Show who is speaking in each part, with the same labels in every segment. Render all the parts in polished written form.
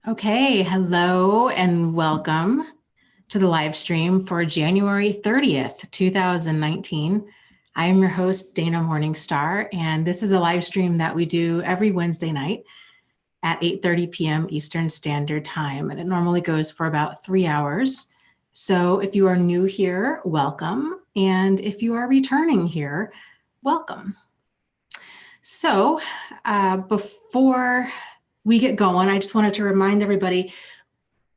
Speaker 1: Okay, hello and welcome to the live stream for January 30th, 2019. I am your host, Dana Morningstar, and this is a live stream that we do every Wednesday night at 8:30 p.m. Eastern Standard Time, and it normally goes for about 3 hours. So if you are new here, welcome, and if you are returning here, welcome. So before we get going, I just wanted to remind everybody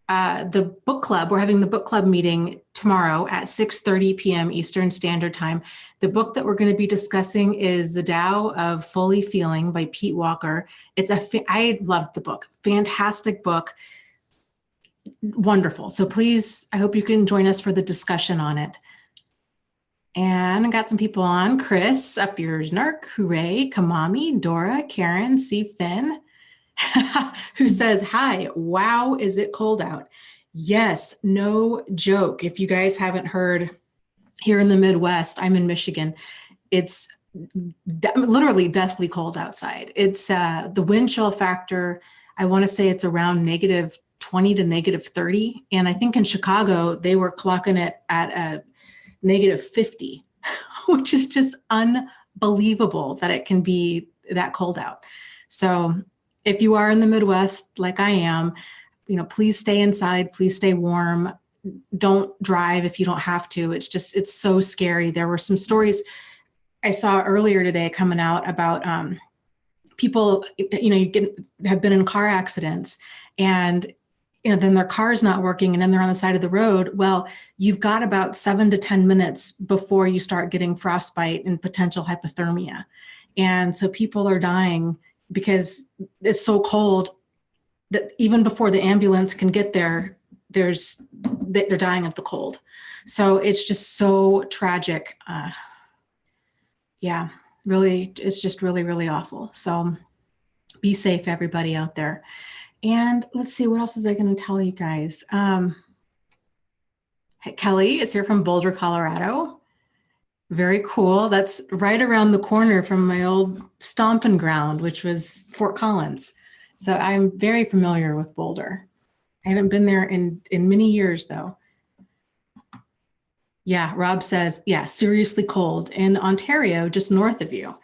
Speaker 1: the book club, we're having the book club meeting tomorrow at 6:30 p.m. Eastern Standard Time. The book that we're going to be discussing is The Tao of Fully Feeling by Pete Walker. I loved the book. Fantastic book. Wonderful. So please, I hope you can join us for the discussion on it. And I got some people on. Chris, up yours, Narc, hooray, Kamami, Dora, Karen, C. Finn, who says, hi, wow, is it cold out? Yes, no joke. If you guys haven't heard, here in the Midwest, I'm in Michigan, it's literally deathly cold outside. It's the wind chill factor, I want to say it's around -20 to -30. And I think in Chicago, they were clocking it at a -50, which is just unbelievable that it can be that cold out. So if you are in the Midwest, like I am, please stay inside, please stay warm. Don't drive if you don't have to. It's so scary. There were some stories I saw earlier today coming out about people, have been in car accidents and then their car's not working and then they're on the side of the road. Well, you've got about 7 to 10 minutes before you start getting frostbite and potential hypothermia. And so people are dying because it's so cold that even before the ambulance can get there, they're dying of the cold. So it's just so tragic. Yeah, really, it's just really, really awful. So be safe, everybody out there. And let's see, what else was I going to tell you guys? Kelly is here from Boulder, Colorado. Very cool. That's right around the corner from my old stomping ground, which was Fort Collins. So I'm very familiar with Boulder. I haven't been there in many years, though. Yeah, Rob says, yeah, seriously cold in Ontario, just north of you.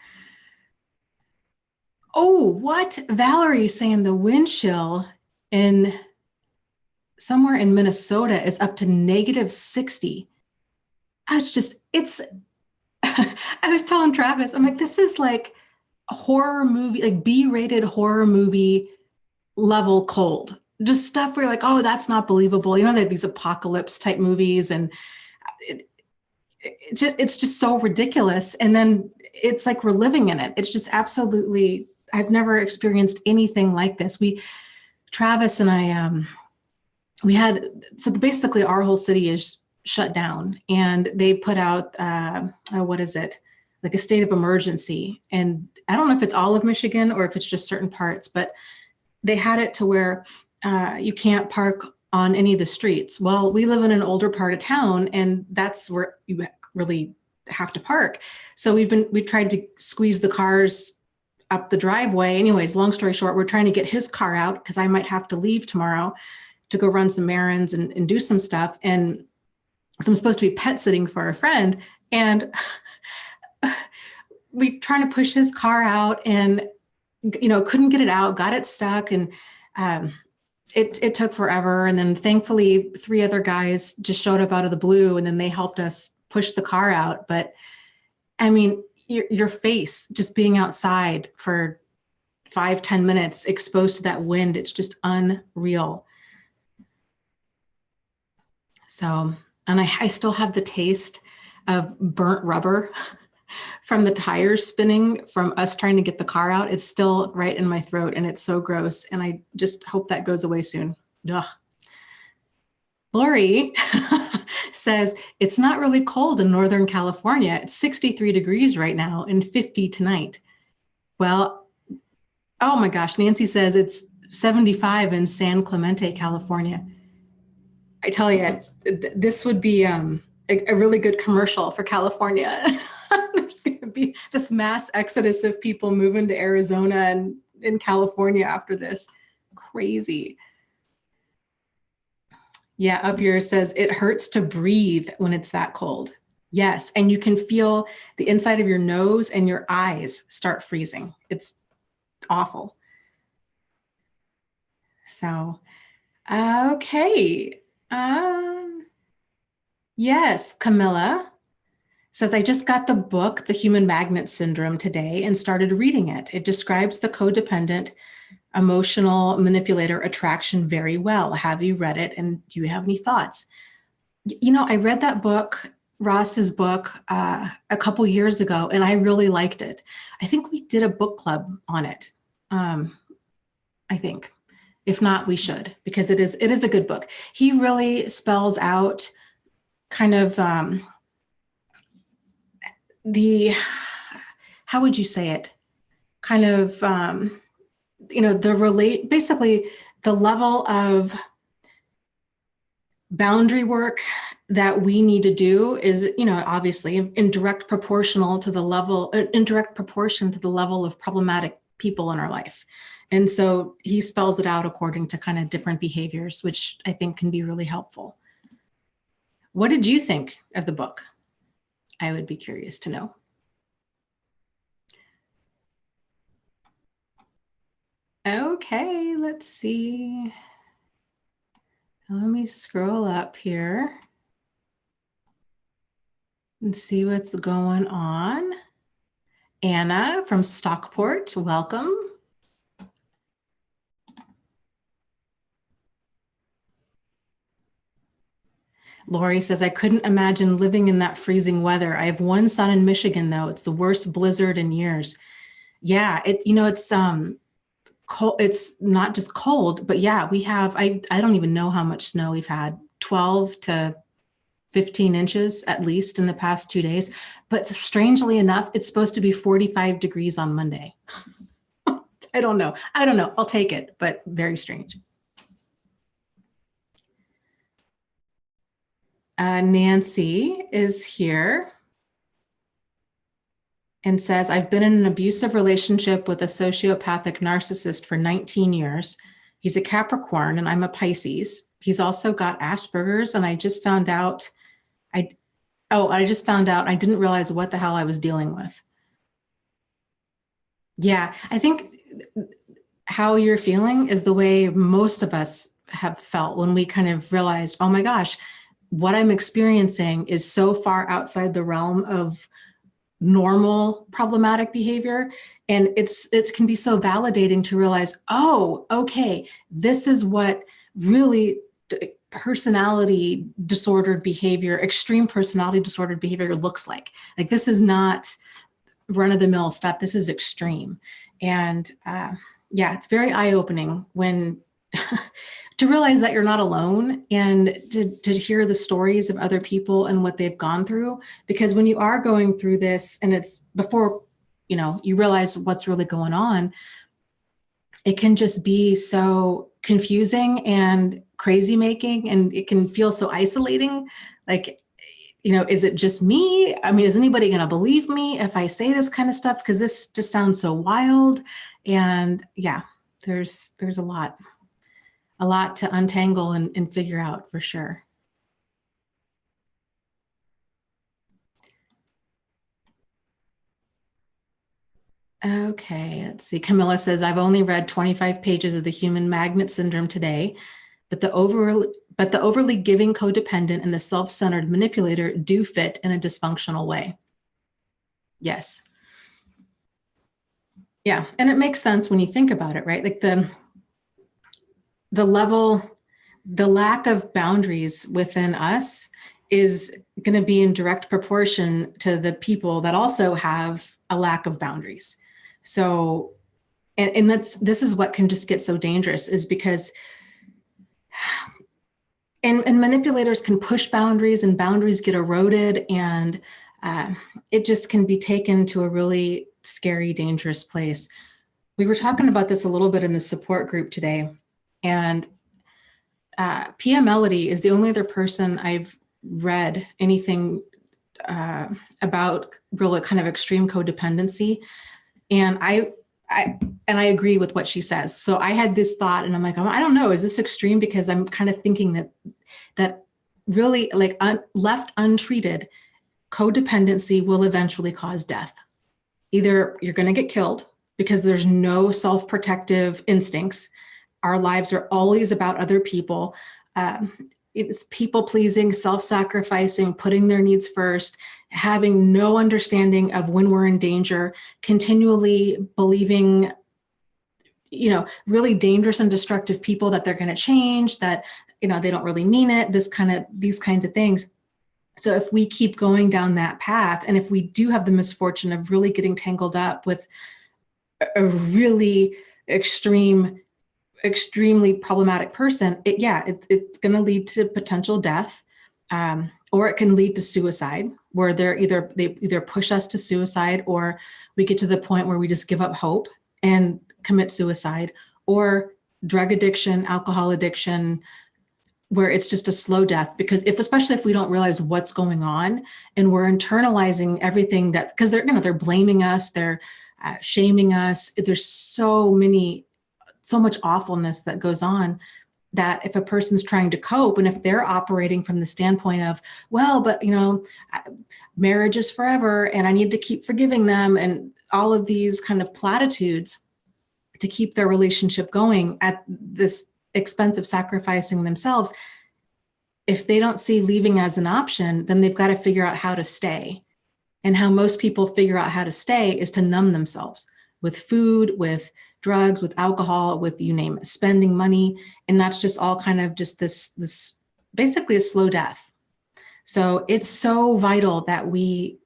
Speaker 1: Oh, what? Valerie saying the wind chill somewhere in Minnesota is up to -60. I was telling Travis, I'm like, this is like a horror movie, like B-rated horror movie level cold. Just stuff where you're like, oh, that's not believable. They have these apocalypse type movies and it's just so ridiculous. And then it's like we're living in it. It's just absolutely, I've never experienced anything like this. Travis and I, so basically our whole city is shut down and they put out, what is it? Like a state of emergency. And I don't know if it's all of Michigan or if it's just certain parts, but they had it to where you can't park on any of the streets. Well, we live in an older part of town and that's where you really have to park. So we tried to squeeze the cars up the driveway. Anyways, long story short, we're trying to get his car out because I might have to leave tomorrow to go run some errands and do some stuff. And I'm supposed to be pet sitting for a friend. And we trying to push his car out and, couldn't get it out, got it stuck. And it took forever. And then thankfully 3 other guys just showed up out of the blue and then they helped us push the car out. But I mean, your face just being outside for 5-10 minutes exposed to that wind, it's just unreal. So, and I still have the taste of burnt rubber from the tires spinning from us trying to get the car out. It's still right in my throat and it's so gross. And I just hope that goes away soon. Ugh. Lori says, it's not really cold in Northern California. It's 63 degrees right now and 50 tonight. Well, oh my gosh, Nancy says it's 75 in San Clemente, California. I tell you, this would be a really good commercial for California. There's going to be this mass exodus of people moving to Arizona and in California after this. Crazy. Yeah, up here says it hurts to breathe when it's that cold. Yes, and you can feel the inside of your nose and your eyes start freezing. It's awful. So, okay. Yes, Camilla says, I just got the book, The Human Magnet Syndrome, today and started reading it. It describes the codependent emotional manipulator attraction very well. Have you read it? And do you have any thoughts? You know, I read that book, Ross's book, a couple years ago, and I really liked it. I think we did a book club on it. I think. If not, we should, because it is a good book. He really spells out kind of how would you say it? Kind of, basically the level of boundary work that we need to do is, obviously in direct proportion to the level of problematic people in our life. And so he spells it out according to kind of different behaviors, which I think can be really helpful. What did you think of the book? I would be curious to know. Okay, let's see. Let me scroll up here and see what's going on. Anna from Stockport, welcome. Lori says, I couldn't imagine living in that freezing weather. I have one son in Michigan, though. It's the worst blizzard in years. Yeah, it's cold. It's not just cold, but yeah, we have, I don't even know how much snow we've had, 12 to 15 inches at least in the past 2 days. But strangely enough, it's supposed to be 45 degrees on Monday. I don't know. I'll take it, but very strange. Nancy is here and says, I've been in an abusive relationship with a sociopathic narcissist for 19 years. He's a Capricorn and I'm a Pisces. He's also got Asperger's, and I just found out I didn't realize what the hell I was dealing with. Yeah, I think how you're feeling is the way most of us have felt when we kind of realized, oh my gosh, what I'm experiencing is so far outside the realm of normal problematic behavior. And it can be so validating to realize, oh, okay, this is what really personality disordered behavior, extreme personality disordered behavior looks like. Like, this is not run-of-the-mill stuff. This is extreme. And yeah, it's very eye-opening when to realize that you're not alone, and to hear the stories of other people and what they've gone through. Because when you are going through this, and it's before, you realize what's really going on, it can just be so confusing and crazy making, and it can feel so isolating. Like, is it just me? I mean, is anybody going to believe me if I say this kind of stuff? Because this just sounds so wild. And yeah, there's a lot to untangle and figure out for sure. Okay, let's see. Camila says, I've only read 25 pages of The Human Magnet Syndrome today, but the overly giving codependent and the self-centered manipulator do fit in a dysfunctional way. Yes. Yeah, and it makes sense when you think about it, right? Like the lack of boundaries within us is going to be in direct proportion to the people that also have a lack of boundaries. So, and this is what can just get so dangerous, is because and manipulators can push boundaries, and boundaries get eroded, and it just can be taken to a really scary, dangerous place. We were talking about this a little bit in the support group today, and PM Melody is the only other person I've read anything about really kind of extreme codependency. And I agree with what she says. So I had this thought, and I'm like, I don't know, is this extreme? Because I'm kind of thinking that that really, like, left untreated, codependency will eventually cause death. Either you're going to get killed because there's no self-protective instincts. Our lives are always about other people. It's people-pleasing, self-sacrificing, putting their needs first, having no understanding of when we're in danger, continually believing, really dangerous and destructive people that they're going to change, that, they don't really mean it, these kinds of things. So if we keep going down that path, and if we do have the misfortune of really getting tangled up with a really extremely problematic person, it's going to lead to potential death, or it can lead to suicide, where they either push us to suicide, or we get to the point where we just give up hope and commit suicide, or drug addiction, alcohol addiction, where it's just a slow death. Because especially if we don't realize what's going on and we're internalizing everything because they're blaming us, they're shaming us. There's so much awfulness that goes on, that if a person's trying to cope, and if they're operating from the standpoint of, well, but marriage is forever and I need to keep forgiving them, and all of these kind of platitudes to keep their relationship going at this expense of sacrificing themselves, if they don't see leaving as an option, then they've got to figure out how to stay. And how most people figure out how to stay is to numb themselves with food, with drugs, with alcohol, with, you name it, spending money. And that's just all kind of just this basically a slow death. So it's so vital that we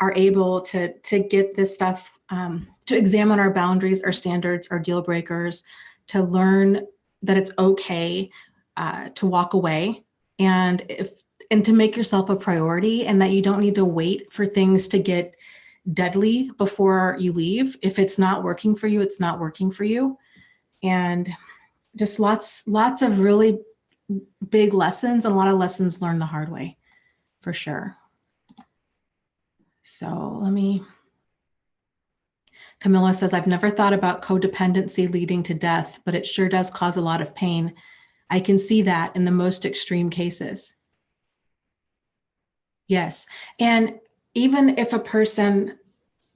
Speaker 1: are able to get this stuff, to examine our boundaries, our standards, our deal breakers, to learn that it's okay to walk away, and to make yourself a priority, and that you don't need to wait for things to get deadly before you leave. If it's not working for you, it's not working for you. And just lots of really big lessons, and a lot of lessons learned the hard way, for sure. So Camila says, I've never thought about codependency leading to death, but it sure does cause a lot of pain. I can see that in the most extreme cases. Yes. And even if a person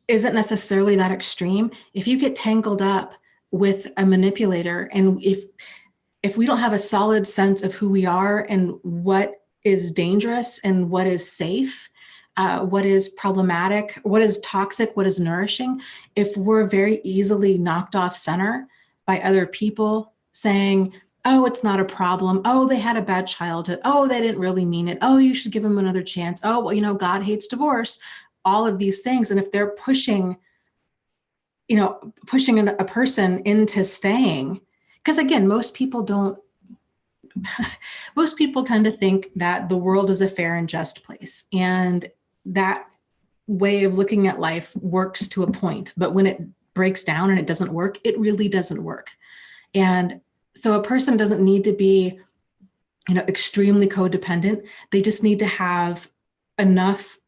Speaker 1: isn't necessarily that extreme, if you get tangled up with a manipulator, and if we don't have a solid sense of who we are and what is dangerous and what is safe, what is problematic, what is toxic, what is nourishing, if we're very easily knocked off center by other people saying, oh, it's not a problem. Oh, they had a bad childhood. Oh, they didn't really mean it. Oh, you should give them another chance. Oh, well, God hates divorce. All of these things. And if they're pushing a person into staying, because again, most people tend to think that the world is a fair and just place. And that way of looking at life works to a point. But when it breaks down and it doesn't work, it really doesn't work. And so a person doesn't need to be, extremely codependent. They just need to have enough,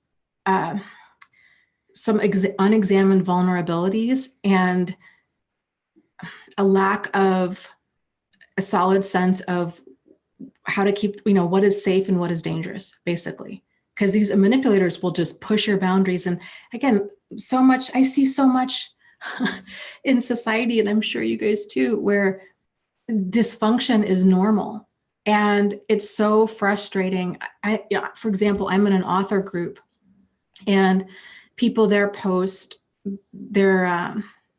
Speaker 1: some unexamined vulnerabilities, and a lack of a solid sense of how to keep, what is safe and what is dangerous, basically. Because these manipulators will just push your boundaries. And again, I see so much in society, and I'm sure you guys too, where dysfunction is normal. And it's so frustrating. For example, I'm in an author group, and people there post their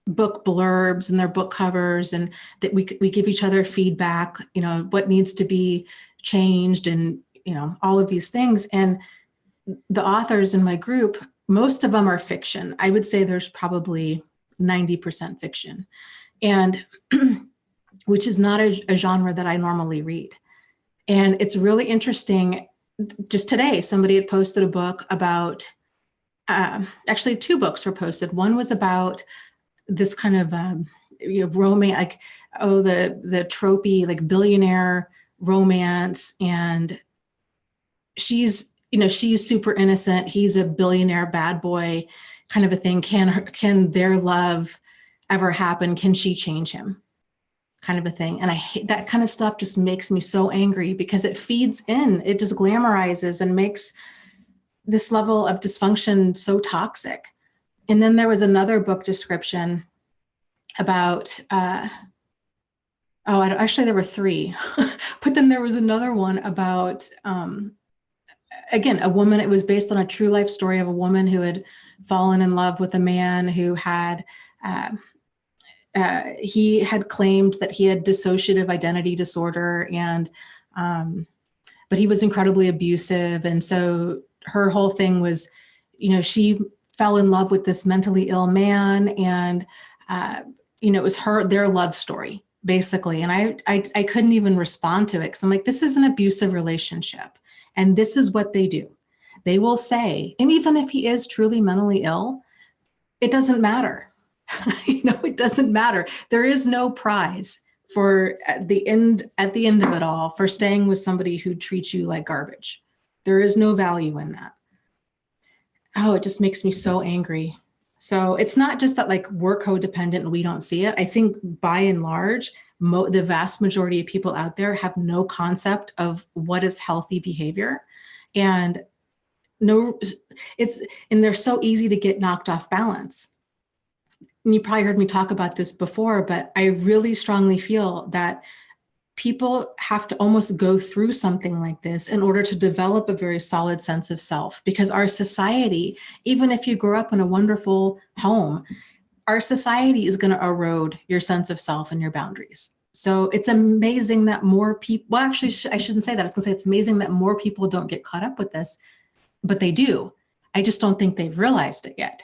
Speaker 1: book blurbs and their book covers, and that we give each other feedback, what needs to be changed, and, all of these things. And the authors in my group, most of them are fiction. I would say there's probably 90% fiction, and which is not a genre that I normally read. And it's really interesting. Just today, somebody had posted a book about, actually 2 books were posted. One was about this kind of, romance, like, the tropey, like, billionaire romance. And she's super innocent. He's a billionaire bad boy kind of a thing. Can their love ever happen? Can she change him? kind of a thing. And I hate that kind of stuff. Just makes me so angry because it feeds in, it just glamorizes and makes this level of dysfunction so toxic. And then there was another book description about, actually there were three, but then there was another one about, again, a woman. It was based on a true life story of a woman who had fallen in love with a man who had, he had claimed that he had dissociative identity disorder, and but he was incredibly abusive. And so her whole thing was, she fell in love with this mentally ill man, and it was their love story basically. And I couldn't even respond to it because I'm like, this is an abusive relationship, and this is what they do. They will say, and even if he is truly mentally ill, it doesn't matter. It doesn't matter. There is no prize for at the end of it all for staying with somebody who treats you like garbage. There is no value in that. Oh, it just makes me so angry. So it's not just that like we're codependent and we don't see it. I think by and large, the vast majority of people out there have no concept of what is healthy behavior, and they're so easy to get knocked off balance. And you probably heard me talk about this before, but I really strongly feel that people have to almost go through something like this in order to develop a very solid sense of self, because our society, even if you grew up in a wonderful home, our society is going to erode your sense of self and your boundaries. So it's amazing that more people, well, actually, I shouldn't say that. I was going to say it's amazing that more people don't get caught up with this, but they do. I just don't think they've realized it yet.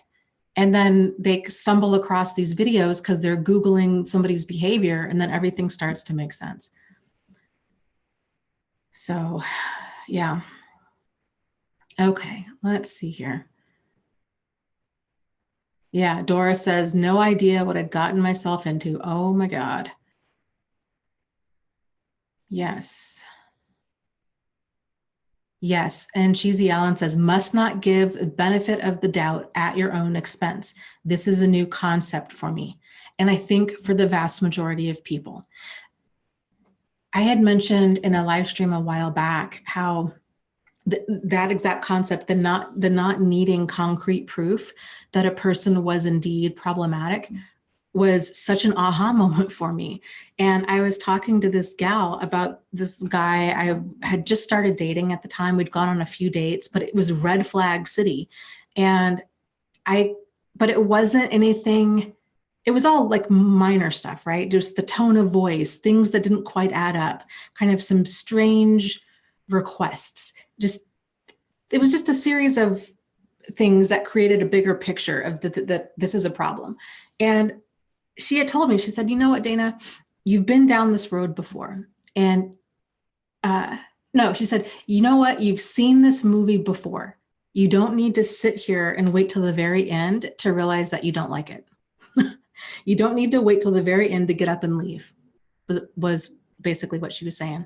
Speaker 1: And then they stumble across these videos because they're Googling somebody's behavior, and then everything starts to make sense. So, yeah. Okay, let's see here. Yeah, Dora says, no idea what I'd gotten myself into. Oh my God. Yes. Yes, and Cheesy Allen says, must not give the benefit of the doubt at your own expense. This is a new concept for me. And I think for the vast majority of people. I had mentioned in a live stream a while back how that exact concept, the not needing concrete proof that a person was indeed problematic, was such an aha moment for me. And I was talking to this gal about this guy I had just started dating at the time. We'd gone on a few dates, but it was red flag city. But it wasn't anything, it was all like minor stuff, right? Just the tone of voice, things that didn't quite add up, kind of some strange requests. It was just a series of things that created a bigger picture of that this is a problem. And she had told me, she said, you know what, Dana, you've been down this road before. And no, she said, you know what, you've seen this movie before. You don't need to sit here and wait till the very end to realize that you don't like it. You don't need to wait till the very end to get up and leave, was basically what she was saying.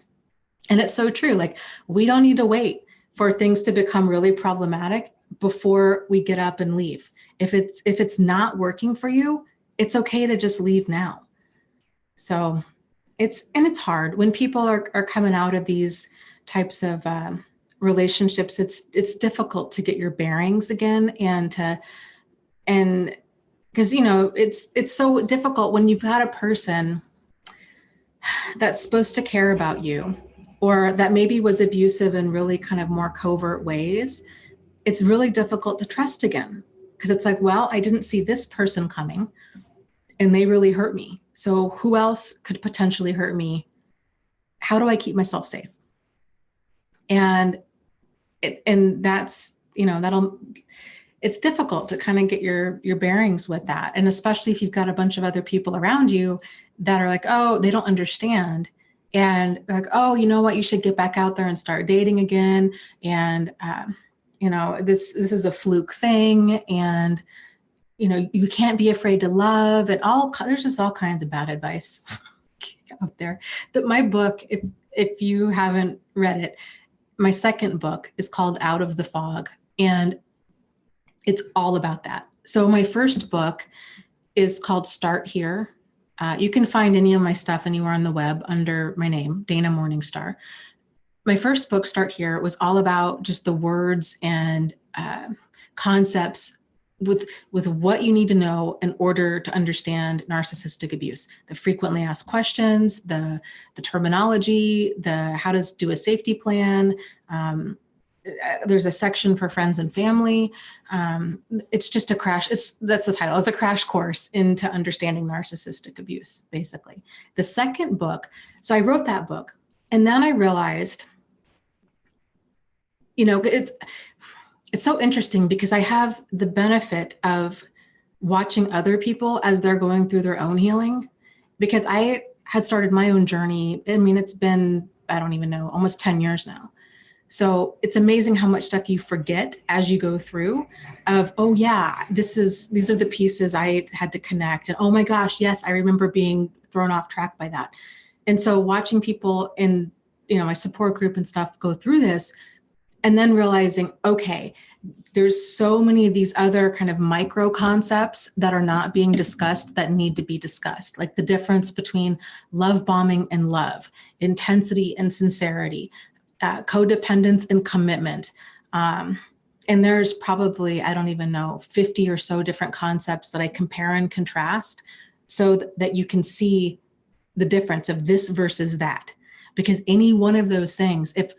Speaker 1: And it's so true. Like, we don't need to wait for things to become really problematic before we get up and leave. If it's not working for you, it's okay to just leave now. So it's hard when people are coming out of these types of relationships. It's difficult to get your bearings again, and because it's so difficult when you've got a person that's supposed to care about you, or that maybe was abusive in really kind of more covert ways. It's really difficult to trust again, because it's like, well, I didn't see this person coming, and they really hurt me. So who else could potentially hurt me? How do I keep myself safe? And that's, it's difficult to kind of get your bearings with that. And especially if you've got a bunch of other people around you that are like, oh, they don't understand. And like, oh, you know what, you should get back out there and start dating again. And, this is a fluke thing. And, you can't be afraid to love, and there's just all kinds of bad advice out there. That my book, if you haven't read it, my second book is called Out of the Fog, and it's all about that. So my first book is called Start Here, You can find any of my stuff anywhere on the web under my name, Dana Morningstar. My first book, Start Here, was all about just the words and concepts with what you need to know in order to understand narcissistic abuse. The frequently asked questions, the terminology, the how to do a safety plan. There's a section for friends and family. It's just a crash. That's the title. It's a crash course into understanding narcissistic abuse, basically. The second book, so I wrote that book, and then I realized, it's so interesting because I have the benefit of watching other people as they're going through their own healing, because I had started my own journey. I mean, it's been, I don't even know, almost 10 years now. So it's amazing how much stuff you forget as you go through of, oh yeah, these are the pieces I had to connect. And oh my gosh, yes, I remember being thrown off track by that. And so watching people in, my support group and stuff go through this, and then realizing, okay, there's so many of these other kind of micro concepts that are not being discussed that need to be discussed, like the difference between love bombing and love, intensity and sincerity, codependence and commitment. And there's probably, I don't even know, 50 or so different concepts that I compare and contrast so that you can see the difference of this versus that. Because any one of those things, if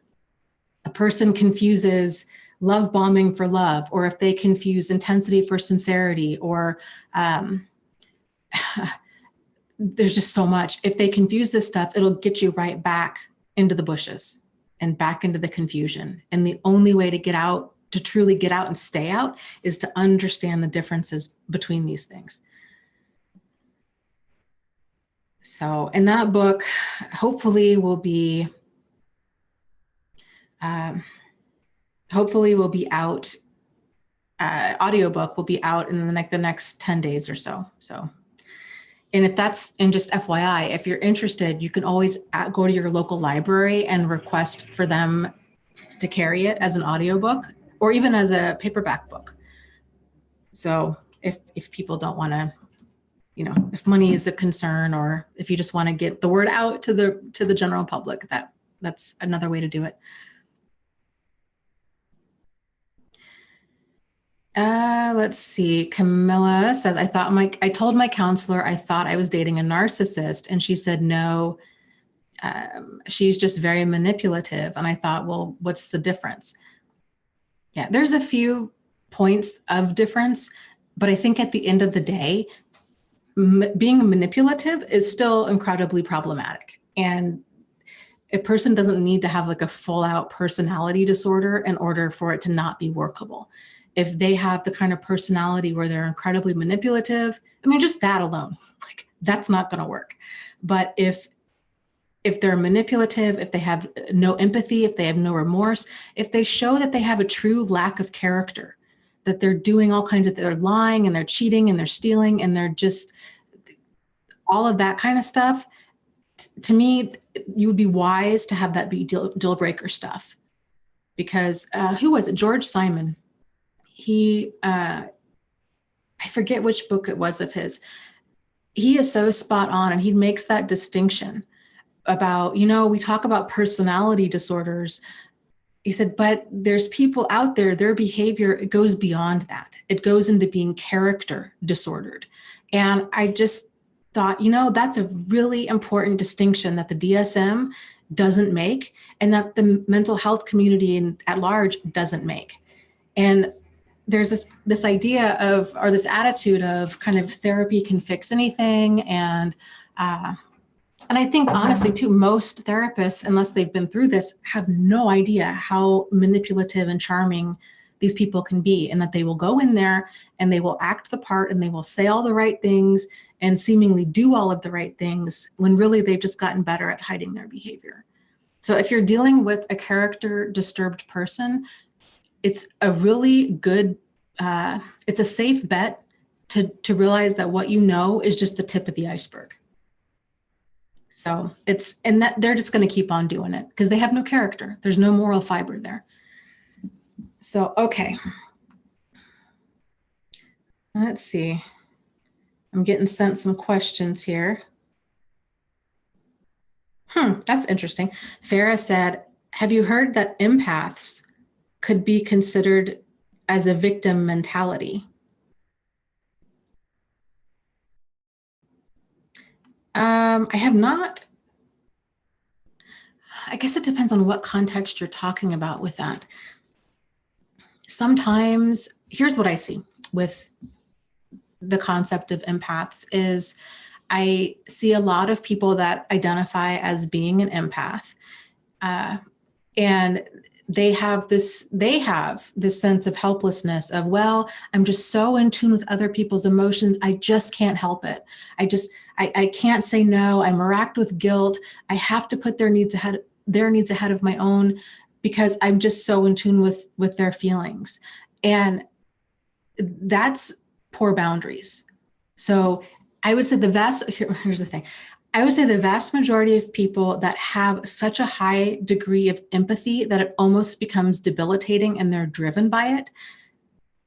Speaker 1: a person confuses love bombing for love, or if they confuse intensity for sincerity, or there's just so much. If they confuse this stuff, it'll get you right back into the bushes and back into the confusion. And the only way to get out, to truly get out and stay out, is to understand the differences between these things. So in that book, hopefully will be out, audiobook will be out in the next 10 days or so. And if that's, and just FYI, if you're interested, you can always go to your local library and request for them to carry it as an audiobook or even as a paperback book. So if people don't want to, if money is a concern, or if you just want to get the word out to the general public, that's another way to do it. Let's see. Camila says, I told my counselor I thought I was dating a narcissist, and she said, no, she's just very manipulative. And I thought, well, what's the difference? Yeah, there's a few points of difference, but I think at the end of the day, being manipulative is still incredibly problematic. And a person doesn't need to have like a full out personality disorder in order for it to not be workable. If they have the kind of personality where they're incredibly manipulative, I mean, just that alone, like that's not going to work. But if they're manipulative, if they have no empathy, if they have no remorse, if they show that they have a true lack of character, that they're doing all kinds of, they're lying and they're cheating and they're stealing and they're just all of that kind of stuff, to me, you would be wise to have that be deal breaker stuff. Because who was it? George Simon. He, I forget which book it was of his. He is so spot on, and he makes that distinction about, we talk about personality disorders. He said, but there's people out there, their behavior, it goes beyond that. It goes into being character disordered. And I just thought, that's a really important distinction that the DSM doesn't make, and that the mental health community at large doesn't make. And there's this idea of, or this attitude of kind of therapy can fix anything. And I think honestly too, most therapists, unless they've been through this, have no idea how manipulative and charming these people can be, and that they will go in there and they will act the part and they will say all the right things and seemingly do all of the right things when really they've just gotten better at hiding their behavior. So if you're dealing with a character disturbed person, it's a really good, it's a safe bet to realize that what you know is just the tip of the iceberg. So and that they're just going to keep on doing it because they have no character. There's no moral fiber there. So, okay. Let's see. I'm getting sent some questions here. That's interesting. Farah said, have you heard that empaths could be considered as a victim mentality? I have not. I guess it depends on what context you're talking about with that. Sometimes, here's what I see with the concept of empaths is I see a lot of people that identify as being an empath, and they have this sense of helplessness of, well, I'm just so in tune with other people's emotions. I just can't help it. I can't say no. I'm racked with guilt. I have to put their needs ahead of my own because I'm just so in tune with their feelings. And that's poor boundaries. So I would say here's the thing. I would say the vast majority of people that have such a high degree of empathy that it almost becomes debilitating and they're driven by it.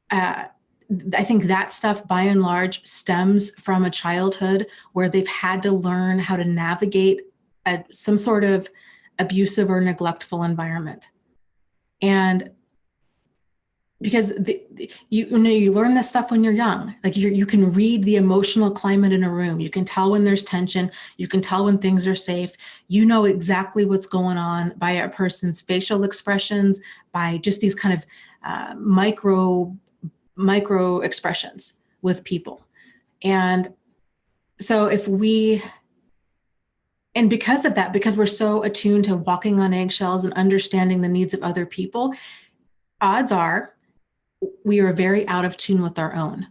Speaker 1: I think that stuff by and large stems from a childhood where they've had to learn how to navigate some sort of abusive or neglectful environment. And because you learn this stuff when you're young, like you can read the emotional climate in a room. You can tell when there's tension. You can tell when things are safe. You know exactly what's going on by a person's facial expressions, by just these kind of micro expressions with people. And so and because of that, because we're so attuned to walking on eggshells and understanding the needs of other people, odds are we are very out of tune with our own,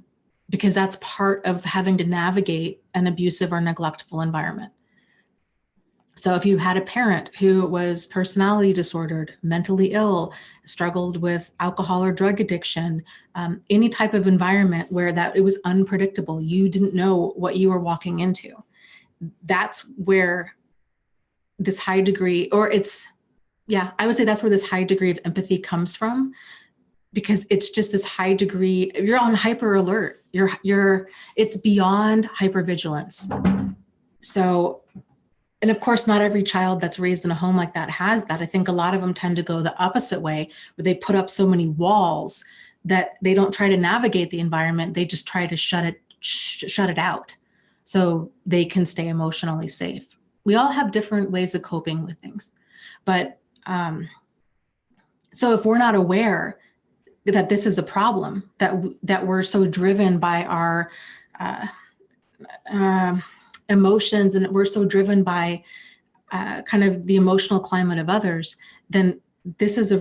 Speaker 1: because that's part of having to navigate an abusive or neglectful environment. So if you had a parent who was personality disordered, mentally ill, struggled with alcohol or drug addiction, any type of environment where it was unpredictable, you didn't know what you were walking into, that's where this high degree, I would say that's where this high degree of empathy comes from, because it's just this high degree, you're on hyper alert. It's beyond hypervigilance. So, and of course, not every child that's raised in a home like that has that. I think a lot of them tend to go the opposite way, where they put up so many walls that they don't try to navigate the environment. They just try to shut it out so they can stay emotionally safe. We all have different ways of coping with things. But so if we're not aware that this is a problem, that we're so driven by our emotions, and we're so driven by kind of the emotional climate of others, then this is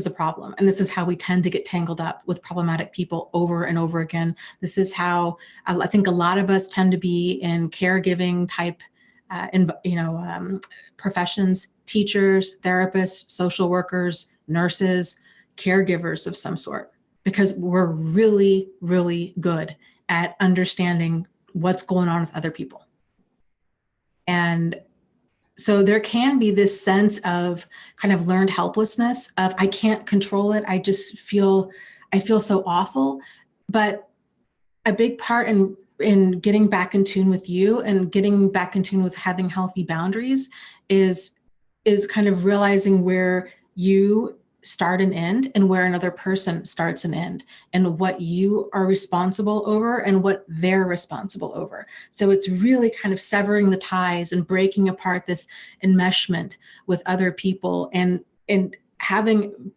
Speaker 1: a problem. And this is how we tend to get tangled up with problematic people over and over again. This is how I think a lot of us tend to be in caregiving type professions, teachers, therapists, social workers, nurses, caregivers of some sort, because we're really, really good at understanding what's going on with other people. And so there can be this sense of kind of learned helplessness of, I can't control it. I feel so awful. But a big part in getting back in tune with you and getting back in tune with having healthy boundaries is kind of realizing where you start and end and where another person starts and end, and what you are responsible over and what they're responsible over. So it's really kind of severing the ties and breaking apart this enmeshment with other people, and having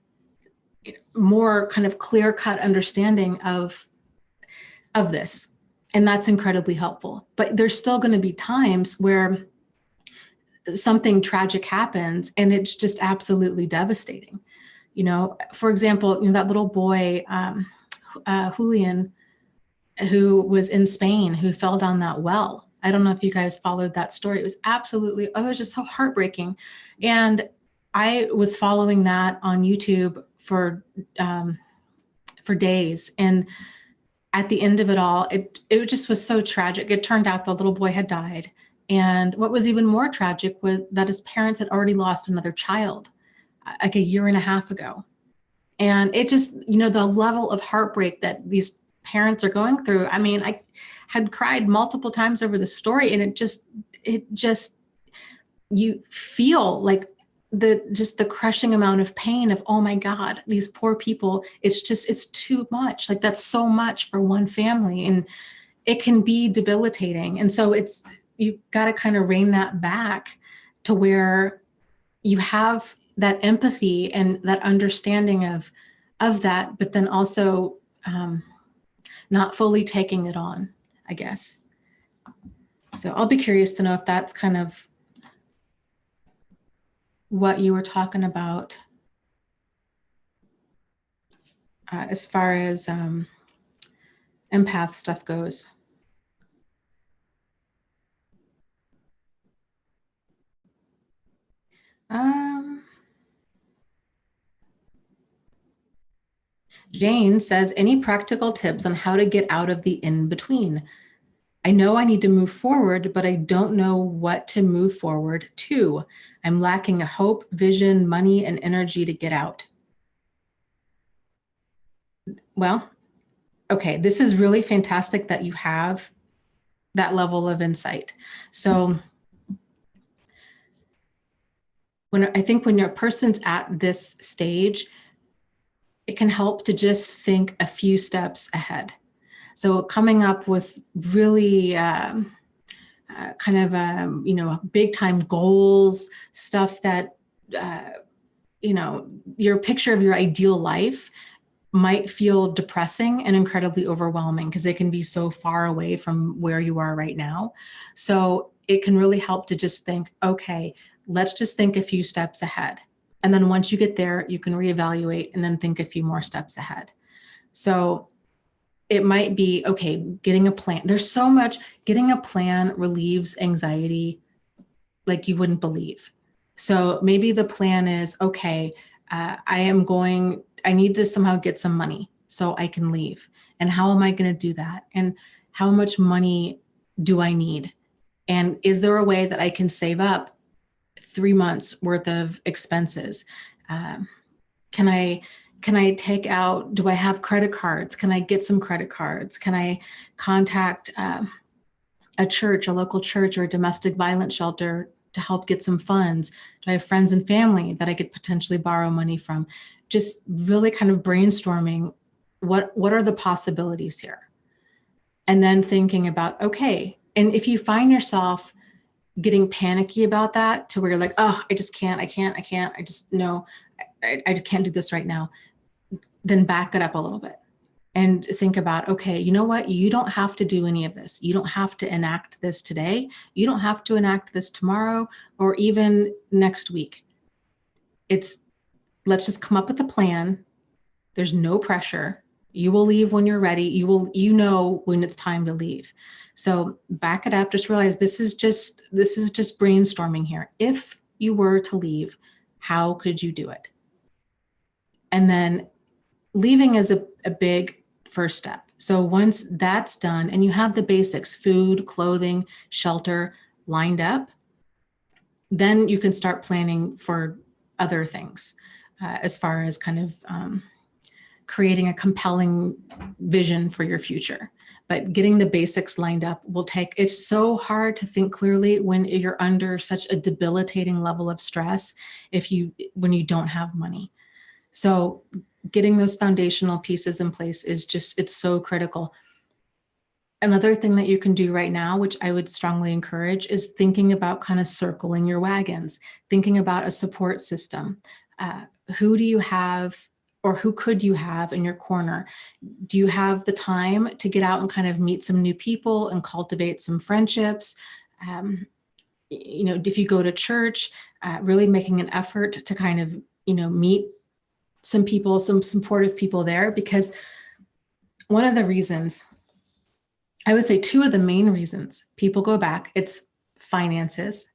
Speaker 1: more kind of clear-cut understanding of this. And that's incredibly helpful. But there's still going to be times where something tragic happens and it's just absolutely devastating. For example, that little boy, Julian, who was in Spain, who fell down that well. I don't know if you guys followed that story. It was it was just so heartbreaking. And I was following that on YouTube for days. And at the end of it all, it just was so tragic. It turned out the little boy had died. And what was even more tragic was that his parents had already lost another child like a year and a half ago. And it just, the level of heartbreak that these parents are going through. I mean, I had cried multiple times over the story, and it just, you feel like the crushing amount of pain of, oh my God, these poor people, it's too much. Like, that's so much for one family, and it can be debilitating. And so you got to kind of rein that back to where you have that empathy and that understanding of that, but then also not fully taking it on, I guess. So I'll be curious to know if that's kind of what you were talking about as far as empath stuff goes. Jane says, any practical tips on how to get out of the in-between? I know I need to move forward, but I don't know what to move forward to. I'm lacking a hope, vision, money, and energy to get out. Well, okay, this is really fantastic that you have that level of insight. So I think when your person's at this stage, it can help to just think a few steps ahead. So coming up with really kind of, big time goals, stuff that, your picture of your ideal life might feel depressing and incredibly overwhelming because they can be so far away from where you are right now. So it can really help to just think, okay, let's just think a few steps ahead. And then once you get there, you can reevaluate and then think a few more steps ahead. So it might be, okay, getting a plan. There's so much, getting a plan relieves anxiety like you wouldn't believe. So maybe the plan is, okay, I need to somehow get some money so I can leave. And how am I going to do that? And how much money do I need? And is there a way that I can save up 3 months worth of expenses? Can I take out, do I have credit cards? Can I get some credit cards? Can I contact a church, a local church, or a domestic violence shelter to help get some funds? Do I have friends and family that I could potentially borrow money from? Just really kind of brainstorming what are the possibilities here? And then thinking about, okay, and if you find yourself getting panicky about that to where you're like, oh, I just can't, I just, no, I can't do this right now, then back it up a little bit and think about, okay, you know what? You don't have to do any of this. You don't have to enact this today. You don't have to enact this tomorrow or even next week. Let's just come up with a plan. There's no pressure. You will leave when you're ready. You know when it's time to leave. So back it up. Just realize this is just brainstorming here. If you were to leave, how could you do it? And then leaving is a big first step. So once that's done and you have the basics, food, clothing, shelter lined up, then you can start planning for other things as far as kind of creating a compelling vision for your future. But getting the basics lined up it's so hard to think clearly when you're under such a debilitating level of stress when you don't have money. So getting those foundational pieces in place it's so critical. Another thing that you can do right now, which I would strongly encourage, is thinking about kind of circling your wagons, thinking about a support system. Who do you have or who could you have in your corner? Do you have the time to get out and kind of meet some new people and cultivate some friendships? If you go to church, really making an effort to kind of, meet some people, some supportive people there, because one of the reasons, I would say two of the main reasons people go back, it's finances.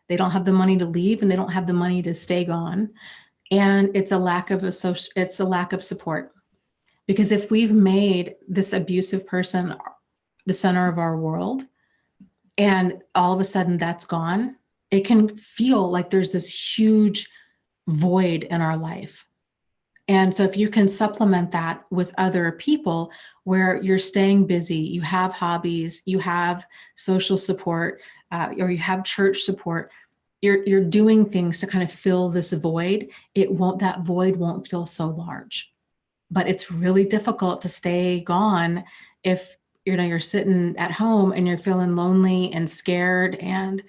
Speaker 1: They don't have the money to leave and they don't have the money to stay gone. And it's a lack of support. Because if we've made this abusive person the center of our world and all of a sudden that's gone, it can feel like there's this huge void in our life. And so if you can supplement that with other people where you're staying busy, you have hobbies, you have social support, or you have church support, you're doing things to kind of fill this void, that void won't feel so large. But it's really difficult to stay gone if you're sitting at home and you're feeling lonely and scared and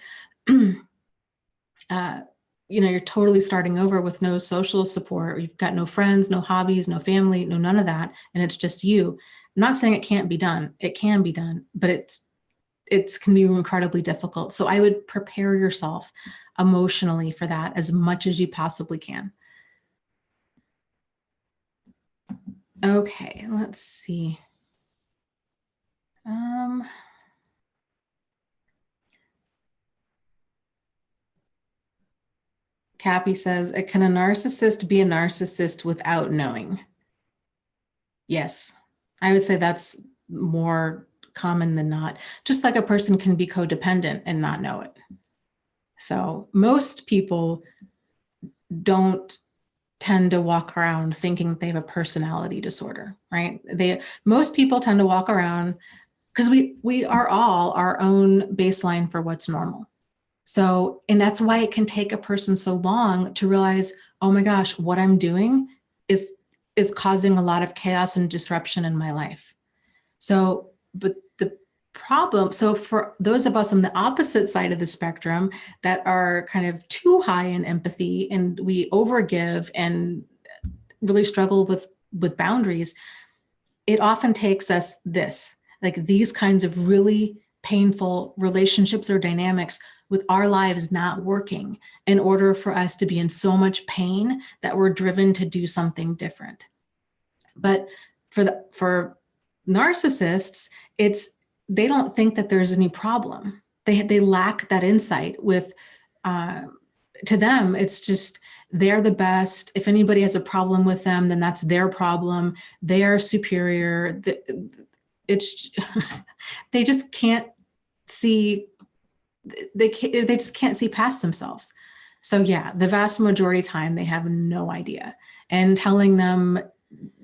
Speaker 1: you're totally starting over with no social support. You've got no friends, no hobbies, no family, no none of that. And it's just you. I'm not saying it can't be done. It can be done, but it can be incredibly difficult. So I would prepare yourself emotionally for that as much as you possibly can. Okay, let's see. Cappy says, can a narcissist be a narcissist without knowing? Yes, I would say that's more common than not. Just like a person can be codependent and not know it. So most people don't tend to walk around thinking they have a personality disorder, right? Most people tend to walk around because we are all our own baseline for what's normal. So, and that's why it can take a person so long to realize, oh my gosh, what I'm doing is causing a lot of chaos and disruption in my life. So, but the problem, so for those of us on the opposite side of the spectrum that are kind of too high in empathy and we overgive and really struggle with boundaries, it often takes us these kinds of really painful relationships or dynamics with our lives not working in order for us to be in so much pain that we're driven to do something different. But for narcissists, they don't think that there's any problem. They lack that insight with, to them, it's just, they're the best. If anybody has a problem with them, then that's their problem. They are superior. They just can't see, they just can't see past themselves. So yeah, the vast majority of the time they have no idea, and telling them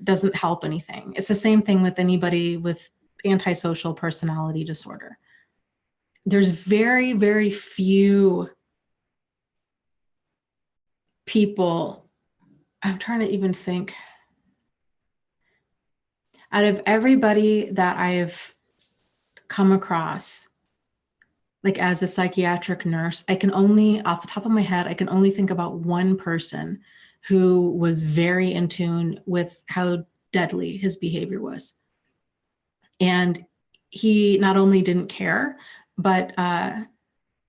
Speaker 1: doesn't help anything. It's the same thing with anybody with antisocial personality disorder. There's very, very few people, I'm trying to even think, out of everybody that I've come across, like as a psychiatric nurse, I can only, off the top of my head, I can only think about one person who was very in tune with how deadly his behavior was. And he not only didn't care, but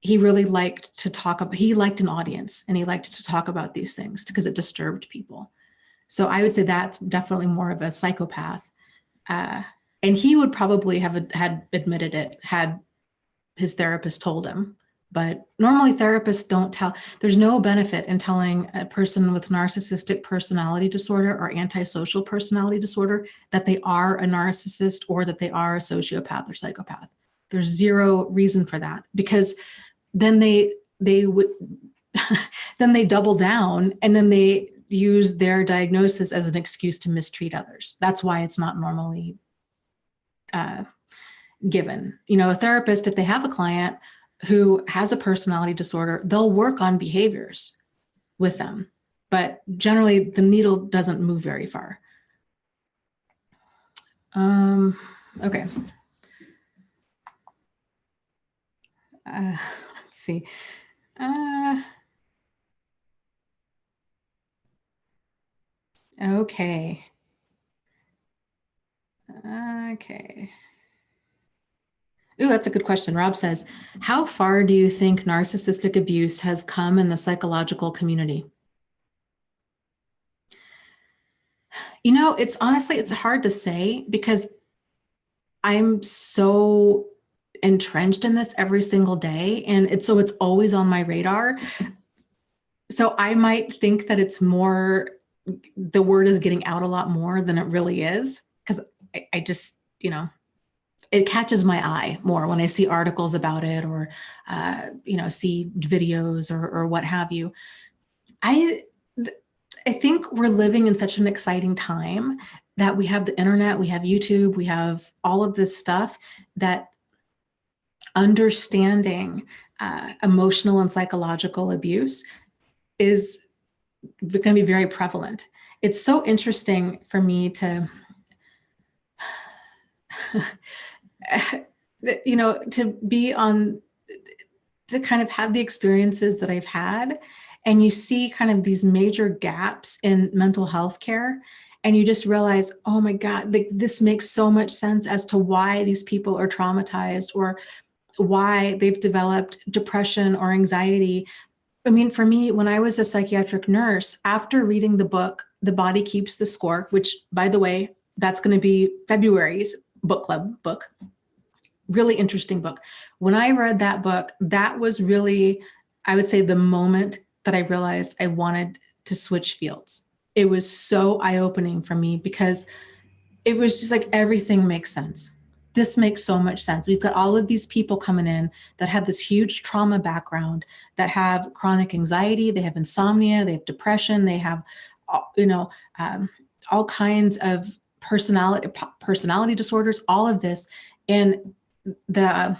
Speaker 1: he really liked to talk about, he liked an audience and he liked to talk about these things because it disturbed people. So I would say that's definitely more of a psychopath. And he would probably had admitted it had his therapist told him. But normally therapists don't tell. There's no benefit in telling a person with narcissistic personality disorder or antisocial personality disorder that they are a narcissist or that they are a sociopath or psychopath. There's zero reason for that, because then they would then they double down and then they use their diagnosis as an excuse to mistreat others. That's why it's not normally given. A therapist, if they have a client who has a personality disorder, they'll work on behaviors with them, but generally the needle doesn't move very far. Okay. Let's see. Okay. Okay. Ooh, that's a good question. Rob says, how far do you think narcissistic abuse has come in the psychological community? It's honestly, it's hard to say because I'm so entrenched in this every single day. And it's always on my radar. So I might think that it's more, the word is getting out a lot more than it really is. Because I just, it catches my eye more when I see articles about it or, see videos or what have you. I think we're living in such an exciting time that we have the internet, we have YouTube, we have all of this stuff, that understanding emotional and psychological abuse is going to be very prevalent. It's so interesting for me to, to be on, to kind of have the experiences that I've had, and you see kind of these major gaps in mental health care, and you just realize, oh my God, this makes so much sense as to why these people are traumatized, or why they've developed depression or anxiety. I mean, for me, when I was a psychiatric nurse, after reading the book, The Body Keeps the Score, which, by the way, that's going to be February's book club book, really interesting book. When I read that book, that was really, I would say, the moment that I realized I wanted to switch fields. It was so eye-opening for me, because it was just like, everything makes sense. This makes so much sense. We've got all of these people coming in that have this huge trauma background, that have chronic anxiety, they have insomnia, they have depression, they have, all kinds of personality disorders, all of this. And the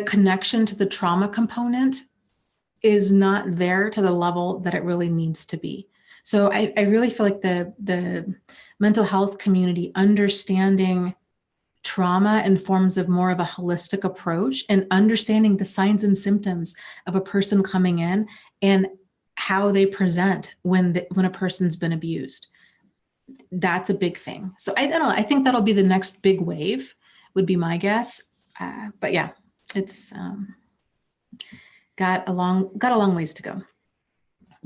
Speaker 1: connection to the trauma component is not there to the level that it really needs to be. So I really feel like the mental health community understanding trauma in forms of more of a holistic approach, and understanding the signs and symptoms of a person coming in and how they present when a person's been abused. That's a big thing. So I don't know, I think that'll be the next big wave, would be my guess. But yeah, it's got a long ways to go.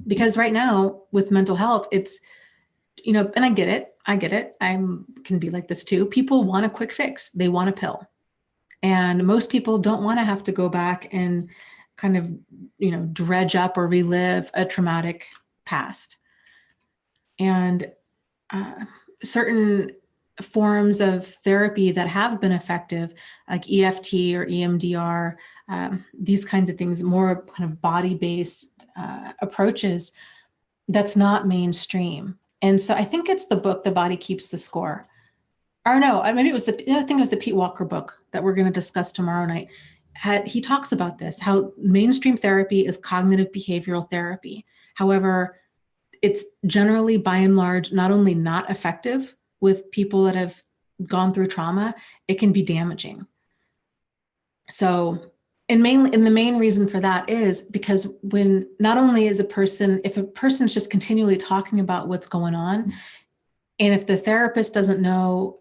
Speaker 1: Because right now with mental health, it's, and I get it. I can be like this too. People want a quick fix. They want a pill. And most people don't want to have to go back and kind of, dredge up or relive a traumatic past. And certain forms of therapy that have been effective, like EFT or EMDR, these kinds of things, more kind of body-based approaches, that's not mainstream. And so I think it's the book, The Body Keeps the Score. Or no, maybe it was I think it was the Pete Walker book that we're going to discuss tomorrow night. He talks about this, how mainstream therapy is cognitive behavioral therapy. However, it's generally, by and large, not only not effective with people that have gone through trauma, it can be damaging. So, and the main reason for that is because when not only is if a person's just continually talking about what's going on, and if the therapist doesn't know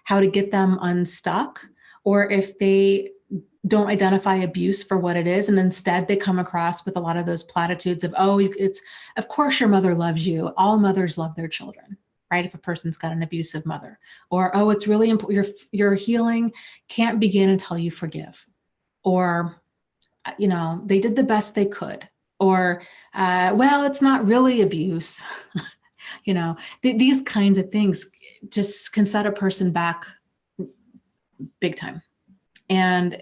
Speaker 1: how to get them unstuck, or if they don't identify abuse for what it is, and instead they come across with a lot of those platitudes of, oh, it's, of course your mother loves you. All mothers love their children, right? If a person's got an abusive mother, or, oh, it's really important. Your healing can't begin until you forgive, or, they did the best they could, or, well, it's not really abuse. These kinds of things just can set a person back big time. And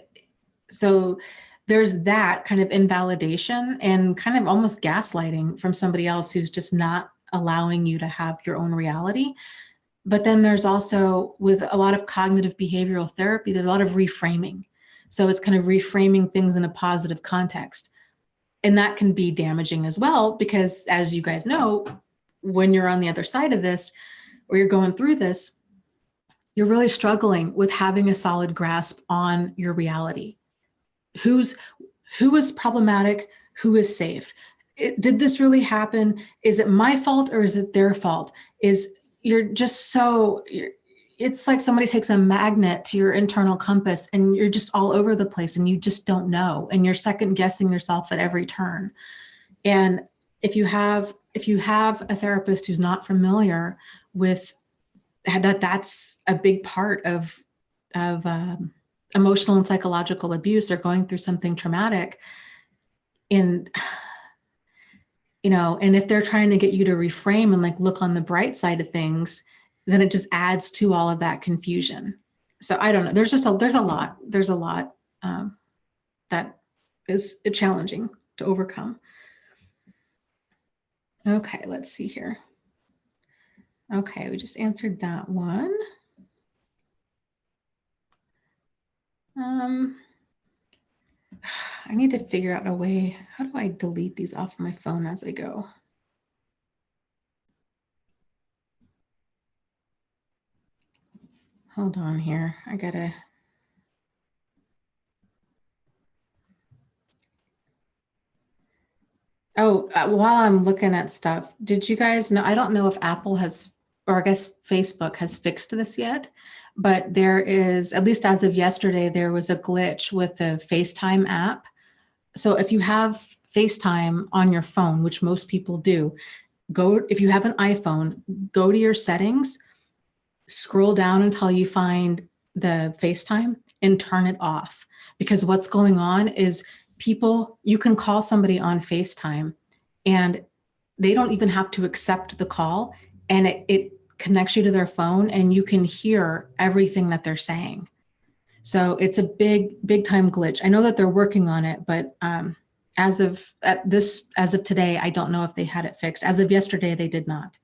Speaker 1: so there's that kind of invalidation and kind of almost gaslighting from somebody else who's just not allowing you to have your own reality. But then there's also, with a lot of cognitive behavioral therapy, there's a lot of reframing. So it's kind of reframing things in a positive context. And that can be damaging as well, because as you guys know, when you're on the other side of this, or you're going through this, you're really struggling with having a solid grasp on your reality. Who is problematic? Who is safe? Did this really happen? Is it my fault or is it their fault? It's like somebody takes a magnet to your internal compass and you're just all over the place and you just don't know. And you're second guessing yourself at every turn. And if you have a therapist who's not familiar with that, that's a big part of emotional and psychological abuse, or going through something traumatic. And, and if they're trying to get you to reframe and like look on the bright side of things, then it just adds to all of that confusion. So I don't know. There's a lot that is challenging to overcome. Okay, let's see here. Okay, we just answered that one. I need to figure out a way. How do I delete these off my phone as I go? Hold on here. I gotta. Oh, while I'm looking at stuff, did you guys know? I don't know if Apple has, or I guess Facebook has fixed this yet, but there is, at least as of yesterday, there was a glitch with the FaceTime app. So if you have FaceTime on your phone, which most people do, if you have an iPhone, go to your settings, scroll down until you find the FaceTime and turn it off. Because what's going on is you can call somebody on FaceTime and they don't even have to accept the call, and it connects you to their phone and you can hear everything that they're saying. So it's a big time glitch. I know that they're working on it, but as of today, I don't know if they had it fixed. As of yesterday, they did not.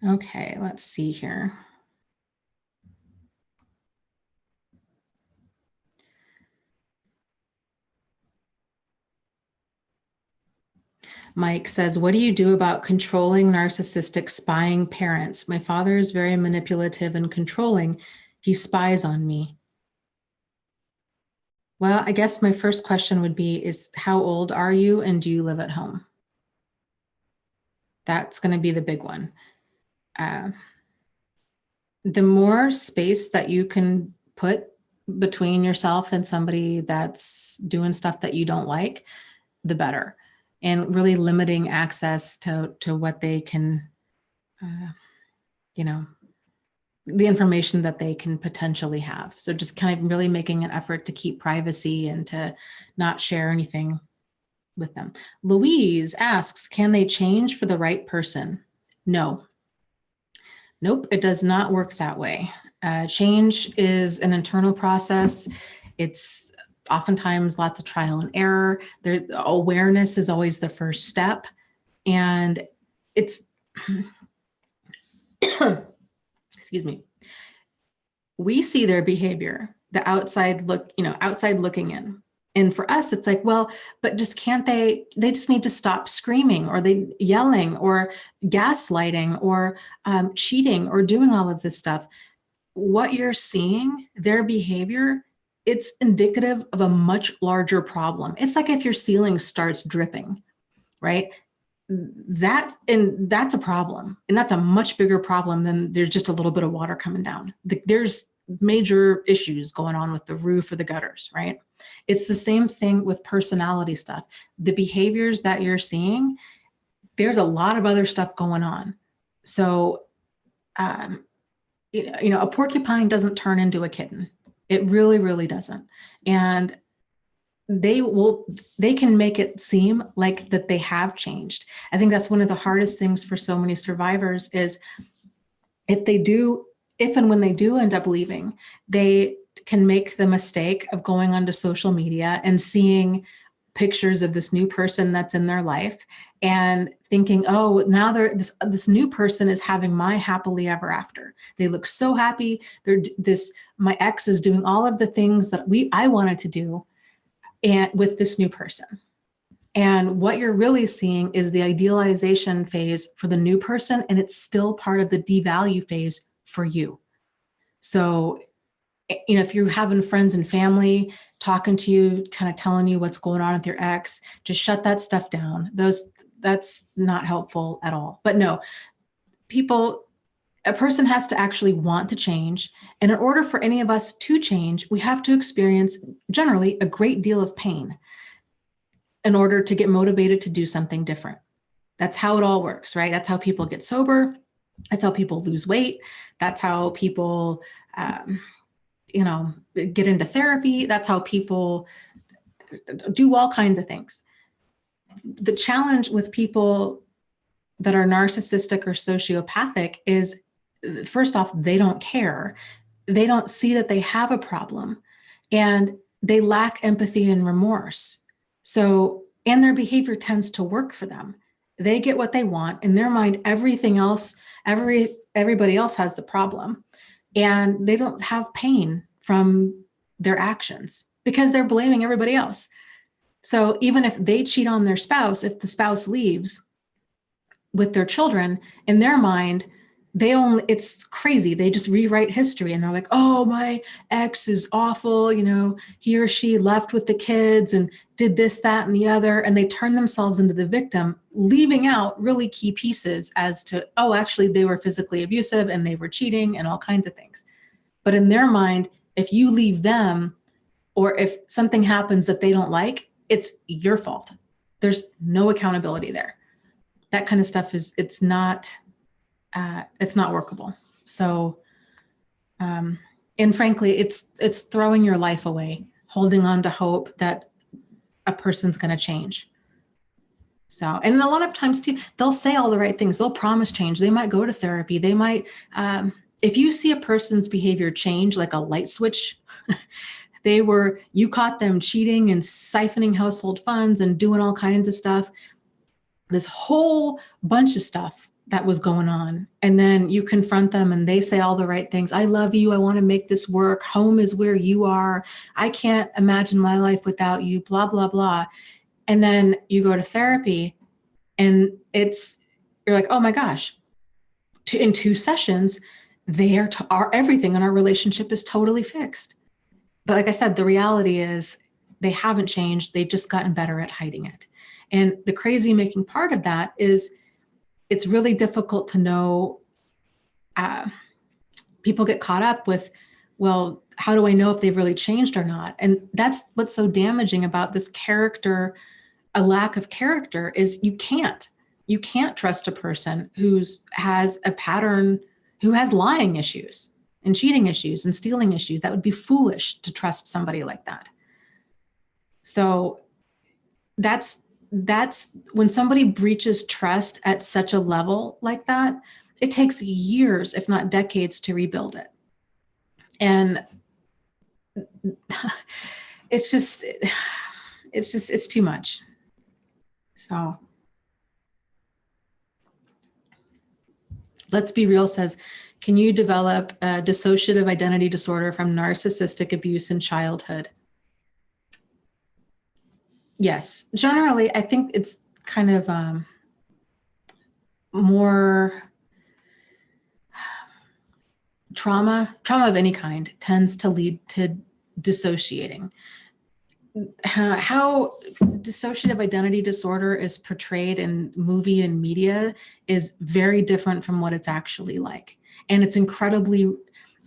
Speaker 1: Okay, let's see here. Mike says, what do you do about controlling, narcissistic, spying parents? My father is very manipulative and controlling. He spies on me. Well, I guess my first question would be, is how old are you and do you live at home? That's going to be the big one. The more space that you can put between yourself and somebody that's doing stuff that you don't like, the better. And really limiting access to what they can, the information that they can potentially have. So just kind of really making an effort to keep privacy and to not share anything with them. Louise asks, can they change for the right person? No. Nope, it does not work that way. Change is an internal process. It's oftentimes lots of trial and error. Awareness is always the first step. And it's, excuse me, we see their behavior, the outside looking in. And for us, it's like, well, but they just need to stop screaming or they yelling or gaslighting or cheating or doing all of this stuff. What you're seeing, their behavior, it's indicative of a much larger problem. It's like if your ceiling starts dripping, right? That's a problem. And that's a much bigger problem than there's just a little bit of water coming down. There's major issues going on with the roof or the gutters, right? It's the same thing with personality stuff. The behaviors that you're seeing, there's a lot of other stuff going on. So, a porcupine doesn't turn into a kitten. It really, really doesn't. And they can make it seem like that they have changed. I think that's one of the hardest things for so many survivors is if and when they do end up leaving, they can make the mistake of going onto social media and seeing pictures of this new person that's in their life and thinking, oh, now this new person is having my happily ever after. They look so happy. My ex is doing all of the things that I wanted to do and with this new person. And what you're really seeing is the idealization phase for the new person, and it's still part of the devalue phase for you. So, if you're having friends and family talking to you, kind of telling you what's going on with your ex, just shut that stuff down. That's not helpful at all. But no, a person has to actually want to change. And in order for any of us to change, we have to experience generally a great deal of pain in order to get motivated to do something different. That's how it all works, right? That's how people get sober. That's how people lose weight. That's how people, get into therapy. That's how people do all kinds of things. The challenge with people that are narcissistic or sociopathic is, first off, they don't care. They don't see that they have a problem, and they lack empathy and remorse. So, and their behavior tends to work for them. They get what they want. In their mind, everything else, everybody else has the problem. And they don't have pain from their actions because they're blaming everybody else. So even if they cheat on their spouse, if the spouse leaves with their children, in their mind, it's crazy. They just rewrite history and they're like, oh, my ex is awful. You know, he or she left with the kids and did this, that, and the other. And they turn themselves into the victim, leaving out really key pieces as to, oh, actually, they were physically abusive and they were cheating and all kinds of things. But in their mind, if you leave them or if something happens that they don't like, it's your fault. There's no accountability there. That kind of stuff it's not workable. So, and frankly, it's throwing your life away, holding on to hope that a person's going to change. So, and a lot of times too, they'll say all the right things. They'll promise change. They might go to therapy. They might, if you see a person's behavior change, like a light switch, you caught them cheating and siphoning household funds and doing all kinds of stuff, this whole bunch of stuff that was going on. And then you confront them and they say all the right things. I love you. I want to make this work. Home is where you are. I can't imagine my life without you, blah, blah, blah. And then you go to therapy and you're like, oh my gosh, in 2 sessions, everything in our relationship is totally fixed. But like I said, the reality is they haven't changed. They've just gotten better at hiding it. And the crazy making part of that is it's really difficult to know. People get caught up with, well, how do I know if they've really changed or not? And that's what's so damaging about this character, a lack of character, is you can't trust a person who has a pattern, who has lying issues and cheating issues and stealing issues. That would be foolish to trust somebody like that. So that's when somebody breaches trust at such a level like that, it takes years, if not decades, to rebuild it. And it's too much. So Let's Be Real says, can you develop a dissociative identity disorder from narcissistic abuse in childhood? Yes, generally, I think it's kind of more trauma of any kind tends to lead to dissociating. How dissociative identity disorder is portrayed in movie and media is very different from what it's actually like. And it's incredibly,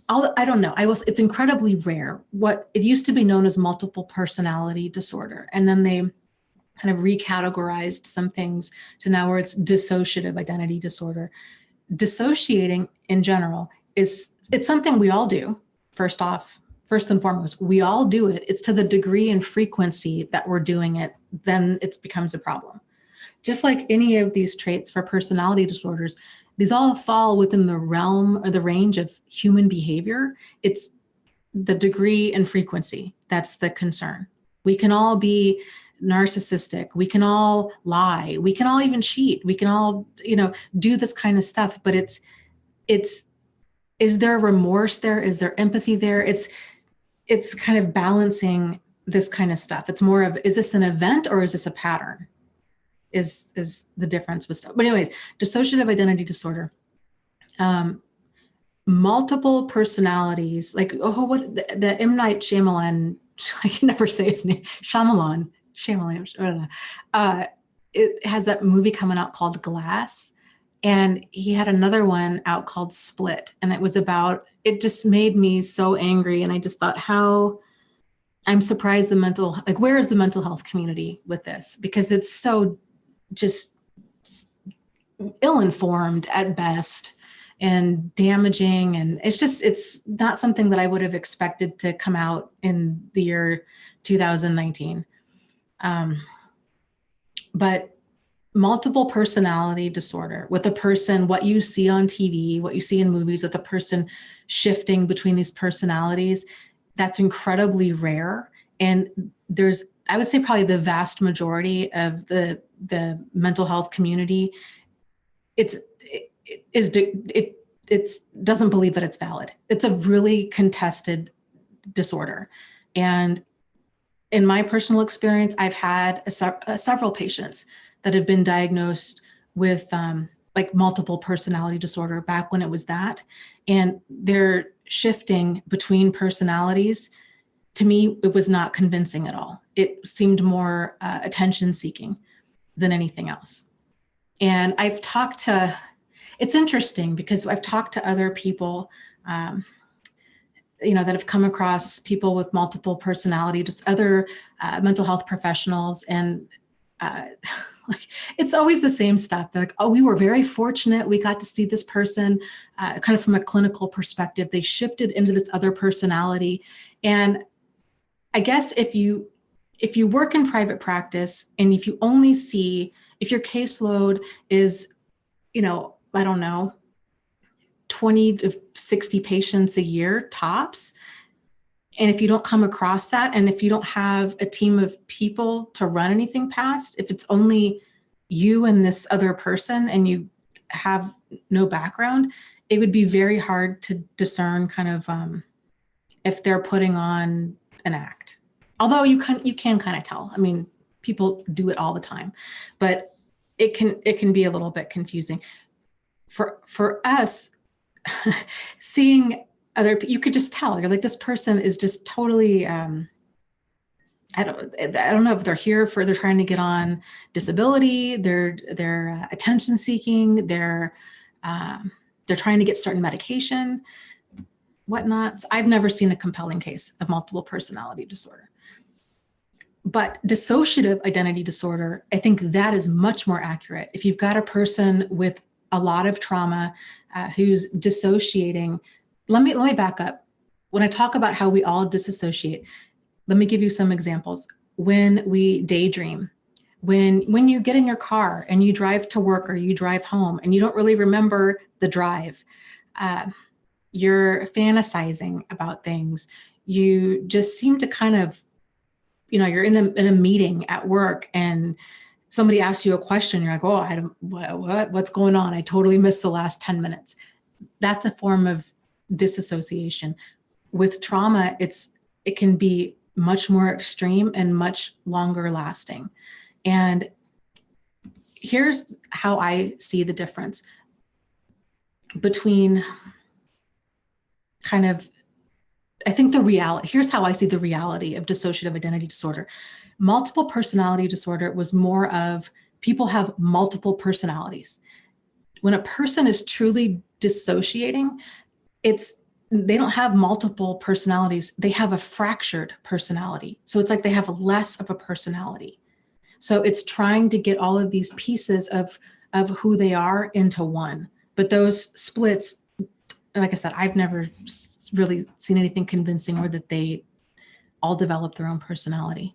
Speaker 1: it's incredibly rare. What it used to be known as multiple personality disorder. And then they kind of recategorized some things to now where it's dissociative identity disorder. Dissociating in general it's something we all do. First and foremost, we all do it. It's to the degree and frequency that we're doing it, then it becomes a problem. Just like any of these traits for personality disorders, these all fall within the realm or the range of human behavior. It's the degree and frequency that's the concern. We can all be narcissistic. We can all lie. We can all even cheat. We can all, do this kind of stuff. But is there remorse there? Is there empathy there? It's kind of balancing this kind of stuff. It's more of, is this an event or is this a pattern? Is the difference with stuff. But anyways, dissociative identity disorder, multiple personalities, like, the M. Night Shyamalan, I can never say his name, Shyamalan, it has that movie coming out called Glass. And he had another one out called Split. And it just made me so angry. And I just thought, I'm surprised where is the mental health community with this? Because it's so just ill-informed at best and damaging. And it's not something that I would have expected to come out in the year 2019. But multiple personality disorder with a person, what you see on TV, what you see in movies with a person shifting between these personalities, that's incredibly rare. And there's I would say probably the vast majority of the mental health community, it doesn't believe that it's valid. It's a really contested disorder. And in my personal experience, I've had several patients that have been diagnosed with like multiple personality disorder back when it was that. And they're shifting between personalities. To me, it was not convincing at all. It seemed more attention seeking than anything else. And I've talked to, it's interesting because I've talked to other people, that have come across people with multiple personality, just other mental health professionals. And like, it's always the same stuff. They're like, oh, we were very fortunate. We got to see this person kind of from a clinical perspective. They shifted into this other personality. And I guess if you work in private practice and if you only see, if your caseload is, I don't know, 20 to 60 patients a year tops, and if you don't come across that, and if you don't have a team of people to run anything past, if it's only you and this other person and you have no background, it would be very hard to discern kind of if they're putting on an act. Although you can kind of tell. I mean, people do it all the time, but it can be a little bit confusing. For us, seeing other, you could just tell. You're like, this person is just totally. I don't know if they're here for, they're trying to get on disability. They're attention seeking. They're trying to get certain medication, whatnot. So I've never seen a compelling case of multiple personality disorder. But dissociative identity disorder, I think that is much more accurate. If you've got a person with a lot of trauma who's dissociating, let me back up. When I talk about how we all disassociate, let me give you some examples. When we daydream, when you get in your car and you drive to work or you drive home and you don't really remember the drive, you're fantasizing about things. You just seem to kind of, you're in a meeting at work and somebody asks you a question. You're like, oh, what's going on? I totally missed the last 10 minutes. That's a form of disassociation. With trauma, it can be much more extreme and much longer lasting. And here's how I see the difference between kind of, I think the reality, here's how I see the reality of dissociative identity disorder. Multiple personality disorder was more of people have multiple personalities. When a person is truly dissociating, they don't have multiple personalities. They have a fractured personality. So it's like they have less of a personality. So it's trying to get all of these pieces of who they are into one. But those splits, like I said, I've never really seen anything convincing or that they all develop their own personality.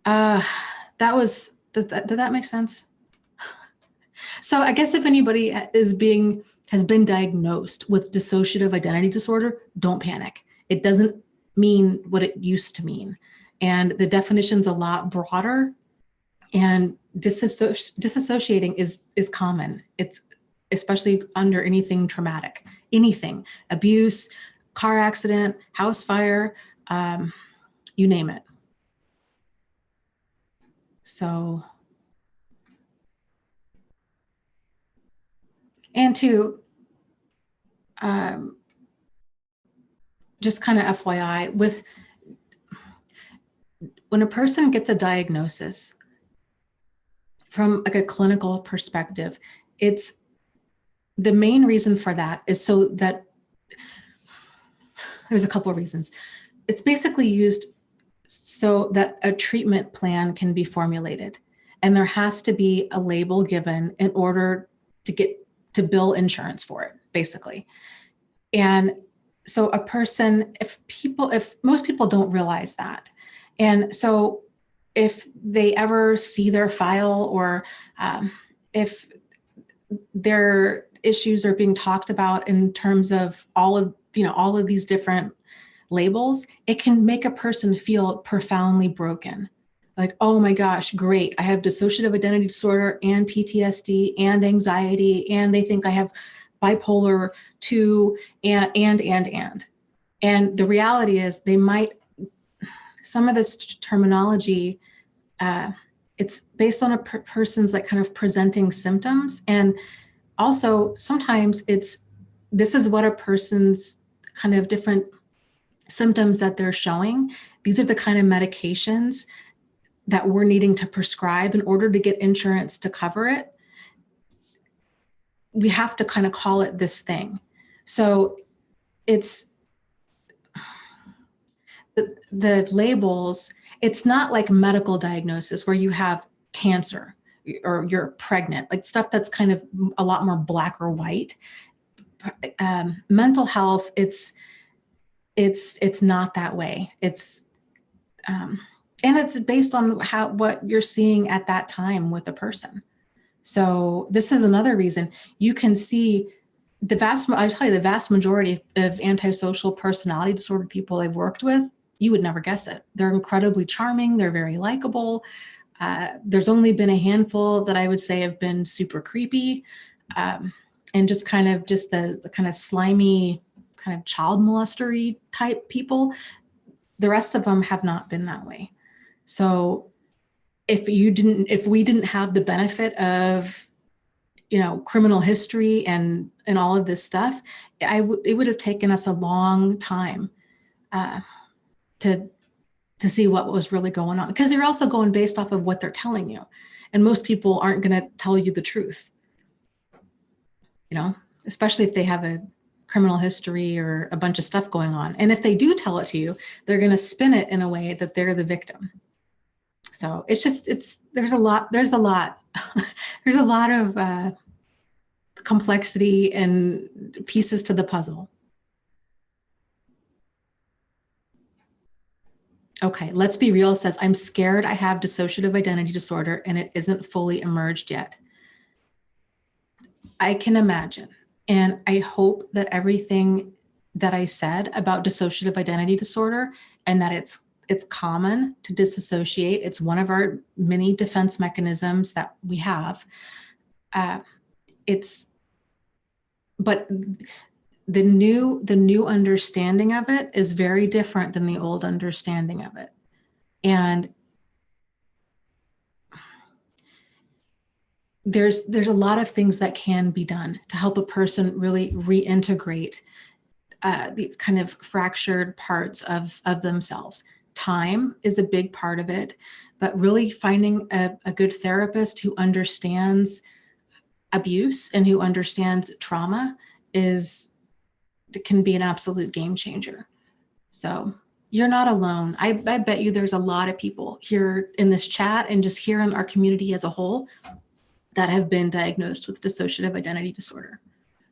Speaker 1: Did that make sense? So I guess if anybody has been diagnosed with dissociative identity disorder, don't panic. It doesn't mean what it used to mean. And the definition's a lot broader, and disassociating is common. It's especially under anything traumatic, anything, abuse, car accident, house fire, you name it. So, and two, just kind of FYI, when a person gets a diagnosis from like a clinical perspective, it's the main reason for that is so that there's a couple of reasons. It's basically used so that a treatment plan can be formulated, and there has to be a label given in order to get to bill insurance for it, basically. And so a person, if most people don't realize that, and so if they ever see their file or if their issues are being talked about in terms of all of these different labels, it can make a person feel profoundly broken. Like, oh my gosh, great. I have dissociative identity disorder and PTSD and anxiety, and they think I have bipolar 2 and. And the reality is they might, some of this terminology, it's based on a person's like kind of presenting symptoms. And also sometimes this is what a person's kind of different symptoms that they're showing. These are the kind of medications that we're needing to prescribe in order to get insurance to cover it. We have to kind of call it this thing. So it's the labels, it's not like medical diagnosis where you have cancer or you're pregnant, like stuff that's kind of a lot more black or white. Mental health, it's not that way. And it's based on what you're seeing at that time with a person. So this is another reason you can see I tell you, the vast majority of antisocial personality disorder people I've worked with, you would never guess it. They're incredibly charming. They're very likable. There's only been a handful that I would say have been super creepy, and just the kind of slimy, kind of child molestery type people. The rest of them have not been that way. So if we didn't have the benefit of, criminal history and all of this stuff, it would have taken us a long time to see what was really going on, because you're also going based off of what they're telling you. And most people aren't going to tell you the truth, especially if they have a criminal history or a bunch of stuff going on. And if they do tell it to you, they're going to spin it in a way that they're the victim. So there's a lot of complexity and pieces to the puzzle. Okay, let's be real says, I'm scared I have dissociative identity disorder and it isn't fully emerged yet. I can imagine. And I hope that everything that I said about dissociative identity disorder, and that it's common to disassociate. It's one of our many defense mechanisms that we have. But the new understanding of it is very different than the old understanding of it. And there's a lot of things that can be done to help a person really reintegrate these kind of fractured parts of themselves. Time is a big part of it, but really finding a good therapist who understands abuse and who understands trauma can be an absolute game changer. So you're not alone. I bet you there's a lot of people here in this chat and just here in our community as a whole that have been diagnosed with dissociative identity disorder.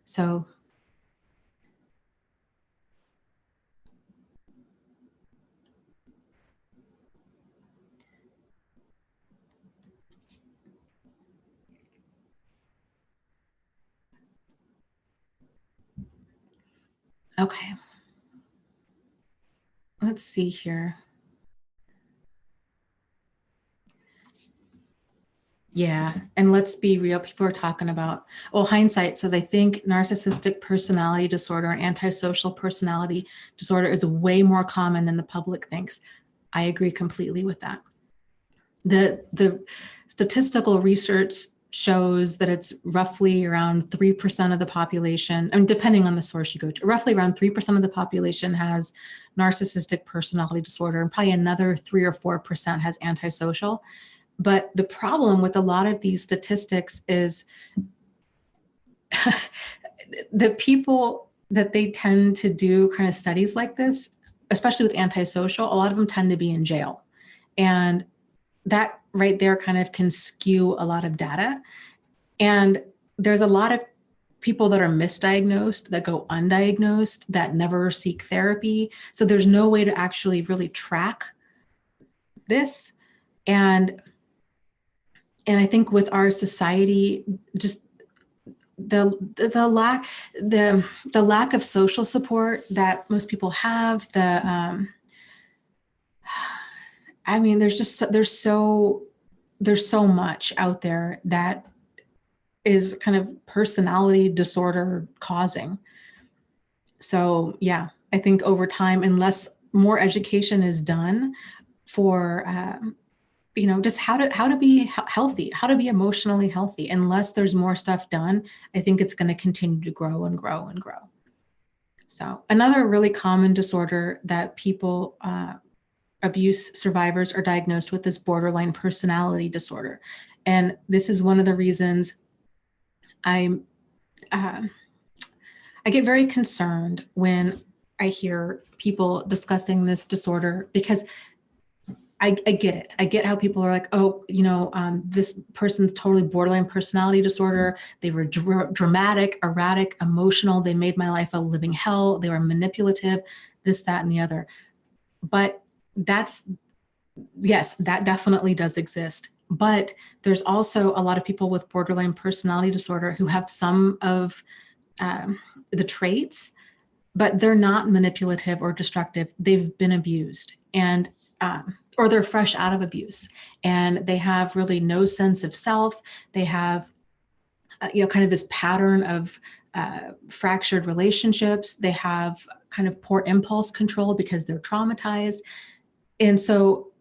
Speaker 1: So okay. Let's see here. Yeah, and let's be real. People are talking about, hindsight says, I think narcissistic personality disorder and antisocial personality disorder is way more common than the public thinks. I agree completely with that. The statistical research shows that it's roughly around 3% of the population, and depending on the source you go to, roughly around 3% of the population has narcissistic personality disorder, and probably another 3 or 4% has antisocial. But the problem with a lot of these statistics is the people that they tend to do kind of studies like this, especially with antisocial, a lot of them tend to be in jail. And that right there kind of can skew a lot of data. And there's a lot of people that are misdiagnosed, that go undiagnosed, that never seek therapy. So there's no way to actually really track this. And I think with our society, just the lack of social support that most people have, I mean, there's so much out there that is kind of personality disorder causing. So yeah, I think over time, unless more education is done for, just how to be healthy, how to be emotionally healthy, unless there's more stuff done, I think it's going to continue to grow and grow and grow. So another really common disorder that people, abuse survivors are diagnosed with is borderline personality disorder. And this is one of the reasons I get very concerned when I hear people discussing this disorder, because I get it. I get how people are like, oh, this person's totally borderline personality disorder. They were dramatic, erratic, emotional. They made my life a living hell. They were manipulative, this, that, and the other. But yes, that definitely does exist. But there's also a lot of people with borderline personality disorder who have some of the traits, but they're not manipulative or destructive. They've been abused, and or they're fresh out of abuse, and they have really no sense of self. They have, kind of this pattern of fractured relationships. They have kind of poor impulse control because they're traumatized. And so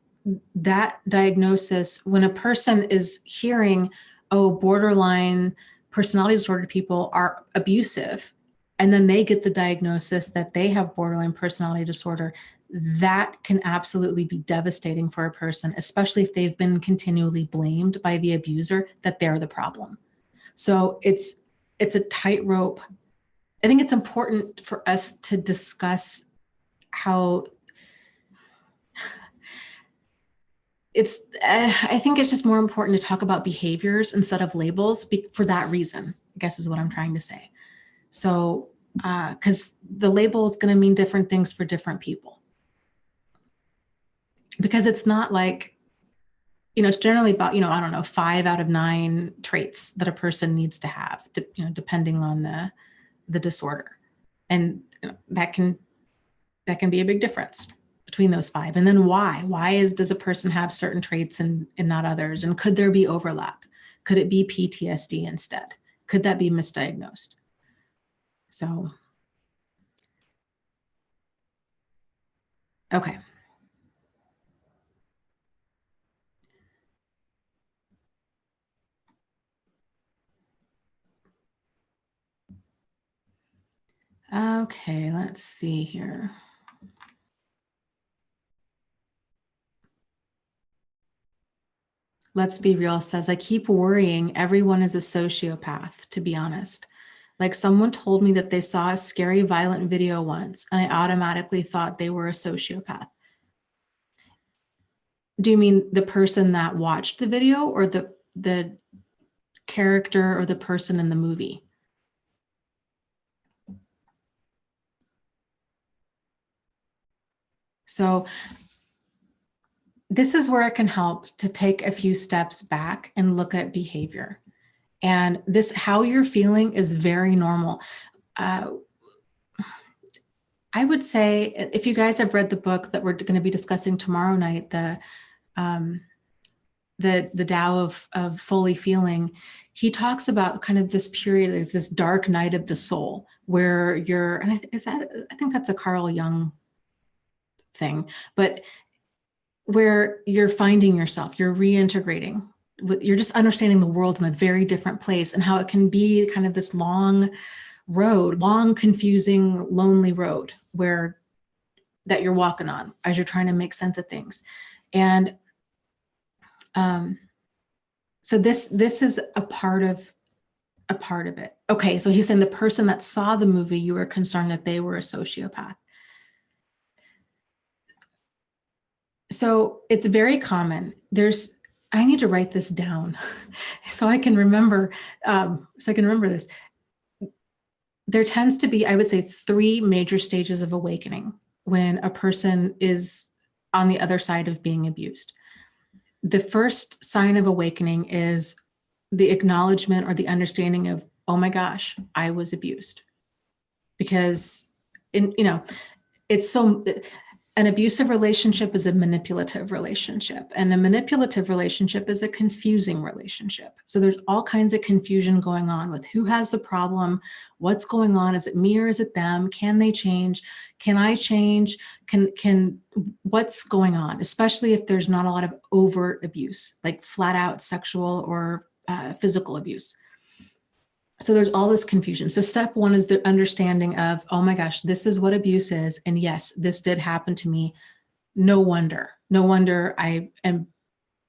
Speaker 1: that diagnosis, when a person is hearing, oh, borderline personality disorder people are abusive, and then they get the diagnosis that they have borderline personality disorder, that can absolutely be devastating for a person, especially if they've been continually blamed by the abuser that they're the problem. So it's a tightrope. I think it's important for us to discuss how I think it's just more important to talk about behaviors instead of labels for that reason, I guess is what I'm trying to say. So, because the label is going to mean different things for different people. Because it's not like, it's generally about, I don't know, 5 out of 9 traits that a person needs to have, depending on the disorder. And that can be a big difference between those 5. And then why does a person have certain traits and not others? And could there be overlap? Could it be PTSD instead? Could that be misdiagnosed? So, okay. Okay, let's see here. Let's Be Real says, I keep worrying everyone is a sociopath, to be honest. Like someone told me that they saw a scary, violent video once, and I automatically thought they were a sociopath. Do you mean the person that watched the video, or the character or the person in the movie? So this is where it can help to take a few steps back and look at behavior. And how you're feeling is very normal. I would say, if you guys have read the book that we're going to be discussing tomorrow night, the Tao of Fully Feeling, he talks about kind of this period, like this dark night of the soul, where I think that's a Carl Jung thing, but where you're finding yourself, you're reintegrating, you're just understanding the world in a very different place, and how it can be kind of this long, confusing, lonely road that you're walking on as you're trying to make sense of things. And so this is a part of it. Okay, so he's saying the person that saw the movie, you were concerned that they were a sociopath. So it's very common. I need to write this down so I can remember this. There tends to be, I would say, 3 major stages of awakening when a person is on the other side of being abused. The first sign of awakening is the acknowledgement or the understanding of oh my gosh, I was abused. Because it's so, an abusive relationship is a manipulative relationship, and a manipulative relationship is a confusing relationship. So there's all kinds of confusion going on with who has the problem, what's going on, is it me or is it them, can they change, can I change, can what's going on, especially if there's not a lot of overt abuse, like flat out sexual or physical abuse. So there's all this confusion. So step one is the understanding of, oh my gosh, this is what abuse is. And yes, this did happen to me. No wonder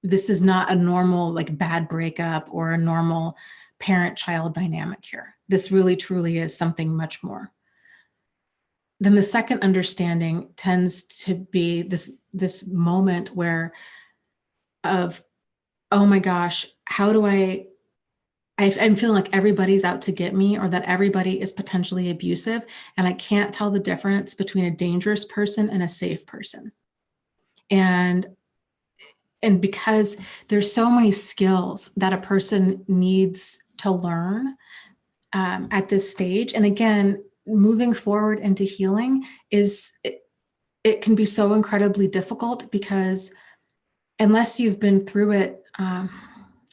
Speaker 1: this is not a normal, like, bad breakup or a normal parent-child dynamic here. This really, truly is something much more. Then the second understanding tends to be this moment where of, oh my gosh, how do I'm feeling like everybody's out to get me, or that everybody is potentially abusive, and I can't tell the difference between a dangerous person and a safe person. And because there's so many skills that a person needs to learn at this stage, and again, moving forward into healing it can be so incredibly difficult, because unless you've been through it,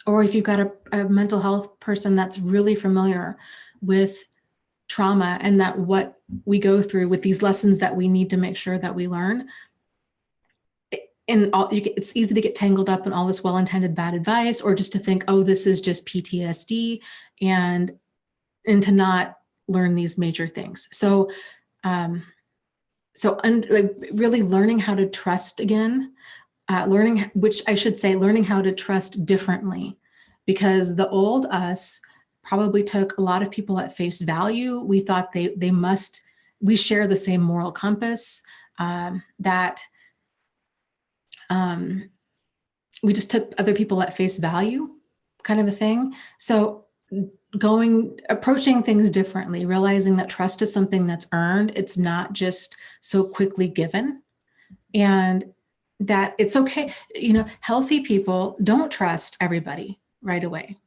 Speaker 1: or if you've got a mental health person that's really familiar with trauma and that what we go through with these lessons that we need to make sure that we learn, it's easy to get tangled up in all this well-intended bad advice, or just to think, oh, this is just PTSD, and to not learn these major things. So, really learning how to trust again, learning how to trust differently, because the old us probably took a lot of people at face value. We thought we share the same moral compass, that we just took other people at face value, kind of a thing. So approaching things differently, realizing that trust is something that's earned. It's not just so quickly given, and that it's okay. Healthy people don't trust everybody right away.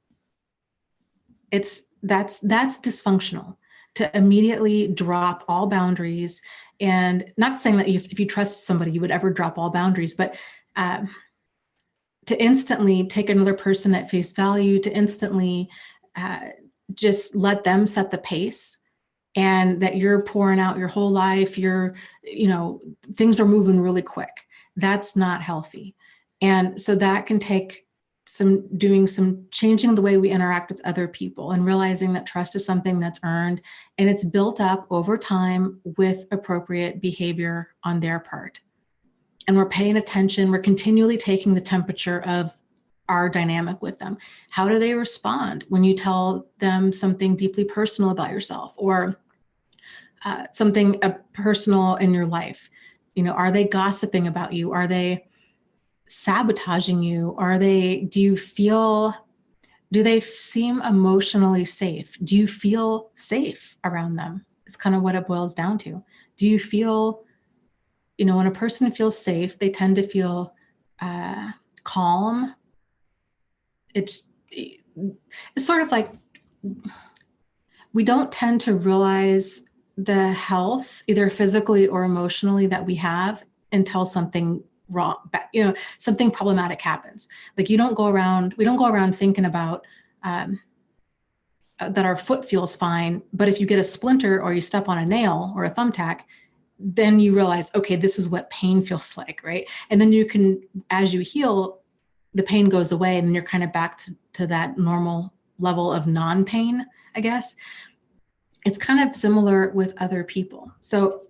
Speaker 1: That's dysfunctional, to immediately drop all boundaries. And not saying that if you trust somebody, you would ever drop all boundaries, but to instantly take another person at face value, to instantly just let them set the pace, and that you're pouring out your whole life, things are moving really quick. That's not healthy. And so that can take some changing the way we interact with other people, and realizing that trust is something that's earned, and it's built up over time with appropriate behavior on their part. And we're paying attention, we're continually taking the temperature of our dynamic with them. How do they respond when you tell them something deeply personal about yourself, or something personal in your life? Are they gossiping about you? Are they sabotaging you? Do they seem emotionally safe? Do you feel safe around them? It's kind of what it boils down to. Do you feel, when a person feels safe, they tend to feel calm. It's sort of like, we don't tend to realize the health, either physically or emotionally, that we have until something wrong, something problematic happens. Like we don't go around thinking about that our foot feels fine, but if you get a splinter or you step on a nail or a thumbtack, then you realize, okay, this is what pain feels like, right? And then you can, as you heal, the pain goes away, and then you're kind of back to that normal level of non-pain, I guess. It's kind of similar with other people. So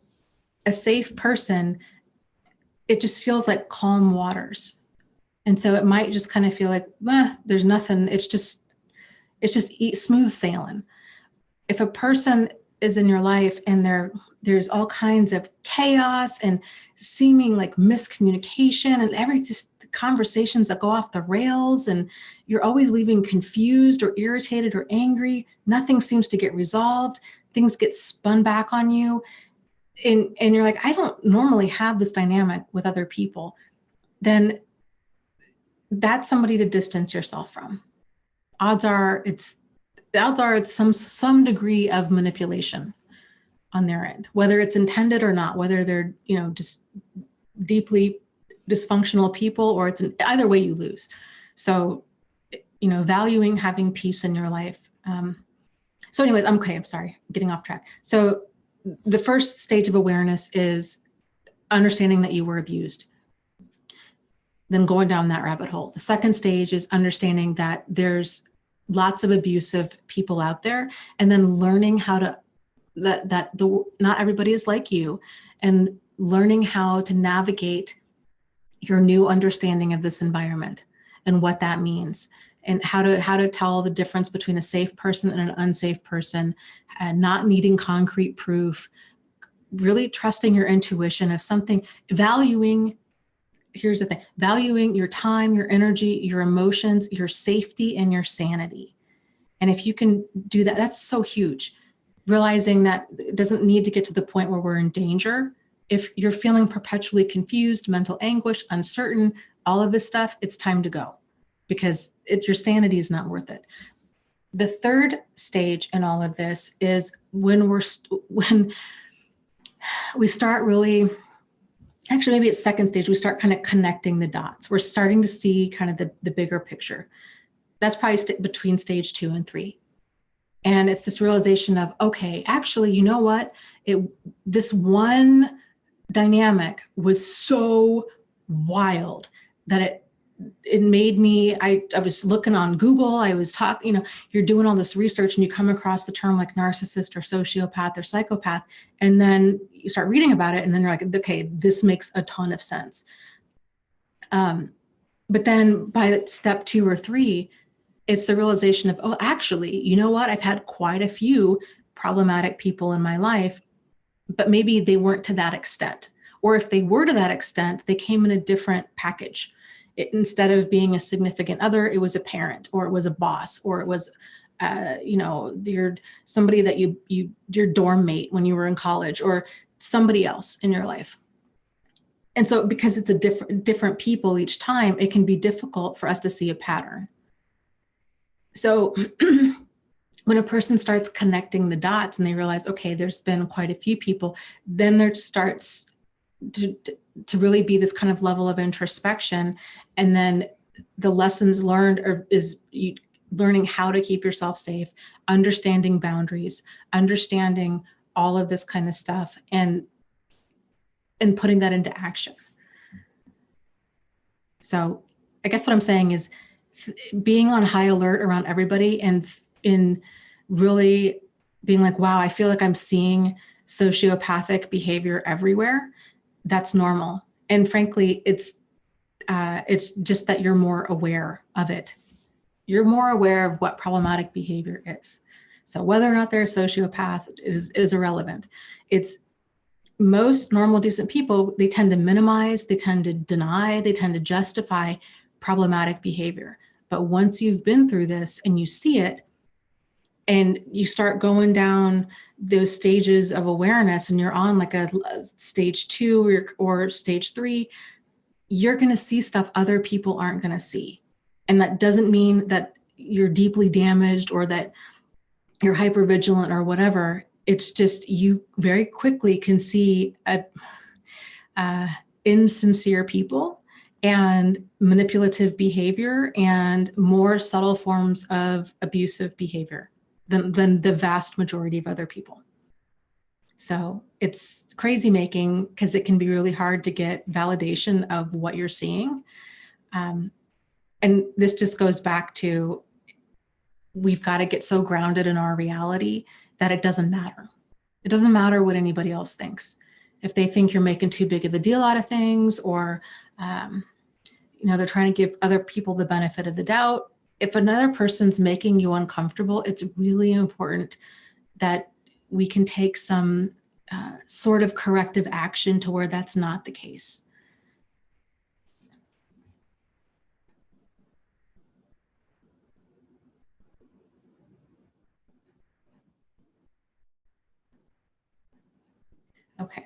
Speaker 1: a safe person, it just feels like calm waters. And so it might just kind of feel like, there's nothing, it's just smooth sailing. If a person is in your life and there's all kinds of chaos and seeming like miscommunication and just conversations that go off the rails, and you're always leaving confused or irritated or angry, nothing seems to get resolved, things get spun back on you, and you're like, I don't normally have this dynamic with other people, then that's somebody to distance yourself from. Odds are the odds are it's some degree of manipulation on their end, whether it's intended or not, whether they're, just deeply dysfunctional people, or either way you lose. So, valuing having peace in your life. So anyways, I'm sorry, getting off track. So the first stage of awareness is understanding that you were abused, then going down that rabbit hole. The second stage is understanding that there's lots of abusive people out there, and then learning how to, not everybody is like you, and learning how to navigate your new understanding of this environment and what that means, and how to tell the difference between a safe person and an unsafe person, and not needing concrete proof, really trusting your intuition of something, here's the thing, valuing your time, your energy, your emotions, your safety, and your sanity. And if you can do that, that's so huge. Realizing that it doesn't need to get to the point where we're in danger. If you're feeling perpetually confused, mental anguish, uncertain, all of this stuff, it's time to go, because your sanity is not worth it. The third stage in all of this is when we start really, actually maybe it's second stage, we start kind of connecting the dots. We're starting to see kind of the bigger picture. That's probably between stage 2 and 3. And it's this realization of, okay, actually, you know what? This one dynamic was so wild that it made me, I was looking on Google, I was talking, you're doing all this research and you come across the term like narcissist or sociopath or psychopath, and then you start reading about it and then you're like, okay, this makes a ton of sense. But then by step 2 or 3, it's the realization of, oh, actually, you know what? I've had quite a few problematic people in my life, but maybe they weren't to that extent. Or if they were to that extent, they came in a different package. Instead of being a significant other, it was a parent, or it was a boss, or it was, somebody that your dorm mate when you were in college, or somebody else in your life. And so because it's a different people each time, it can be difficult for us to see a pattern. So when a person starts connecting the dots and they realize, okay, there's been quite a few people, then there starts to really be this kind of level of introspection. And then the lessons learned is learning how to keep yourself safe, understanding boundaries, understanding all of this kind of stuff, and putting that into action. So I guess what I'm saying is being on high alert around everybody, and in really being like, wow, I feel like I'm seeing sociopathic behavior everywhere. That's normal. And frankly, it's just that you're more aware of it. You're more aware of what problematic behavior is. So whether or not they're a sociopath is irrelevant. It's most normal, decent people, they tend to minimize, they tend to deny, they tend to justify problematic behavior. But once you've been through this and you see it, and you start going down those stages of awareness, and you're on like a stage 2 or stage 3, you're going to see stuff other people aren't going to see. And that doesn't mean that you're deeply damaged or that you're hypervigilant or whatever. It's just you very quickly can see insincere people and manipulative behavior and more subtle forms of abusive behavior than the vast majority of other people. So it's crazy making, because it can be really hard to get validation of what you're seeing. And this just goes back to, we've got to get so grounded in our reality that it doesn't matter. It doesn't matter what anybody else thinks. If they think you're making too big of a deal out of things, or they're trying to give other people the benefit of the doubt. If another person's making you uncomfortable, it's really important that we can take some sort of corrective action to where that's not the case. Okay,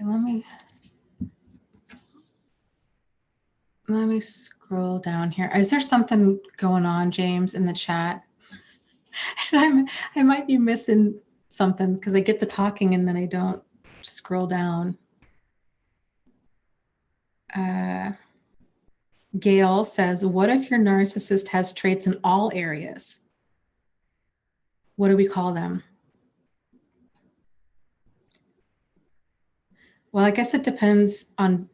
Speaker 1: let me scroll down here. Is there something going on, James, in the chat? I might be missing something because I get to talking and then I don't scroll down. Gail says, what if your narcissist has traits in all areas? What do we call them? Well, I guess it depends on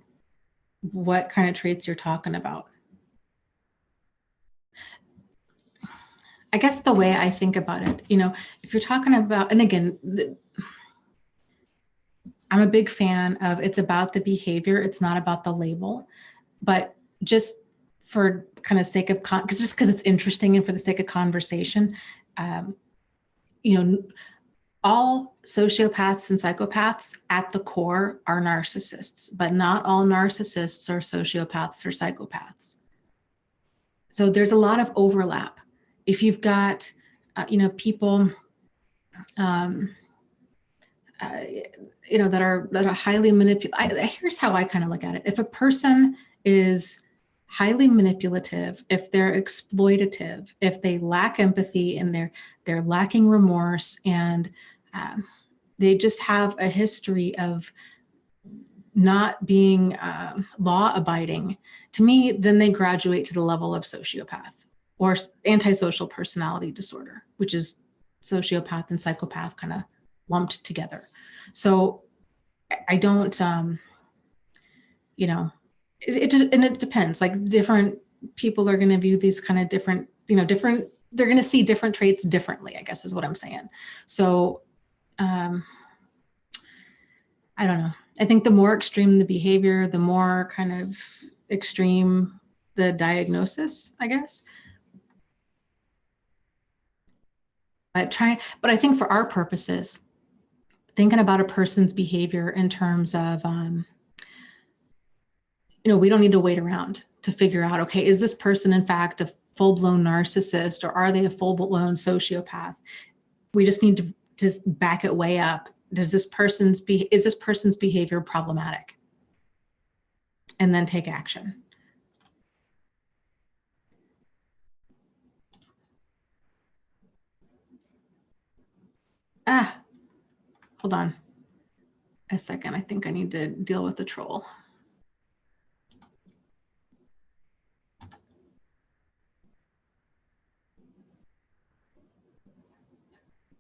Speaker 1: what kind of traits you're talking about. I guess the way I think about it, if you're talking about, and again, I'm a big fan of it's about the behavior. It's not about the label, but just for kind of sake of, because it's interesting and for the sake of conversation, all sociopaths and psychopaths at the core are narcissists, but not all narcissists are sociopaths or psychopaths. So there's a lot of overlap. If you've got, people, that are highly manipulative. Here's how I kind of look at it. If a person is highly manipulative, if they're exploitative, if they lack empathy and they're lacking remorse, and they just have a history of not being law-abiding, to me, then they graduate to the level of sociopath or antisocial personality disorder, which is sociopath and psychopath kind of lumped together. So I don't, it depends. Like different people are going to view these kind of different, they're going to see different traits differently, I guess is what I'm saying. So I don't know. I think the more extreme the behavior, the more kind of extreme the diagnosis, I guess. But I think for our purposes, thinking about a person's behavior in terms of, we don't need to wait around to figure out, okay, is this person in fact a full-blown narcissist or are they a full-blown sociopath? We just need to just back it way up. Is this person's behavior problematic? And then take action. Hold on a second. I think I need to deal with the troll.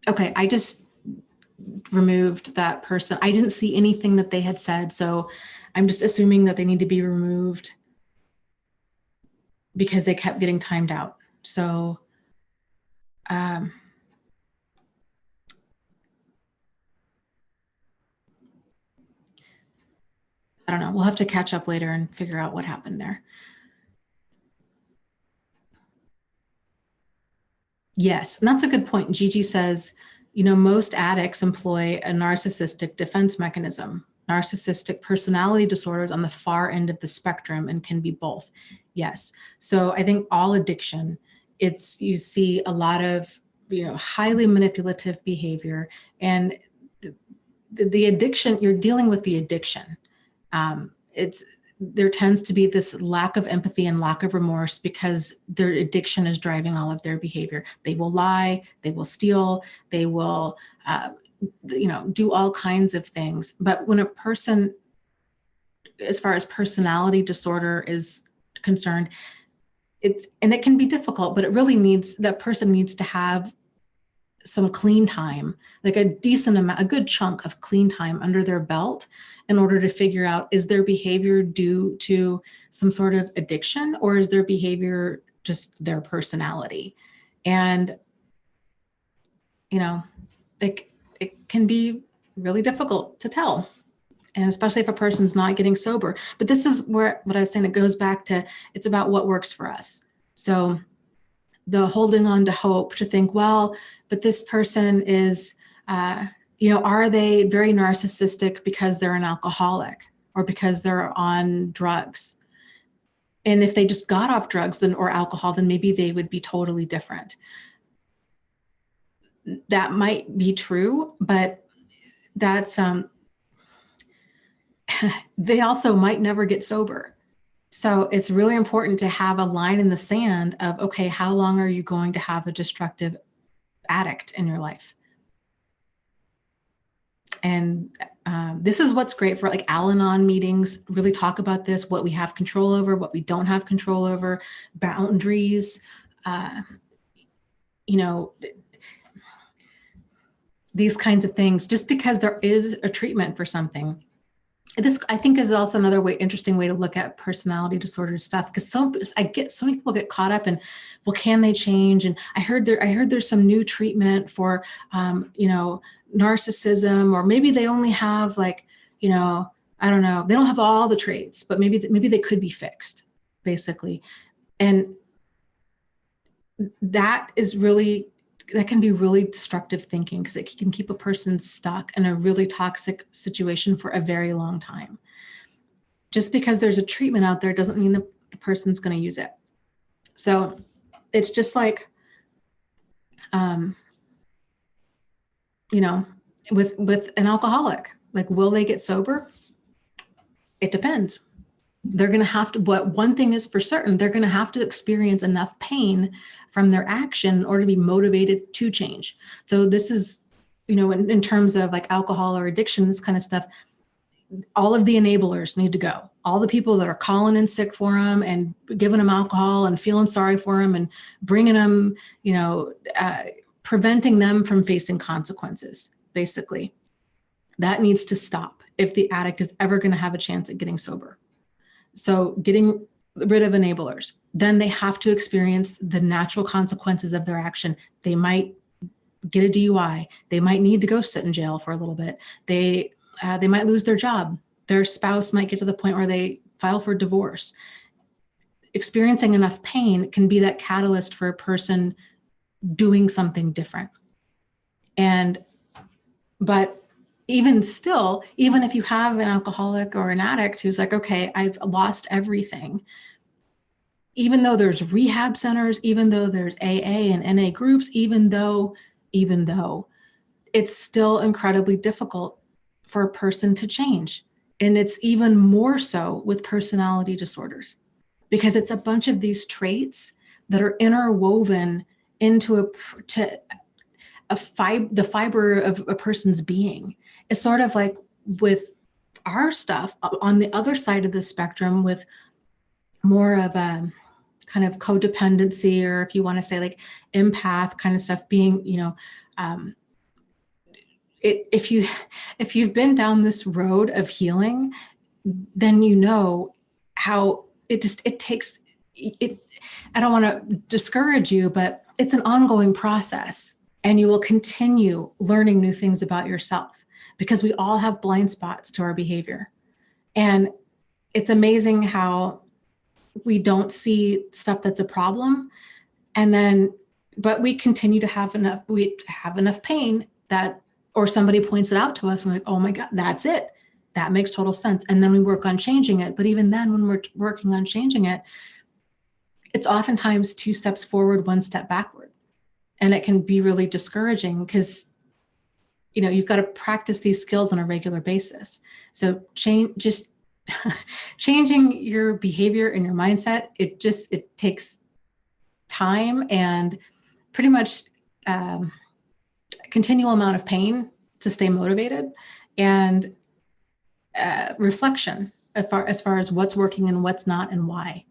Speaker 1: Okay, I just removed that person. I didn't see anything that they had said, so I'm just assuming that they need to be removed because they kept getting timed out. So I don't know. We'll have to catch up later and figure out what happened there. Yes, and that's a good point. Gigi says, most addicts employ a narcissistic defense mechanism. Narcissistic personality disorders on the far end of the spectrum and can be both. Yes. So I think all addiction, you see a lot of, highly manipulative behavior, and the addiction, you're dealing with the addiction. There tends to be this lack of empathy and lack of remorse because their addiction is driving all of their behavior. They will lie, they will steal, they will, do all kinds of things. But when a person, as far as personality disorder is concerned, it can be difficult, but it really that person needs to have some clean time, like a decent amount, a good chunk of clean time under their belt in order to figure out, is their behavior due to some sort of addiction or is their behavior just their personality? And, it can be really difficult to tell. And especially if a person's not getting sober. But this is what I was saying, it goes back to, it's about what works for us. So the holding on to hope to think, well, but this person is, are they very narcissistic because they're an alcoholic or because they're on drugs? And if they just got off drugs or alcohol, then maybe they would be totally different. That might be true, but that's, they also might never get sober. So it's really important to have a line in the sand of, okay, how long are you going to have a destructive addict in your life. And this is what's great for like Al-Anon meetings, really talk about this, what we have control over, what we don't have control over, boundaries, you know, these kinds of things. Just because there is a treatment for something. This, I think, is also another interesting way to look at personality disorder stuff, because so many people get caught up in, well, can they change? And I heard there's some new treatment for, you know, narcissism, or maybe they only have like, you know, I don't know, they don't have all the traits, but maybe they could be fixed, basically. And that can be really destructive thinking, because it can keep a person stuck in a really toxic situation for a very long time. Just because there's a treatment out there doesn't mean the person's going to use it. So it's just like, you know, with an alcoholic, like, will they get sober? It depends. They're going to have to, but one thing is for certain, they're going to have to experience enough pain from their action in order to be motivated to change. So this is, you know, in terms of like alcohol or addiction, this kind of stuff, all of the enablers need to go. All the people that are calling in sick for them and giving them alcohol and feeling sorry for them and bringing them, you know, preventing them from facing consequences, basically. That needs to stop if the addict is ever going to have a chance at getting sober. So getting rid of enablers, then they have to experience the natural consequences of their action. They might get a DUI. They might need to go sit in jail for a little bit. They might lose their job. Their spouse might get to the point where they file for divorce. Experiencing enough pain can be that catalyst for a person doing something different. But even still, even if you have an alcoholic or an addict who's like, okay, I've lost everything, even though there's rehab centers, even though there's AA and NA groups, even though it's still incredibly difficult for a person to change. And it's even more so with personality disorders, because it's a bunch of these traits that are interwoven into the fiber of a person's being. It's sort of like with our stuff on the other side of the spectrum, with more of a kind of codependency, or if you want to say like empath kind of stuff, being, you know, if you've been down this road of healing, then you know how it takes it. I don't want to discourage you, but it's an ongoing process, and you will continue learning new things about yourself, because we all have blind spots to our behavior. And it's amazing how we don't see stuff that's a problem. But we continue to have enough pain that, or somebody points it out to us and we're like, oh my God, that's it. That makes total sense. And then we work on changing it. But even then, when we're working on changing it, it's oftentimes 2 steps forward, 1 step backward. And it can be really discouraging, because, you know, you've got to practice these skills on a regular basis. So changing your behavior and your mindset, it takes time and pretty much continual amount of pain to stay motivated, and reflection as far as what's working and what's not and why.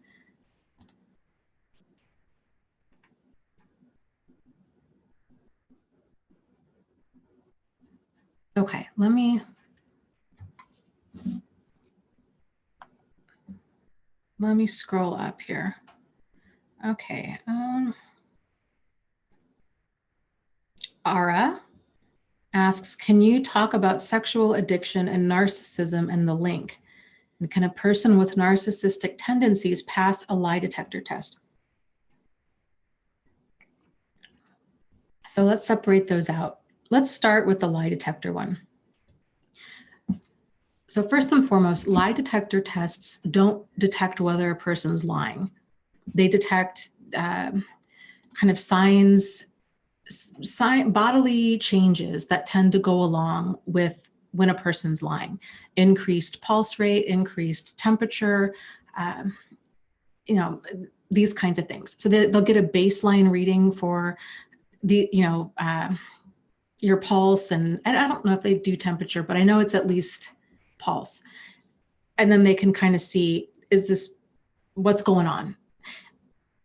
Speaker 1: Okay, let me scroll up here. Okay. Ara asks, can you talk about sexual addiction and narcissism and the link? And can a person with narcissistic tendencies pass a lie detector test? So let's separate those out. Let's start with the lie detector one. So first and foremost, lie detector tests don't detect whether a person's lying. They detect kind of signs, bodily changes that tend to go along with when a person's lying. Increased pulse rate, increased temperature, you know, these kinds of things. So they'll get a baseline reading for your pulse, and I don't know if they do temperature, but I know it's at least pulse. And then they can kind of see, what's going on?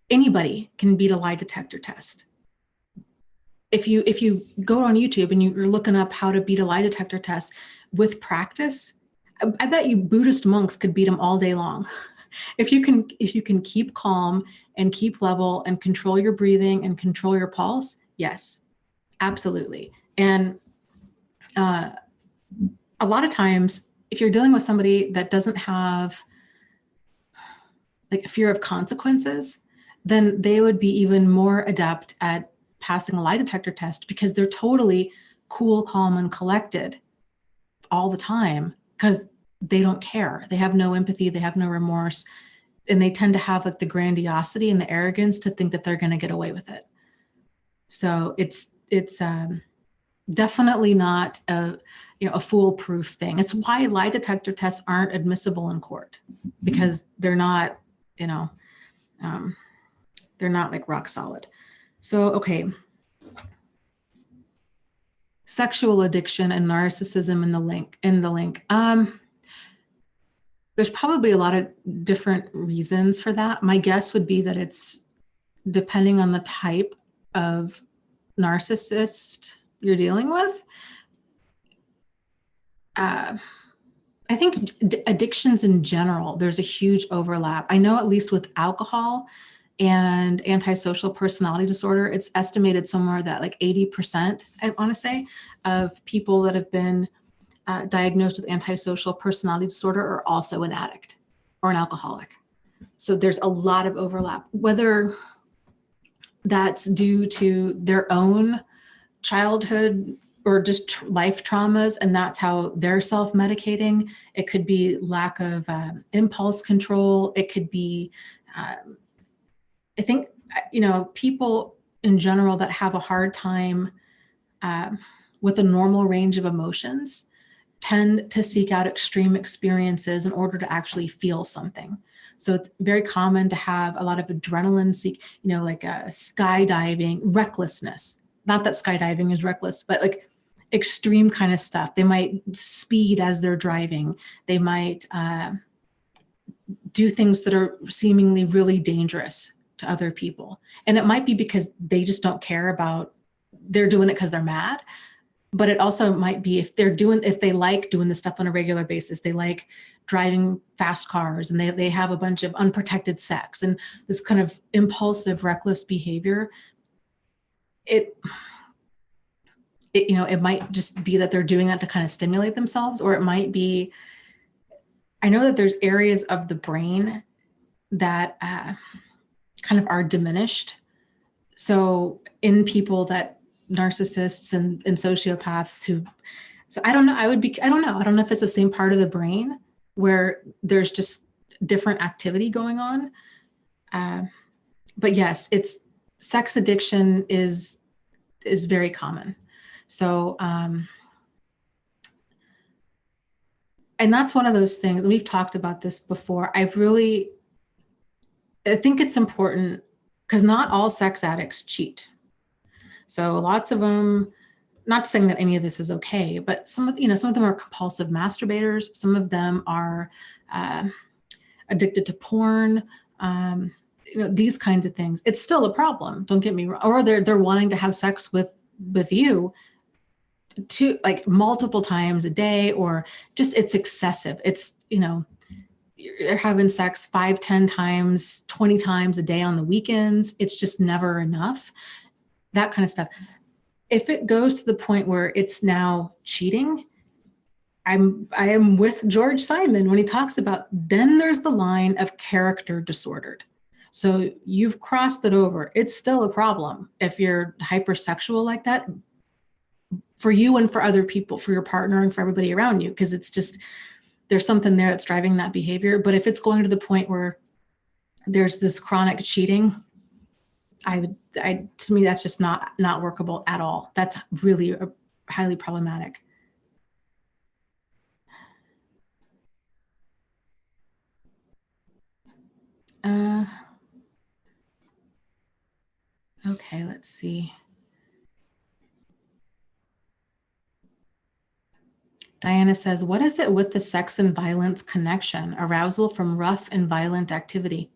Speaker 1: Anybody can beat a lie detector test. If you go on YouTube and you're looking up how to beat a lie detector test with practice, I bet you Buddhist monks could beat them all day long. If you can keep calm and keep level and control your breathing and control your pulse, yes, absolutely. And a lot of times, if you're dealing with somebody that doesn't have like a fear of consequences, then they would be even more adept at passing a lie detector test, because they're totally cool, calm, and collected all the time because they don't care. They have no empathy. They have no remorse. And they tend to have like the grandiosity and the arrogance to think that they're going to get away with it. So it's definitely not a foolproof thing. It's why lie detector tests aren't admissible in court, because they're not, they're not like rock solid. So, okay. Sexual addiction and narcissism in the link. There's probably a lot of different reasons for that. My guess would be that it's depending on the type of narcissist you're dealing with. I think addictions in general, there's a huge overlap. I know at least with alcohol and antisocial personality disorder, it's estimated somewhere that like 80%, I want to say, of people that have been diagnosed with antisocial personality disorder are also an addict or an alcoholic. So there's a lot of overlap, whether that's due to their own childhood or just life traumas, and that's how they're self-medicating. It could be lack of impulse control. It could be, I think, people in general that have a hard time with a normal range of emotions tend to seek out extreme experiences in order to actually feel something. So it's very common to have a lot of adrenaline like skydiving, recklessness. Not that skydiving is reckless, but like extreme kind of stuff. They might speed as they're driving. They might do things that are seemingly really dangerous to other people. And it might be because they just don't care about, they're doing it because they're mad. But it also might be if they like doing this stuff on a regular basis, they like driving fast cars, and they have a bunch of unprotected sex and this kind of impulsive, reckless behavior. It might just be that they're doing that to kind of stimulate themselves, or it might be, I know that there's areas of the brain that kind of are diminished. So in people that narcissists and sociopaths so I don't know, I don't know if it's the same part of the brain where there's just different activity going on. But yes, sex addiction is very common. So, and that's one of those things, and we've talked about this before. I think it's important because not all sex addicts cheat. So lots of them, not saying that any of this is okay, but some of them are compulsive masturbators. Some of them are addicted to porn, these kinds of things. It's still a problem, don't get me wrong. Or they're wanting to have sex with you to like multiple times a day, or just it's excessive. It's, you're having sex 5, 10 times, 20 times a day on the weekends. It's just never enough. That kind of stuff. If it goes to the point where it's now cheating, I am with George Simon when he talks about, then there's the line of character disordered. So you've crossed it over. It's still a problem if you're hypersexual like that, for you and for other people, for your partner and for everybody around you, because it's just, there's something there that's driving that behavior. But if it's going to the point where there's this chronic cheating, to me, that's just not workable at all. That's really highly problematic. Okay, let's see. Diana says, what is it with the sex and violence connection? Arousal from rough and violent activity.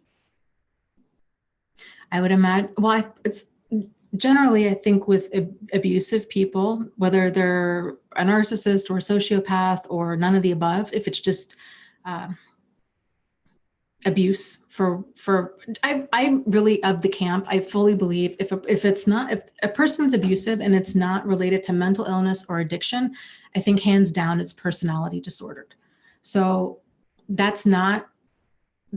Speaker 1: I would imagine, well, it's generally, I think with abusive people, whether they're a narcissist or a sociopath or none of the above, if it's just abuse I'm really of the camp. I fully believe if a person's abusive and it's not related to mental illness or addiction, I think hands down it's personality disordered. So that's not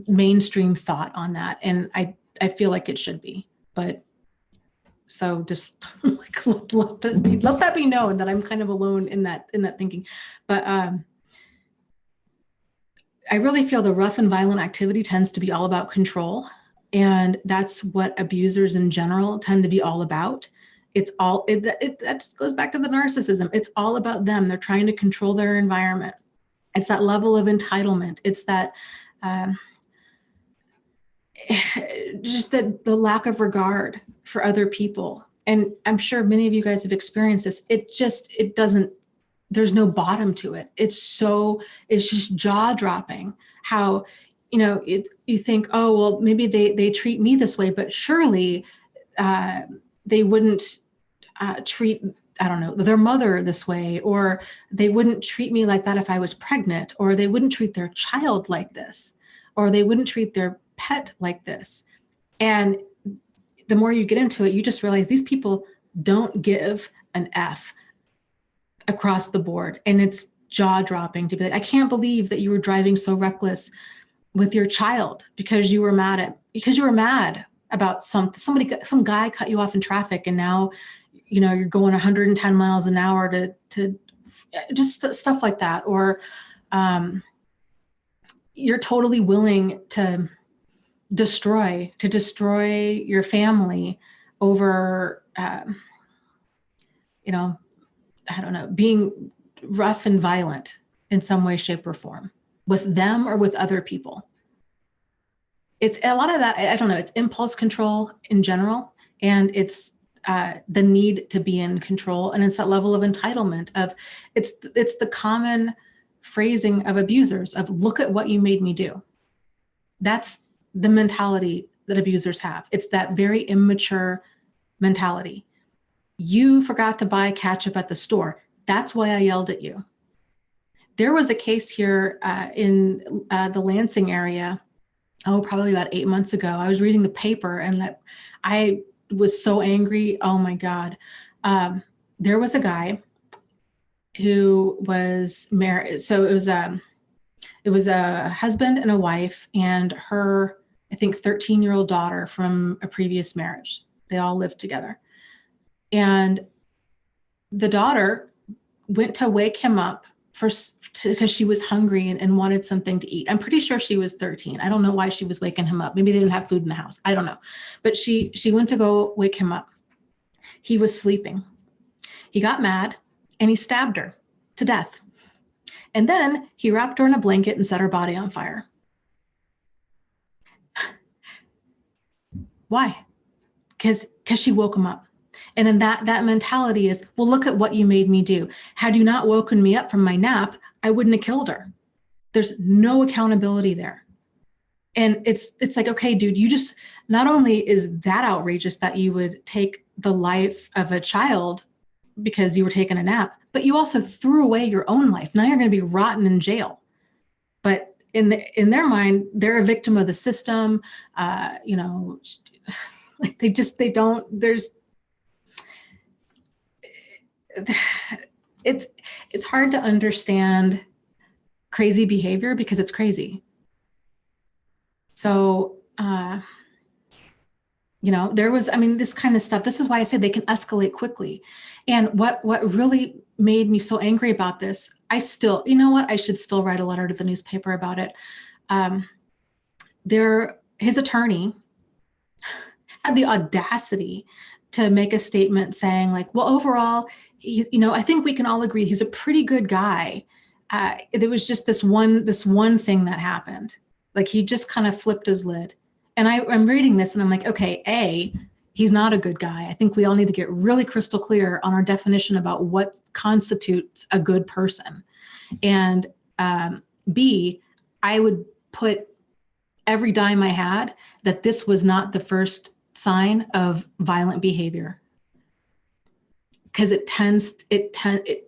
Speaker 1: mainstream thought on that. And I feel like it should be, but so just like, let that be known that I'm kind of alone in that thinking. But I really feel the rough and violent activity tends to be all about control. And that's what abusers in general tend to be all about. It's all, that just goes back to the narcissism. It's all about them. They're trying to control their environment. It's that level of entitlement. It's that, just the lack of regard for other people. And I'm sure many of you guys have experienced this. It doesn't, there's no bottom to it. It's just jaw dropping how, you think, oh, well, maybe they treat me this way, but surely they wouldn't treat, I don't know, their mother this way, or they wouldn't treat me like that if I was pregnant, or they wouldn't treat their child like this, or they wouldn't treat their pet like this. And the more you get into it, you just realize these people don't give an F across the board. And it's jaw-dropping to be like, I can't believe that you were driving so reckless with your child because you were mad about some guy cut you off in traffic, and now you're going 110 miles an hour to just stuff like that. Or you're totally willing to destroy your family over I don't know, being rough and violent in some way, shape, or form with them or with other people. It's a lot of that, I don't know, it's impulse control in general, and it's the need to be in control, and it's that level of entitlement of, it's the common phrasing of abusers of, look at what you made me do. That's the mentality that abusers have. It's that very immature mentality. You forgot to buy ketchup at the store. That's why I yelled at you. There was a case here in the Lansing area, probably about 8 months ago. I was reading the paper and I was so angry. Oh my God. There was a guy who was married. So it was a husband and a wife and her, I think, 13-year-old daughter from a previous marriage. They all lived together. And the daughter went to wake him up because she was hungry and wanted something to eat. I'm pretty sure she was 13. I don't know why she was waking him up. Maybe they didn't have food in the house. I don't know. But she went to go wake him up. He was sleeping. He got mad and he stabbed her to death. And then he wrapped her in a blanket and set her body on fire. Why? Because she woke him up. And then that mentality is, well, look at what you made me do. Had you not woken me up from my nap, I wouldn't have killed her. There's no accountability there. And it's like, okay, dude, you just, not only is that outrageous that you would take the life of a child because you were taking a nap, but you also threw away your own life. Now you're going to be rotten in jail. But in their mind, they're a victim of the system. Like they don't, it's hard to understand crazy behavior because it's crazy. So, this kind of stuff, this is why I say they can escalate quickly. And what really made me so angry about this, I should still write a letter to the newspaper about it. His attorney had the audacity to make a statement saying like, well, overall, I think we can all agree he's a pretty good guy. There was just this one thing that happened. Like he just kind of flipped his lid. And I'm reading this and I'm like, okay, he's not a good guy. I think we all need to get really crystal clear on our definition about what constitutes a good person. And B, I would put every dime I had that this was not the first sign of violent behavior. Because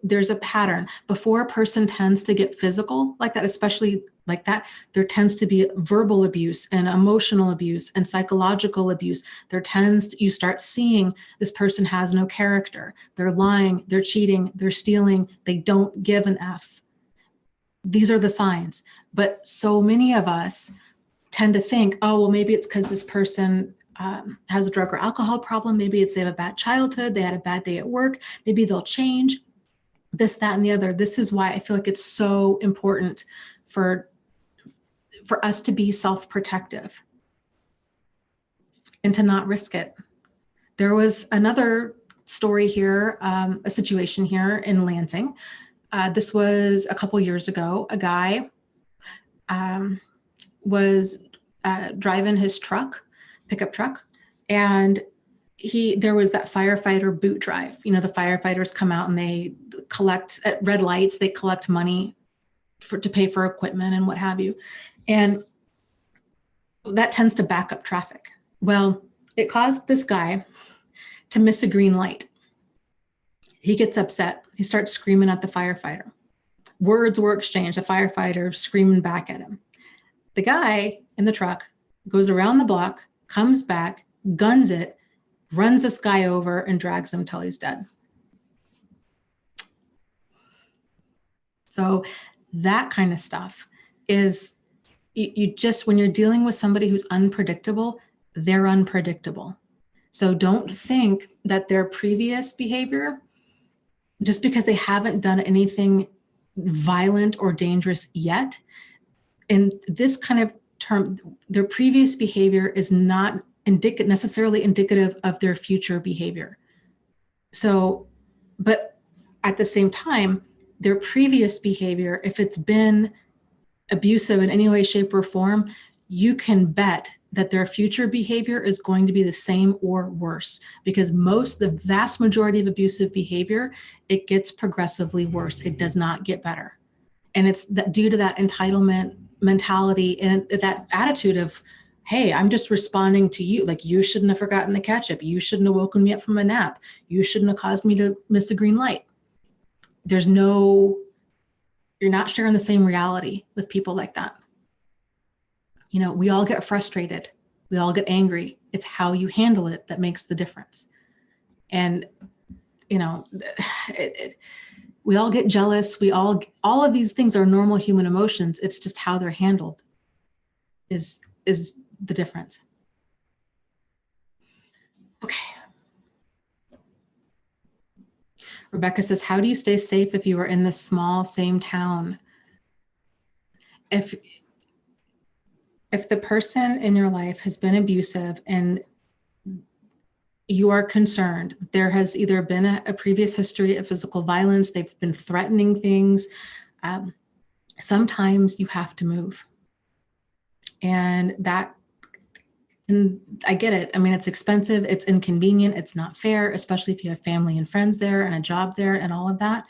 Speaker 1: there's a pattern. Before a person tends to get physical like that, especially like that, there tends to be verbal abuse and emotional abuse and psychological abuse. You start seeing this person has no character. They're lying, they're cheating, they're stealing, they don't give an F. These are the signs. But so many of us tend to think, oh, well, maybe it's because this person has a drug or alcohol problem. Maybe it's they have a bad childhood. They had a bad day at work. Maybe they'll change this, that, and the other. This is why I feel like it's so important for us to be self-protective and to not risk it. There was another story here, a situation here in Lansing. This was a couple years ago. A guy was driving his pickup truck, and there was that firefighter boot drive. You know, the firefighters come out and they collect at red lights, they collect money to pay for equipment and what have you. And that tends to back up traffic. Well, it caused this guy to miss a green light. He gets upset. He starts screaming at the firefighter. Words were exchanged, the firefighter screaming back at him. The guy in the truck goes around the block, comes back, guns it, runs this guy over, and drags him till he's dead. So that kind of stuff is, you just, when you're dealing with somebody who's unpredictable, they're unpredictable. So don't think that their previous behavior, just because they haven't done anything violent or dangerous yet, in this kind of term, their previous behavior is not necessarily indicative of their future behavior. So, but at the same time, their previous behavior, if it's been abusive in any way, shape, or form, you can bet that their future behavior is going to be the same or worse, because the vast majority of abusive behavior, it gets progressively worse. It does not get better. And it's due to that entitlement mentality and that attitude of, hey, I'm just responding to you. Like, you shouldn't have forgotten the ketchup. You shouldn't have woken me up from a nap. You shouldn't have caused me to miss a green light. You're not sharing the same reality with people like that. You know, we all get frustrated. We all get angry. It's how you handle it that makes the difference. And, you know, we all get jealous. All of these things are normal human emotions. It's just how they're handled is the difference. Okay. Rebecca says, how do you stay safe if you are in the small, same town? If the person in your life has been abusive and you are concerned, there has either been a previous history of physical violence, they've been threatening things, sometimes you have to move. And I get it. I mean, it's expensive, it's inconvenient, it's not fair, especially if you have family and friends there and a job there and all of that.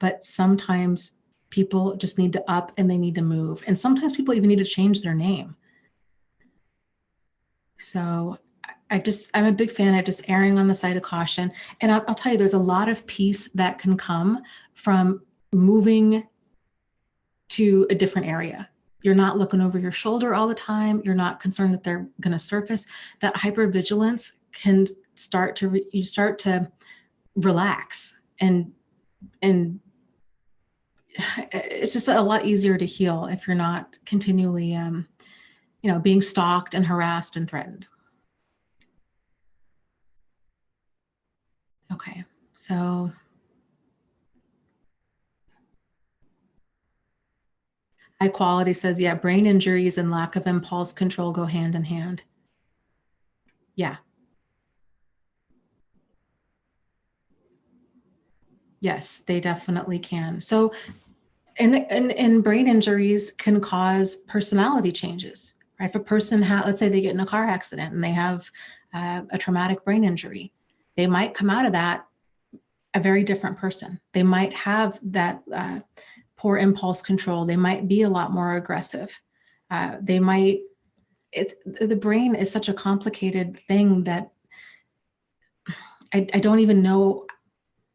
Speaker 1: But sometimes people just need to up and they need to move. And sometimes people even need to change their name. So I'm a big fan of just erring on the side of caution. And I'll tell you, there's a lot of peace that can come from moving to a different area. You're not looking over your shoulder all the time. You're not concerned that they're going to surface. That hypervigilance can start to relax, and it's just a lot easier to heal if you're not continually, being stalked and harassed and threatened. Okay, so. High quality says, yeah, brain injuries and lack of impulse control go hand in hand. Yeah. Yes, they definitely can. So, and brain injuries can cause personality changes, right? If a person let's say they get in a car accident and they have a traumatic brain injury, they might come out of that a very different person. They might have that poor impulse control. They might be a lot more aggressive. The brain is such a complicated thing that I don't even know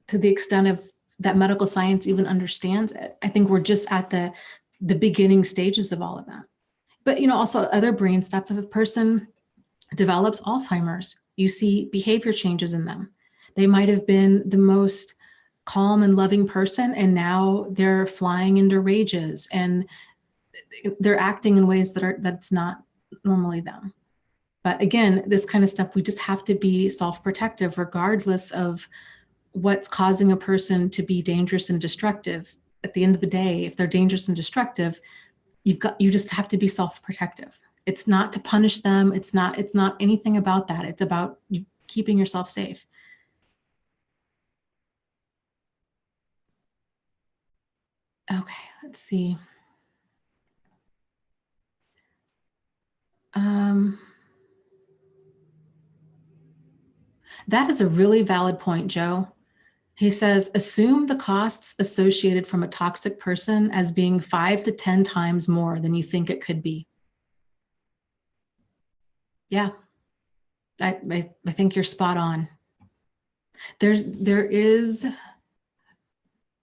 Speaker 1: to the extent of that medical science even understands it. I think we're just at the beginning stages of all of that. But, also other brain stuff. If a person develops Alzheimer's, you see behavior changes in them. They might have been the most calm and loving person, and now they're flying into rages and they're acting in ways that's not normally them. But again, this kind of stuff, we just have to be self-protective regardless of what's causing a person to be dangerous and destructive. At the end of the day, if they're dangerous and destructive, you just have to be self-protective. It's not to punish them. It's not anything about that. It's about you keeping yourself safe. Okay, let's see. That is a really valid point, Joe. He says, assume the costs associated from a toxic person as being 5 to 10 times more than you think it could be. Yeah, I think you're spot on. There is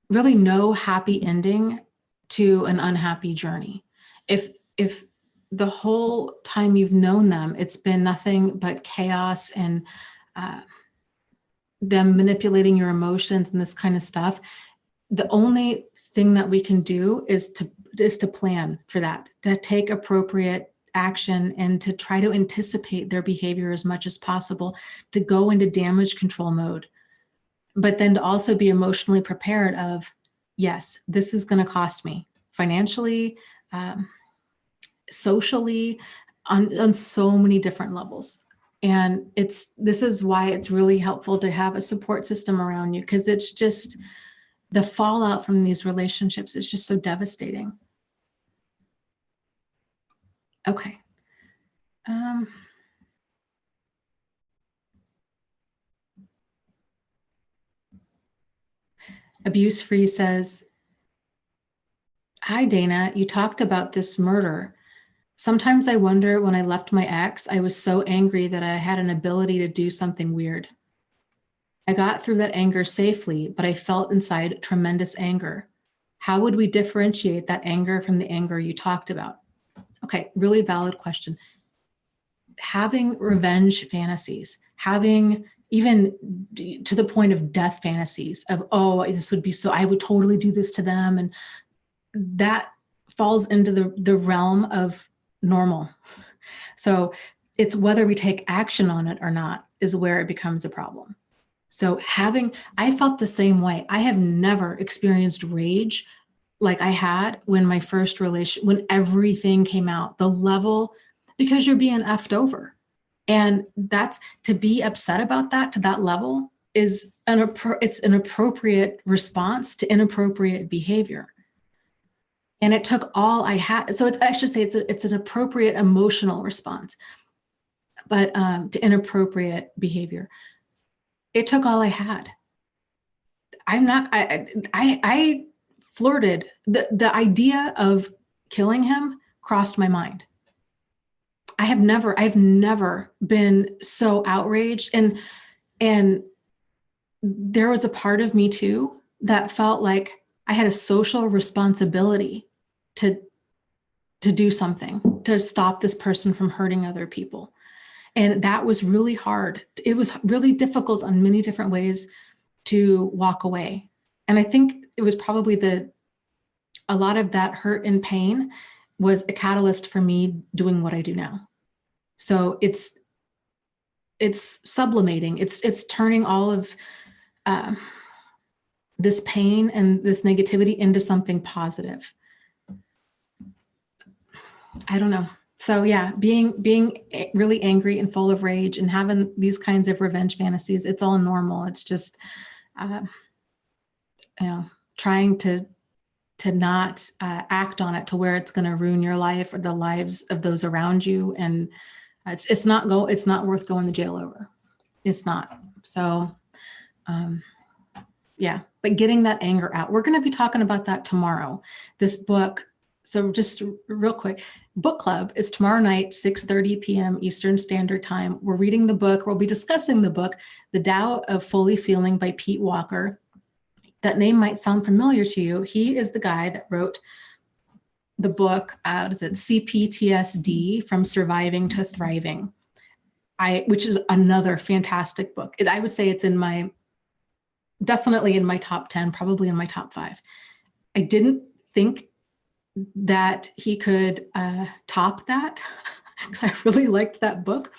Speaker 1: really no happy ending to an unhappy journey. If the whole time you've known them, it's been nothing but chaos and them manipulating your emotions and this kind of stuff, the only thing that we can do is to plan for that, to take appropriate action and to try to anticipate their behavior as much as possible, to go into damage control mode, but then to also be emotionally prepared of, yes, this is going to cost me financially, socially, on so many different levels. And this is why it's really helpful to have a support system around you, because it's just the fallout from these relationships is just so devastating. Okay. Abuse Free says, hi, Dana, you talked about this murder. Sometimes I wonder, when I left my ex, I was so angry that I had an ability to do something weird. I got through that anger safely, but I felt inside tremendous anger. How would we differentiate that anger from the anger you talked about? Okay, really valid question. Having revenge fantasies, having even to the point of death fantasies of, oh, this would be so, I would totally do this to them. And that falls into the realm of normal. So it's whether we take action on it or not is where it becomes a problem. So I felt the same way. I have never experienced rage like I had when my first when everything came out, the level, because you're being effed over. And that's, to be upset about that to that level is it's an appropriate response to inappropriate behavior. And it took all I had. So I should say it's an appropriate emotional response, but to inappropriate behavior. It took all I had. I flirted. The idea of killing him crossed my mind. I've never been so outraged. And there was a part of me too that felt like I had a social responsibility to do something, to stop this person from hurting other people. And that was really hard. It was really difficult on many different ways to walk away. And I think it was probably a lot of that hurt and pain was a catalyst for me doing what I do now. So it's sublimating. It's turning all of this pain and this negativity into something positive. I don't know. So yeah, being really angry and full of rage and having these kinds of revenge fantasies, it's all normal. It's just, trying to not act on it to where it's going to ruin your life or the lives of those around you. And it's not worth going to jail over. It's not. So, yeah, but getting that anger out. We're going to be talking about that tomorrow. This book, so just real quick, book club is tomorrow night, 6:30 p.m. Eastern Standard Time. We're reading the book. We'll be discussing the book, The Tao of Fully Feeling by Pete Walker. That name might sound familiar to you. He is the guy that wrote the book, CPTSD, From Surviving to Thriving, which is another fantastic book. I would say it's definitely in my top 10, probably in my top 5. I didn't think that he could top that because I really liked that book.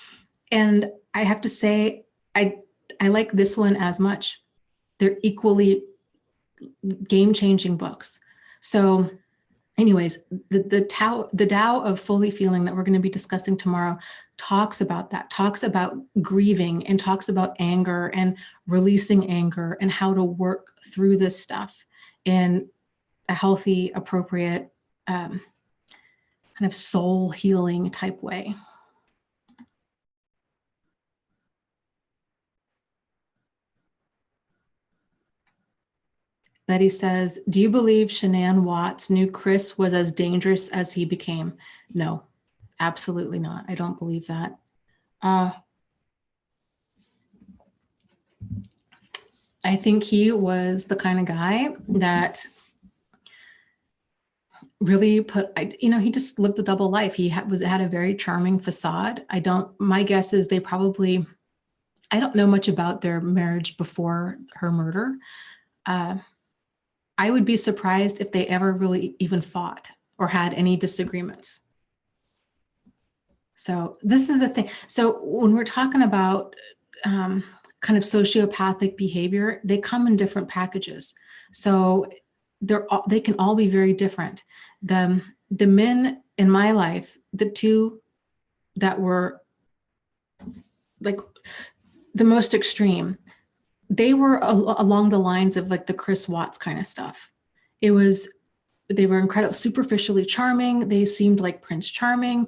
Speaker 1: And I have to say, I like this one as much. They're equally game-changing books. So anyways, the Tao of Fully Feeling that we're going to be discussing tomorrow talks about that, talks about grieving, and talks about anger and releasing anger and how to work through this stuff in a healthy, appropriate, kind of soul healing type way. Betty says, do you believe Shanann Watts knew Chris was as dangerous as he became? No, absolutely not. I don't believe that. I think he was the kind of guy that really he just lived a double life. He had a very charming facade. My guess is I don't know much about their marriage before her murder. I would be surprised if they ever really even fought or had any disagreements. So this is the thing. So when we're talking about kind of sociopathic behavior, they come in different packages. So they can all be very different. The men in my life, the two that were like the most extreme, they were along the lines of like the Chris Watts kind of stuff. They were incredibly superficially charming. They seemed like Prince Charming.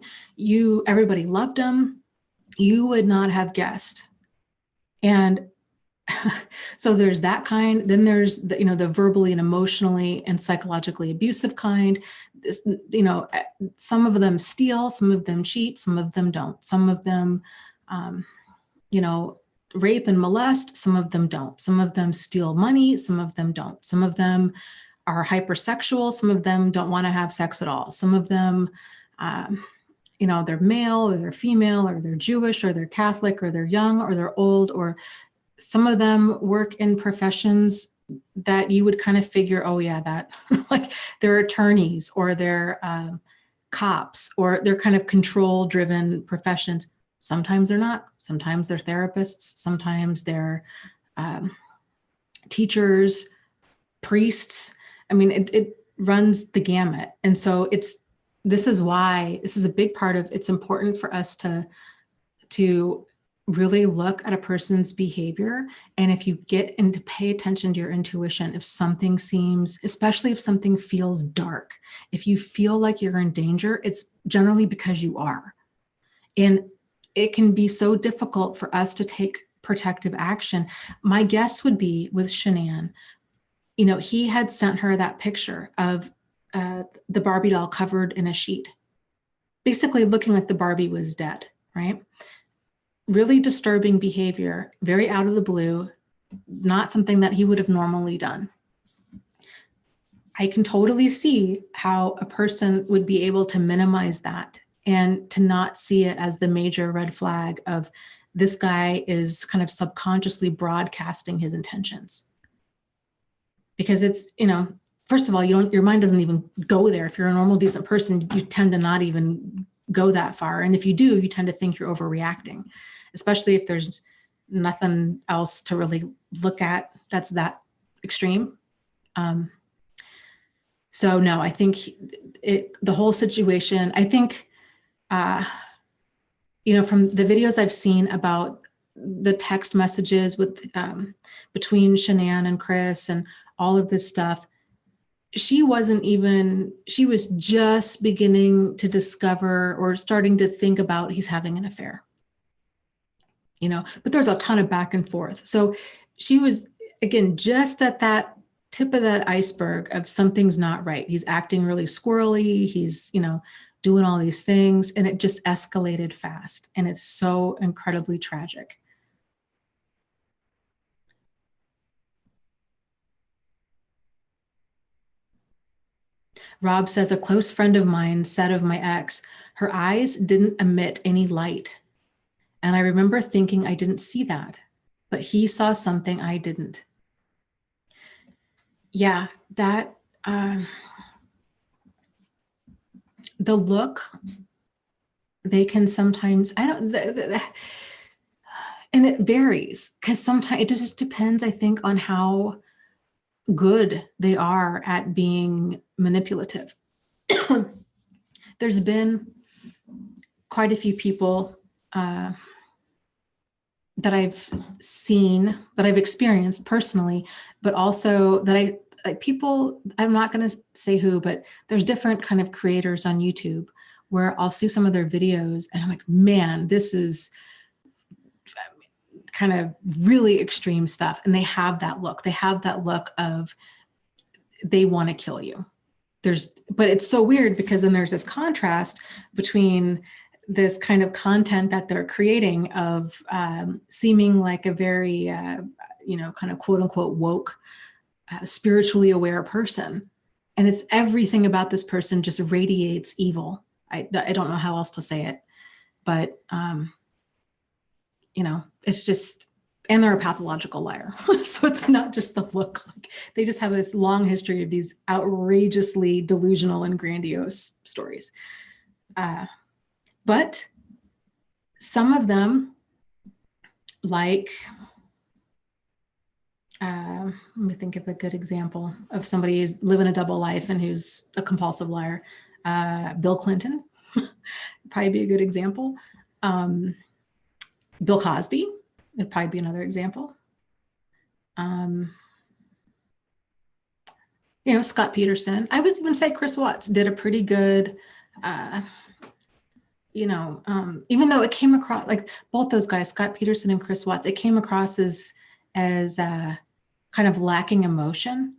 Speaker 1: Everybody loved them. You would not have guessed. And so there's that kind. Then there's the verbally and emotionally and psychologically abusive kind. Some of them steal, some of them cheat, some of them don't. Some of them, rape and molest, some of them don't. Some of them steal money, some of them don't. Some of them are hypersexual, some of them don't want to have sex at all. Some of them, they're male or they're female or they're Jewish or they're Catholic or they're young or they're old, or some of them work in professions that you would kind of figure, oh yeah, that like they're attorneys or they're cops or they're kind of control-driven professions. Sometimes they're not. Sometimes they're therapists. Sometimes they're teachers, priests. I mean, it runs the gamut. And so this is a big part of, it's important for us to really look at a person's behavior. And if you get into pay attention to your intuition, if something seems, especially if something feels dark, if you feel like you're in danger, it's generally because you are. And it can be so difficult for us to take protective action. My guess would be with Shanann, he had sent her that picture of the Barbie doll covered in a sheet, basically looking like the Barbie was dead, right? Really disturbing behavior, very out of the blue, not something that he would have normally done. I can totally see how a person would be able to minimize that and to not see it as the major red flag of this guy is kind of subconsciously broadcasting his intentions. Because it's, first of all, your mind doesn't even go there. If you're a normal, decent person, you tend to not even go that far. And if you do, you tend to think you're overreacting, especially if there's nothing else to really look at that's that extreme. So no, I think the whole situation, I think, from the videos I've seen about the text messages between Shanann and Chris and all of this stuff, she was just beginning to discover or starting to think about he's having an affair, but there's a ton of back and forth. So she was, again, just at that tip of that iceberg of something's not right. He's acting really squirrely. He's, doing all these things, and it just escalated fast. And it's so incredibly tragic. Rob says, a close friend of mine said of my ex, her eyes didn't emit any light. And I remember thinking I didn't see that, but he saw something I didn't. Yeah, that, the look, they can sometimes, and it varies, because sometimes it just depends, I think, on how good they are at being manipulative. There's been quite a few people that I've seen, that I've experienced personally, but also that I'm not going to say who, but there's different kind of creators on YouTube where I'll see some of their videos and I'm like, man, this is kind of really extreme stuff. And they have that look. They have that look of they want to kill you. But it's so weird because then there's this contrast between this kind of content that they're creating of seeming like a very, kind of quote unquote woke, spiritually aware person. And it's everything about this person just radiates evil. I don't know how else to say it, but, it's just, and they're a pathological liar. So it's not just the look. Like, they just have this long history of these outrageously delusional and grandiose stories. But some of them, like, let me think of a good example of somebody who's living a double life and who's a compulsive liar. Bill Clinton, probably be a good example. Bill Cosby would probably be another example. Scott Peterson. I would even say Chris Watts did a pretty good, even though it came across, like both those guys, Scott Peterson and Chris Watts, it came across as kind of lacking emotion,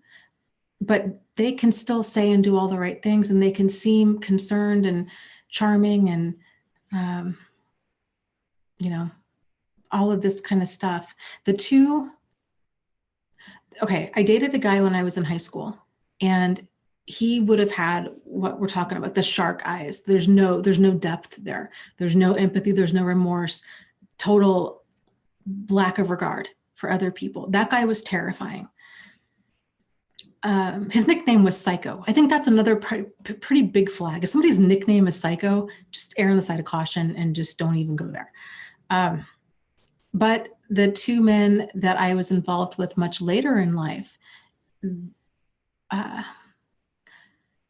Speaker 1: but they can still say and do all the right things, and they can seem concerned and charming and, all of this kind of stuff. I dated a guy when I was in high school, and he would have had what we're talking about, the shark eyes. There's no depth there. There's no empathy. There's no remorse, total lack of regard for other people. That guy was terrifying. His nickname was Psycho. I think that's another pretty big flag. If somebody's nickname is Psycho, just err on the side of caution and just don't even go there. But the two men that I was involved with much later in life,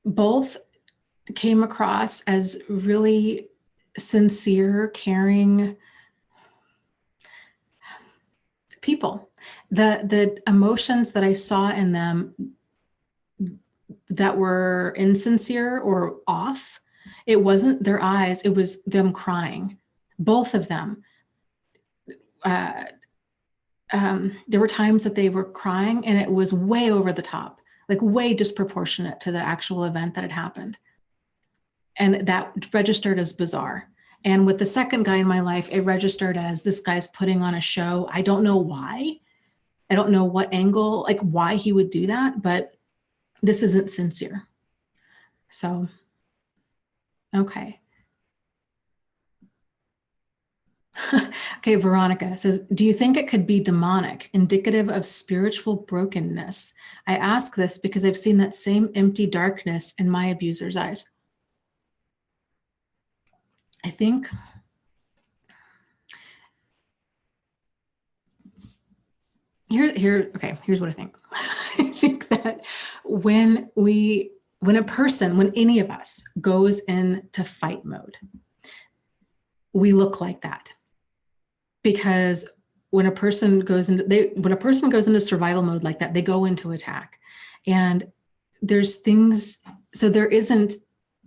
Speaker 1: both came across as really sincere, caring people. The emotions that I saw in them that were insincere or off, it wasn't their eyes, it was them crying. Both of them. There were times that they were crying and it was way over the top, like way disproportionate to the actual event that had happened. And that registered as bizarre. And with the second guy in my life, it registered as this guy's putting on a show. I don't know why. I don't know what angle, like why he would do that, but this isn't sincere. So, okay. Okay, Veronica says, do you think it could be demonic, indicative of spiritual brokenness? I ask this because I've seen that same empty darkness in my abuser's eyes. I think here's what I think. I think that when any of us goes into fight mode, we look like that. Because when a person goes into survival mode like that, they go into attack. And there's things, so there isn't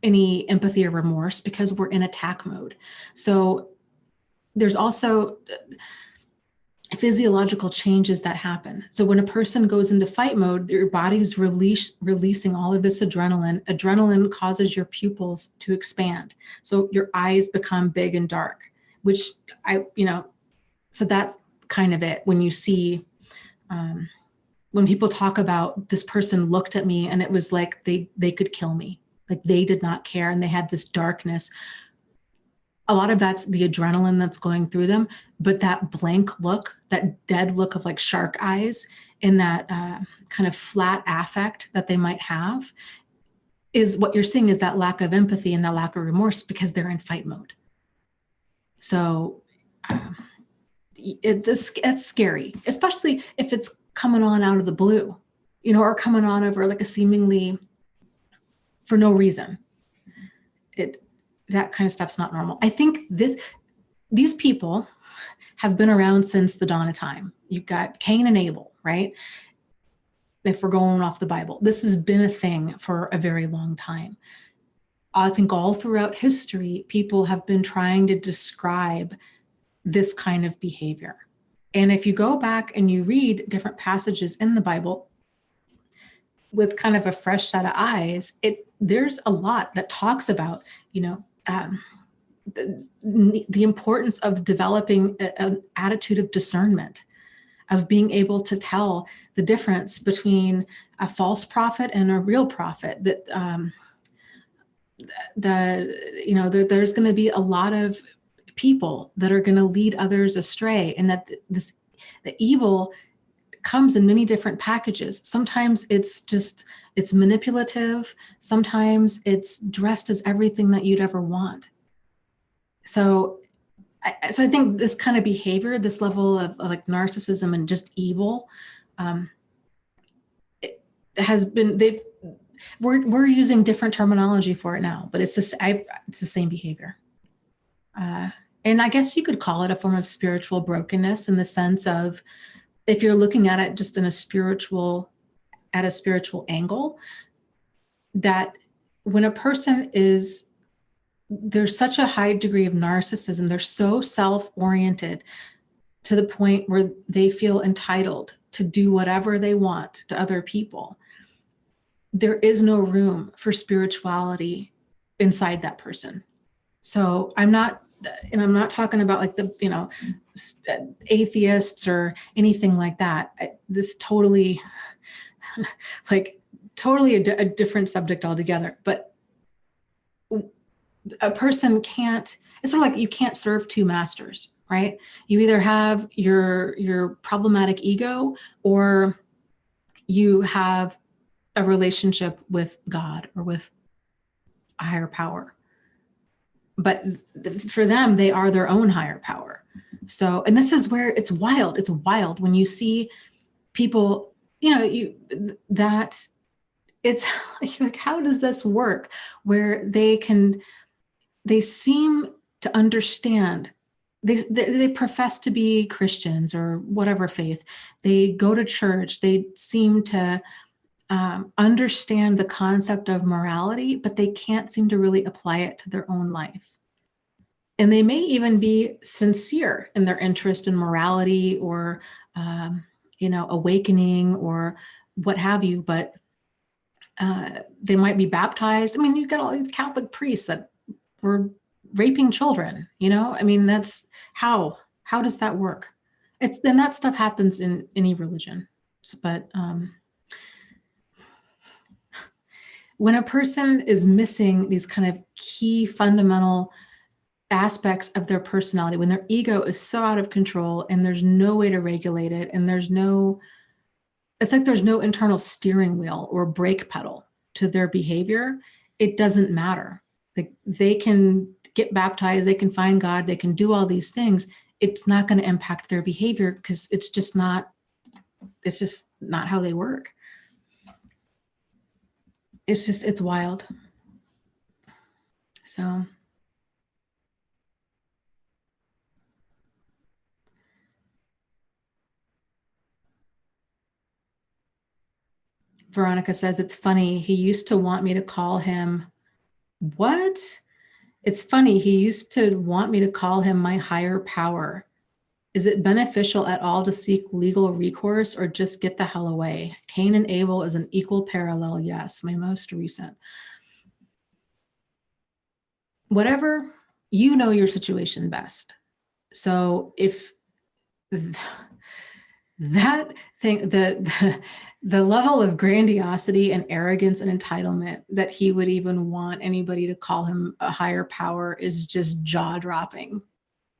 Speaker 1: any empathy or remorse because we're in attack mode. So there's also, physiological changes that happen. So when a person goes into fight mode, your body's releasing all of this adrenaline. Adrenaline causes your pupils to expand. So your eyes become big and dark, which so that's kind of it. When you see, when people talk about this person looked at me and it was like they could kill me, like they did not care and they had this darkness. A lot of that's the adrenaline that's going through them, but that blank look, that dead look of like shark eyes and that kind of flat affect that they might have is what you're seeing is that lack of empathy and that lack of remorse because they're in fight mode. So it's scary, especially if it's coming on out of the blue, or coming on over like a seemingly for no reason. That kind of stuff's not normal. I think these people have been around since the dawn of time. You've got Cain and Abel, right? If we're going off the Bible, this has been a thing for a very long time. I think all throughout history, people have been trying to describe this kind of behavior. And if you go back and you read different passages in the Bible with kind of a fresh set of eyes, there's a lot that talks about, the importance of developing an attitude of discernment, of being able to tell the difference between a false prophet and a real prophet. There's going to be a lot of people that are going to lead others astray, and that the evil comes in many different packages. Sometimes it's manipulative. Sometimes it's dressed as everything that you'd ever want. So I think this kind of behavior, this level of like narcissism and just evil, it has been, we're using different terminology for it now, but it's the same behavior. And I guess you could call it a form of spiritual brokenness in the sense of, if you're looking at it just at a spiritual angle, that when a person there's such a high degree of narcissism, they're so self-oriented to the point where they feel entitled to do whatever they want to other people. There is no room for spirituality inside that person. So I'm not talking about like the, atheists or anything like that. This totally, a different subject altogether. But a person can't, it's sort of like you can't serve two masters, right? You either have your problematic ego or you have a relationship with God or with a higher power. But for them, they are their own higher power. So, and this is where it's wild. It's wild when you see people, that it's like, how does this work? Where they seem to understand, they profess to be Christians or whatever faith. They go to church. They seem to understand the concept of morality, but they can't seem to really apply it to their own life. And they may even be sincere in their interest in morality or, awakening or what have you, but they might be baptized. I mean, you've got all these Catholic priests that were raping children, that's how does that work? Then that stuff happens in any religion. But when a person is missing these kind of key fundamental aspects of their personality, when their ego is so out of control and there's no way to regulate it, and it's like there's no internal steering wheel or brake pedal to their behavior, it doesn't matter. Like, they can get baptized, they can find God, they can do all these things. It's not going to impact their behavior because it's just not how they work. It's wild. So Veronica says, it's funny, he used to want me to call him, what? It's funny, he used to want me to call him my higher power. Is it beneficial at all to seek legal recourse or just get the hell away? Cain and Abel is an equal parallel. Yes, my most recent. Whatever, you know your situation best. So if that thing, the level of grandiosity and arrogance and entitlement that he would even want anybody to call him a higher power is just jaw-dropping.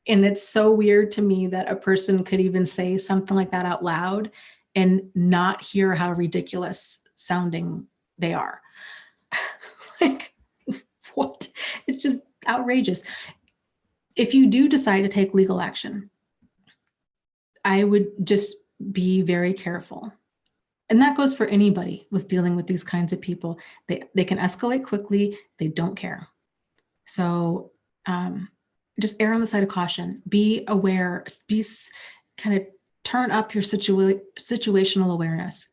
Speaker 1: And it's so weird to me that a person could even say something like that out loud and not hear how ridiculous sounding they are. Like, what? It's just outrageous. If you do decide to take legal action, I would just be very careful. And that goes for anybody with dealing with these kinds of people. They can escalate quickly. They don't care. So just err on the side of caution. Be aware. Kind of turn up your situational awareness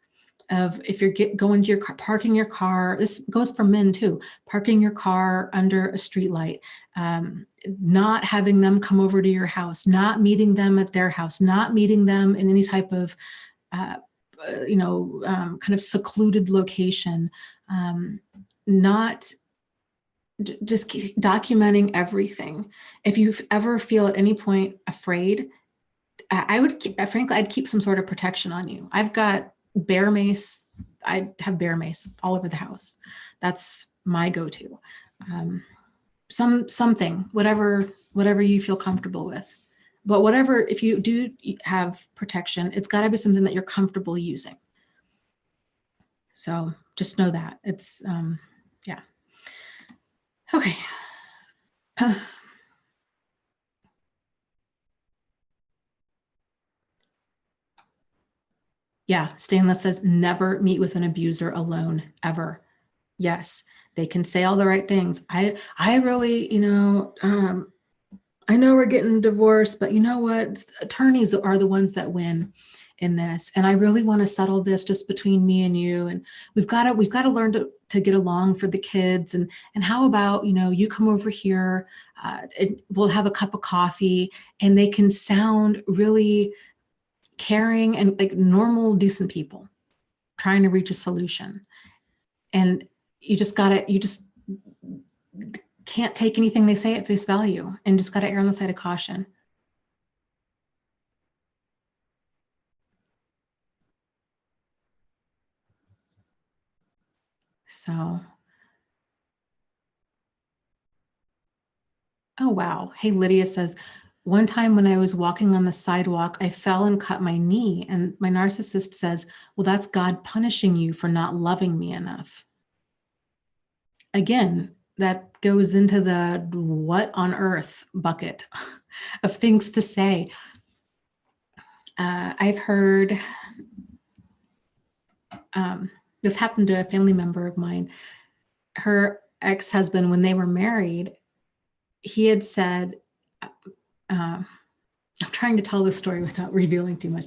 Speaker 1: of if you're going to your car, parking your car. This goes for men too. Parking your car under a streetlight, not having them come over to your house, not meeting them at their house, not meeting them in any type of kind of secluded location, not just documenting everything. If you ever feel at any point afraid, I'd keep some sort of protection on you. I've got bear mace. I have bear mace all over the house. That's my go-to. Something, whatever you feel comfortable with. But whatever, if you do have protection, it's got to be something that you're comfortable using. So just know that. It's, yeah. Okay. Yeah, Stainless says, never meet with an abuser alone, ever. Yes, they can say all the right things. I really, I know we're getting divorced, but you know what? Attorneys are the ones that win in this. And I really want to settle this just between me and you. And we've got to learn to get along for the kids. And how about, you come over here, and we'll have a cup of coffee, and they can sound really caring and like normal, decent people trying to reach a solution. And you just can't take anything they say at face value, and just got to err on the side of caution. So, oh, wow. Hey, Lydia says, one time when I was walking on the sidewalk, I fell and cut my knee. And my narcissist says, well, that's God punishing you for not loving me enough. Again, that goes into the what on earth bucket of things to say. I've heard, this happened to a family member of mine. Her ex-husband, when they were married, he had said, I'm trying to tell the story without revealing too much.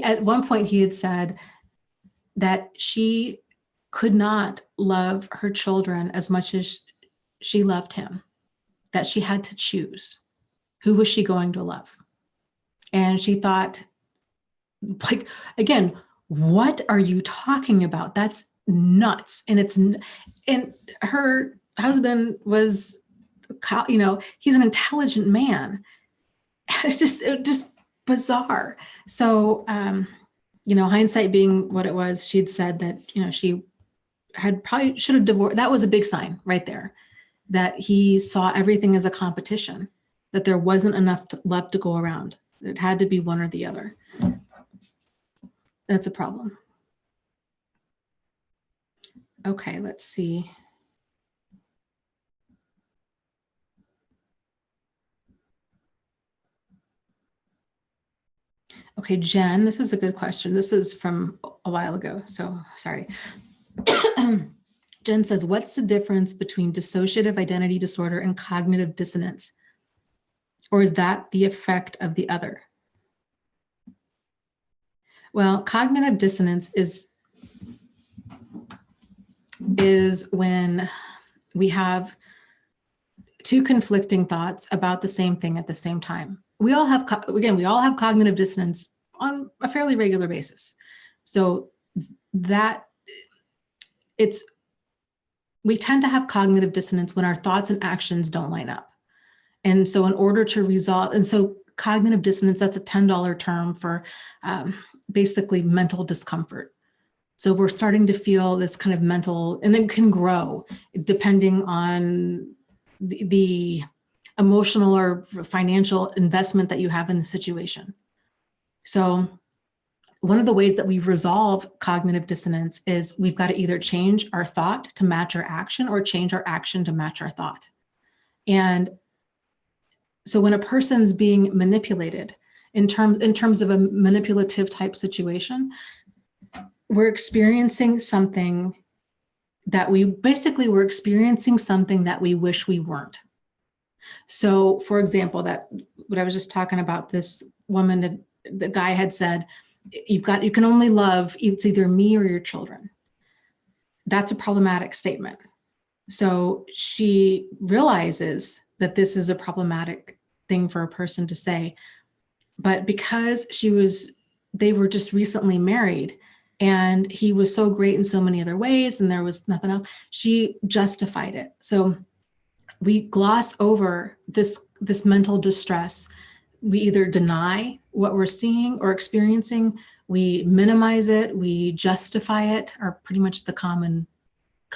Speaker 1: At one point he had said that she could not love her children as much as she loved him, that she had to choose who was she going to love. And she thought, like, again, what are you talking about? That's nuts. And her husband was, he's an intelligent man. It's just bizarre. So, hindsight being what it was, she'd said that, she should have divorced. That was a big sign right there, that he saw everything as a competition, that there wasn't enough love to go around. It had to be one or the other. That's a problem. Okay, let's see. Okay, Jen, this is a good question. This is from a while ago, so sorry. Jen says, what's the difference between dissociative identity disorder and cognitive dissonance? Or is that the effect of the other? Well, cognitive dissonance is when we have two conflicting thoughts about the same thing at the same time. we all have, again, we all have cognitive dissonance on a fairly regular basis. So that we tend to have cognitive dissonance when our thoughts and actions don't line up. And so in order to resolve, and so cognitive dissonance, that's a $10 term for basically mental discomfort. So we're starting to feel this kind of mental, and it can grow depending on the emotional or financial investment that you have in the situation. So one of the ways that we resolve cognitive dissonance is we've got to either change our thought to match our action or change our action to match our thought. And so when a person's being manipulated in terms of a manipulative type situation, we're experiencing something that we're experiencing something that we wish we weren't. So for example, that what I was just talking about, this woman, the guy had said, you can only love, it's either me or your children. That's a problematic statement. So she realizes that this is a problematic thing for a person to say, but because they were just recently married and he was so great in so many other ways and there was nothing else, she justified it. So we gloss over this mental distress. We either deny what we're seeing or experiencing, we minimize it, we justify it, are pretty much the common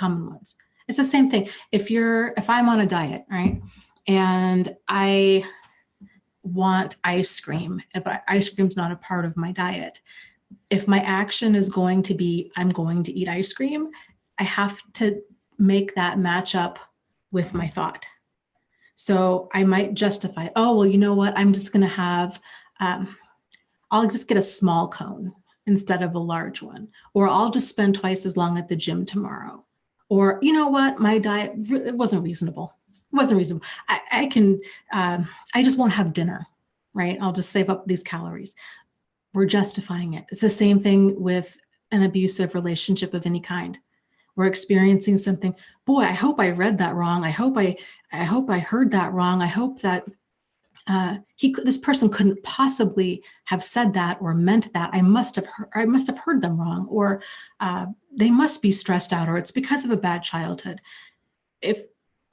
Speaker 1: ones. It's the same thing. If I'm on a diet, right, and I want ice cream, but ice cream's not a part of my diet. If my action is going to be, I'm going to eat ice cream, I have to make that match up with my thought. So I might justify, oh, well, you know what? I'm just going to have, I'll just get a small cone instead of a large one, or I'll just spend twice as long at the gym tomorrow. Or, you know what? My diet, it wasn't reasonable. It wasn't reasonable. I just won't have dinner, right? I'll just save up these calories. We're justifying it. It's the same thing with an abusive relationship of any kind. We're experiencing something. Boy, I hope I read that wrong. I hope I heard that wrong. I hope that this person couldn't possibly have said that or meant that. I must have heard them wrong, or they must be stressed out, or it's because of a bad childhood. If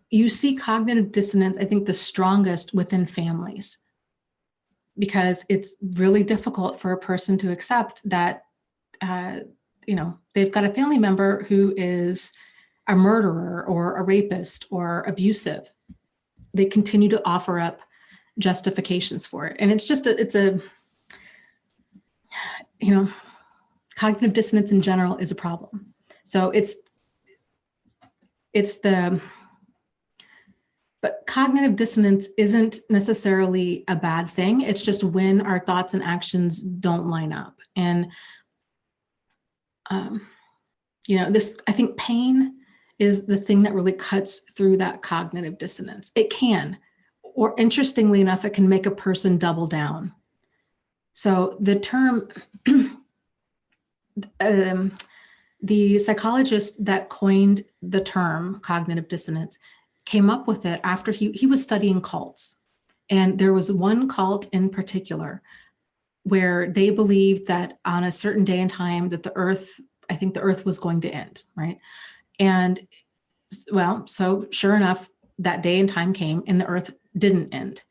Speaker 1: you see cognitive dissonance, I think the strongest within families, because it's really difficult for a person to accept that they've got a family member who is a murderer or a rapist or abusive. They continue to offer up justifications for it. And it's just, cognitive dissonance in general is a problem. So but cognitive dissonance isn't necessarily a bad thing. It's just when our thoughts and actions don't line up. And, I think pain is the thing that really cuts through that cognitive dissonance. It can, or interestingly enough, it can make a person double down. So the term, the psychologist that coined the term cognitive dissonance came up with it after he was studying cults. And there was one cult in particular where they believed that on a certain day and time that the earth was going to end, right? And well, so sure enough, that day and time came and the earth didn't end.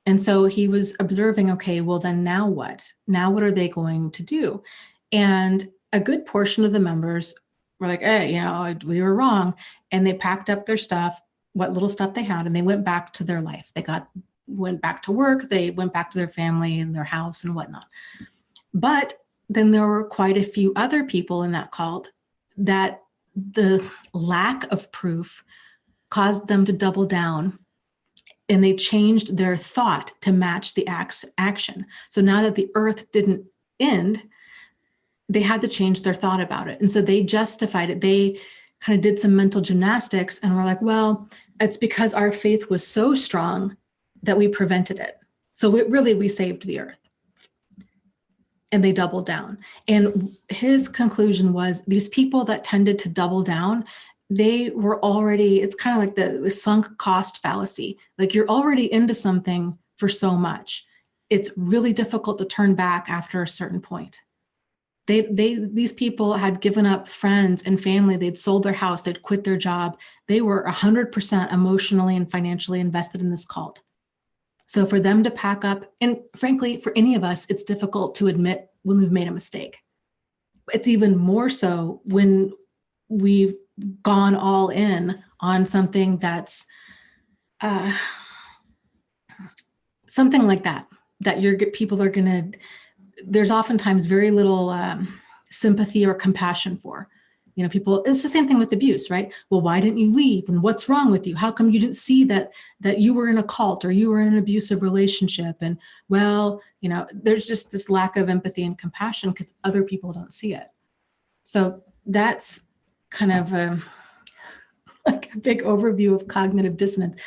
Speaker 1: And so he was observing, okay, well then now what? Now what are they going to do? And a good portion of the members were like, hey, we were wrong. And they packed up their stuff, what little stuff they had, and they went back to their life. They went back to work, they went back to their family and their house and whatnot. But then there were quite a few other people in that cult that the lack of proof caused them to double down, and they changed their thought to match the action. So now that the earth didn't end, they had to change their thought about it. And so they justified it. They kind of did some mental gymnastics and were like, well, it's because our faith was so strong that we prevented it. So we saved the earth. And they doubled down. And his conclusion was these people that tended to double down, they were already, it's kind of like the sunk cost fallacy. Like you're already into something for so much. it's really difficult to turn back after a certain point. These people had given up friends and family. They'd sold their house. They'd quit their job. They were 100% emotionally and financially invested in this cult. So for them to pack up, and frankly, for any of us, it's difficult to admit when we've made a mistake. It's even more so when we've gone all in on something that's something like that people are going to, there's oftentimes very little sympathy or compassion for. You know, people, it's the same thing with abuse, right? Well, why didn't you leave? And what's wrong with you? How come you didn't see that you were in a cult or you were in an abusive relationship? And well, you know, there's just this lack of empathy and compassion because other people don't see it. So that's kind of like a big overview of cognitive dissonance.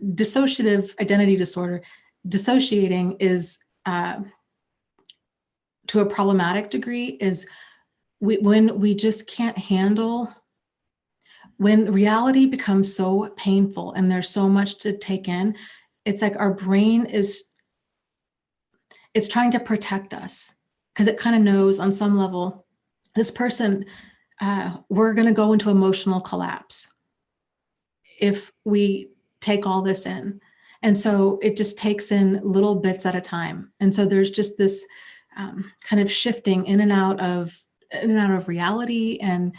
Speaker 1: Dissociative identity disorder, dissociating is, to a problematic degree, is when we just can't handle, when reality becomes so painful and there's so much to take in, it's like our brain it's trying to protect us because it kind of knows on some level, this person, we're going to go into emotional collapse if we take all this in. And so it just takes in little bits at a time. And so there's just this kind of shifting in and out of reality and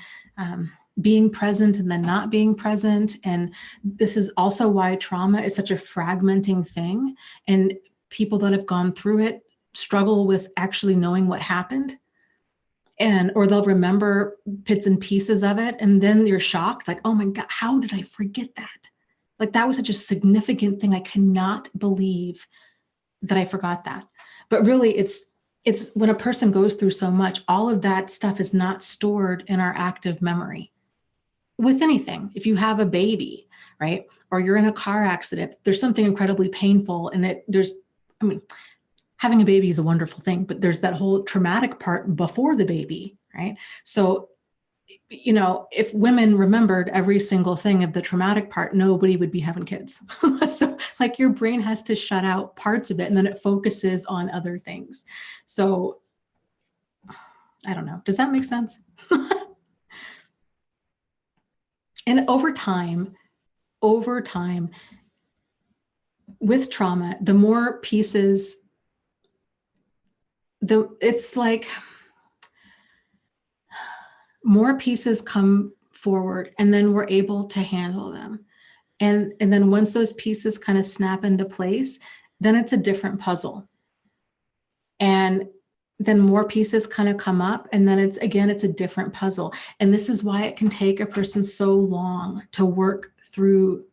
Speaker 1: being present and then not being present. And this is also why trauma is such a fragmenting thing. And people that have gone through it struggle with actually knowing what happened. Or they'll remember bits and pieces of it. And then you're shocked, like, oh my God, how did I forget that? Like that was such a significant thing. I cannot believe that I forgot that. But really it's when a person goes through so much, all of that stuff is not stored in our active memory. With anything, if you have a baby, right? Or you're in a car accident, there's something incredibly painful. And having a baby is a wonderful thing, but there's that whole traumatic part before the baby, right? So, you know, if women remembered every single thing of the traumatic part, nobody would be having kids. So like your brain has to shut out parts of it and then it focuses on other things. So I don't know. Does that make sense? And over time, with trauma, the more pieces, it's like more pieces come forward and then we're able to handle them. And then once those pieces kind of snap into place, then it's a different puzzle. And then more pieces kind of come up and then it's a different puzzle. And this is why it can take a person so long to work through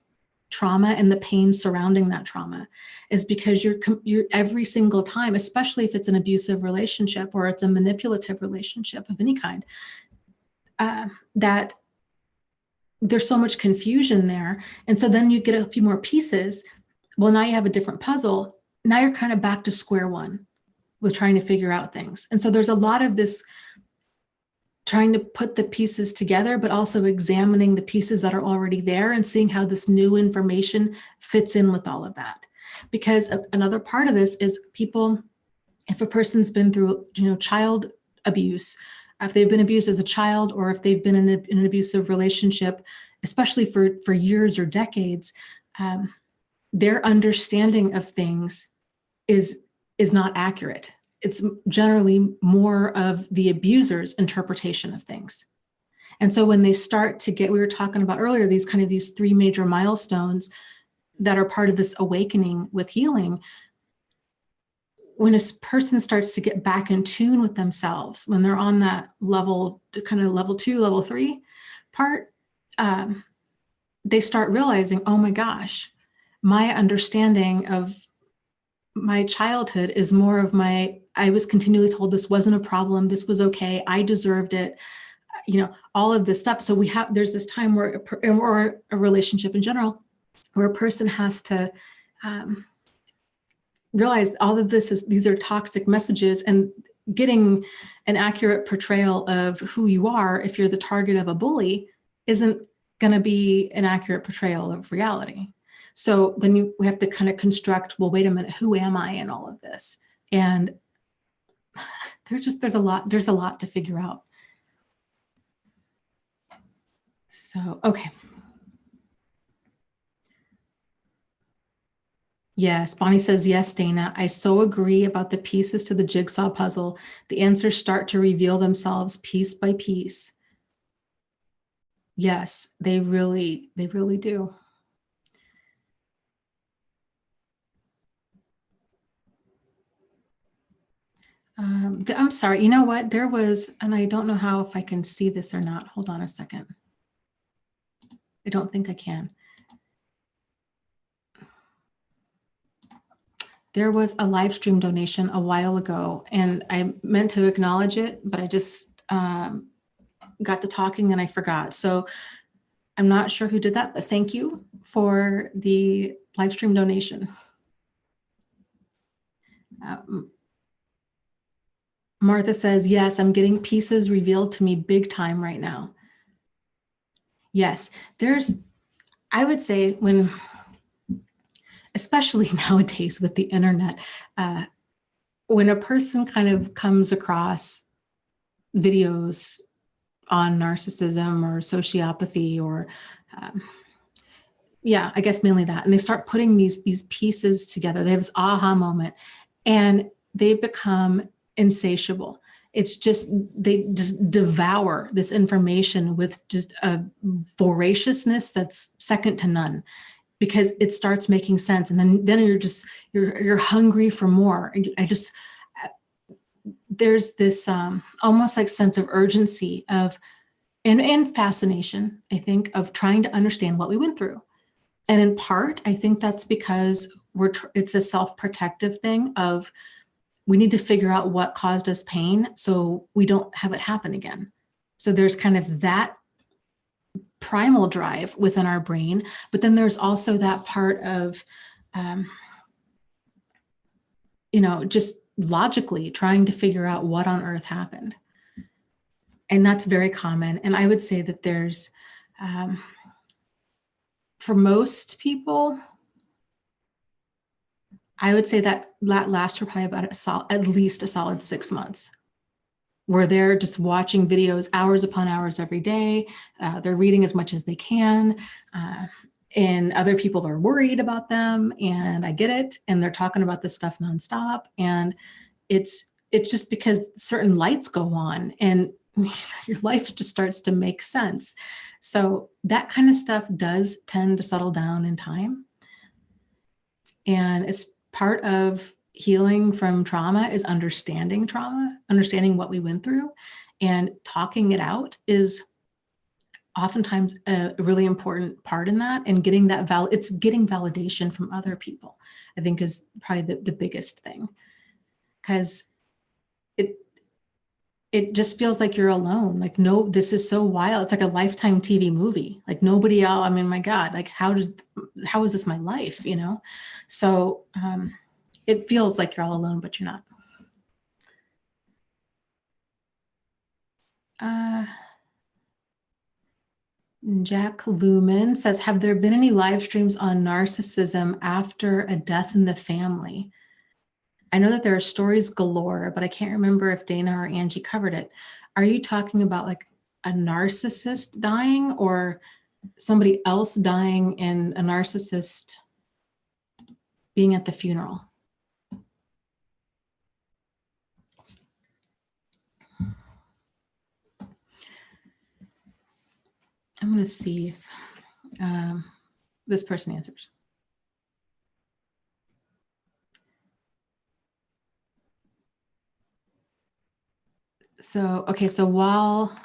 Speaker 1: trauma and the pain surrounding that trauma, is because you're every single time, especially if it's an abusive relationship or it's a manipulative relationship of any kind, that there's so much confusion there. And so then you get a few more pieces. Well, now you have a different puzzle. Now you're kind of back to square one with trying to figure out things. And so there's a lot of this trying to put the pieces together, but also examining the pieces that are already there and seeing how this new information fits in with all of that. Because another part of this is people, if a person's been through, child abuse, if they've been abused as a child, or if they've been in an abusive relationship, especially for years or decades, their understanding of things is not accurate. It's generally more of the abuser's interpretation of things. And so when they start to get, we were talking about earlier, these three major milestones that are part of this awakening with healing, when a person starts to get back in tune with themselves, when they're on that level, kind of level 2, level 3 part, they start realizing, oh my gosh, my understanding of my childhood is more of I was continually told this wasn't a problem, this was okay, I deserved it, all of this stuff. So there's this time where, or a relationship in general, where a person has to realize all of these are toxic messages, and getting an accurate portrayal of who you are if you're the target of a bully isn't going to be an accurate portrayal of reality. So then we have to kind of construct, well, wait a minute, who am I in all of this? And there's a lot to figure out. So, okay. Yes, Bonnie says, yes, Dana, I so agree about the pieces to the jigsaw puzzle. The answers start to reveal themselves piece by piece. Yes, they really do. I'm sorry, you know what? There was, and I don't know how, if I can see this or not. Hold on a second. I don't think I can. There was a live stream donation a while ago, and I meant to acknowledge it, but I just got to talking and I forgot. So I'm not sure who did that, but thank you for the live stream donation. Martha says, yes, I'm getting pieces revealed to me big time right now. Yes, I would say when, especially nowadays with the internet, when a person kind of comes across videos on narcissism or sociopathy or, yeah, I guess mainly that, and they start putting these pieces together, they have this aha moment, and they become insatiable. It's just, they just devour this information with just a voraciousness that's second to none, because it starts making sense. And then you're hungry for more. There's this almost like sense of urgency and fascination, I think, of trying to understand what we went through. And in part, I think that's because it's a self-protective thing of, we need to figure out what caused us pain so we don't have it happen again. So there's kind of that primal drive within our brain, but then there's also that part of, just logically trying to figure out what on earth happened. And that's very common. And I would say that there's, for most people, I would say that lasts for probably about at least a solid 6 months, where they're just watching videos hours upon hours every day. They're reading as much as they can. And other people are worried about them, and I get it. And they're talking about this stuff nonstop. And it's just because certain lights go on and your life just starts to make sense. So that kind of stuff does tend to settle down in time. And it's part of healing from trauma is understanding trauma, understanding what we went through, and talking it out is oftentimes a really important part in that. And getting that it's getting validation from other people, I think, is probably the biggest thing, because it just feels like you're alone. Like, no, this is so wild. It's like a Lifetime TV movie. Like nobody else, I mean, my God, like how is this my life, So it feels like you're all alone, but you're not. Jack Lumen says, have there been any live streams on narcissism after a death in the family? I know that there are stories galore, but I can't remember if Dana or Angie covered it. Are you talking about like a narcissist dying or somebody else dying and a narcissist being at the funeral? I'm going to see if this person answers. So, okay, so while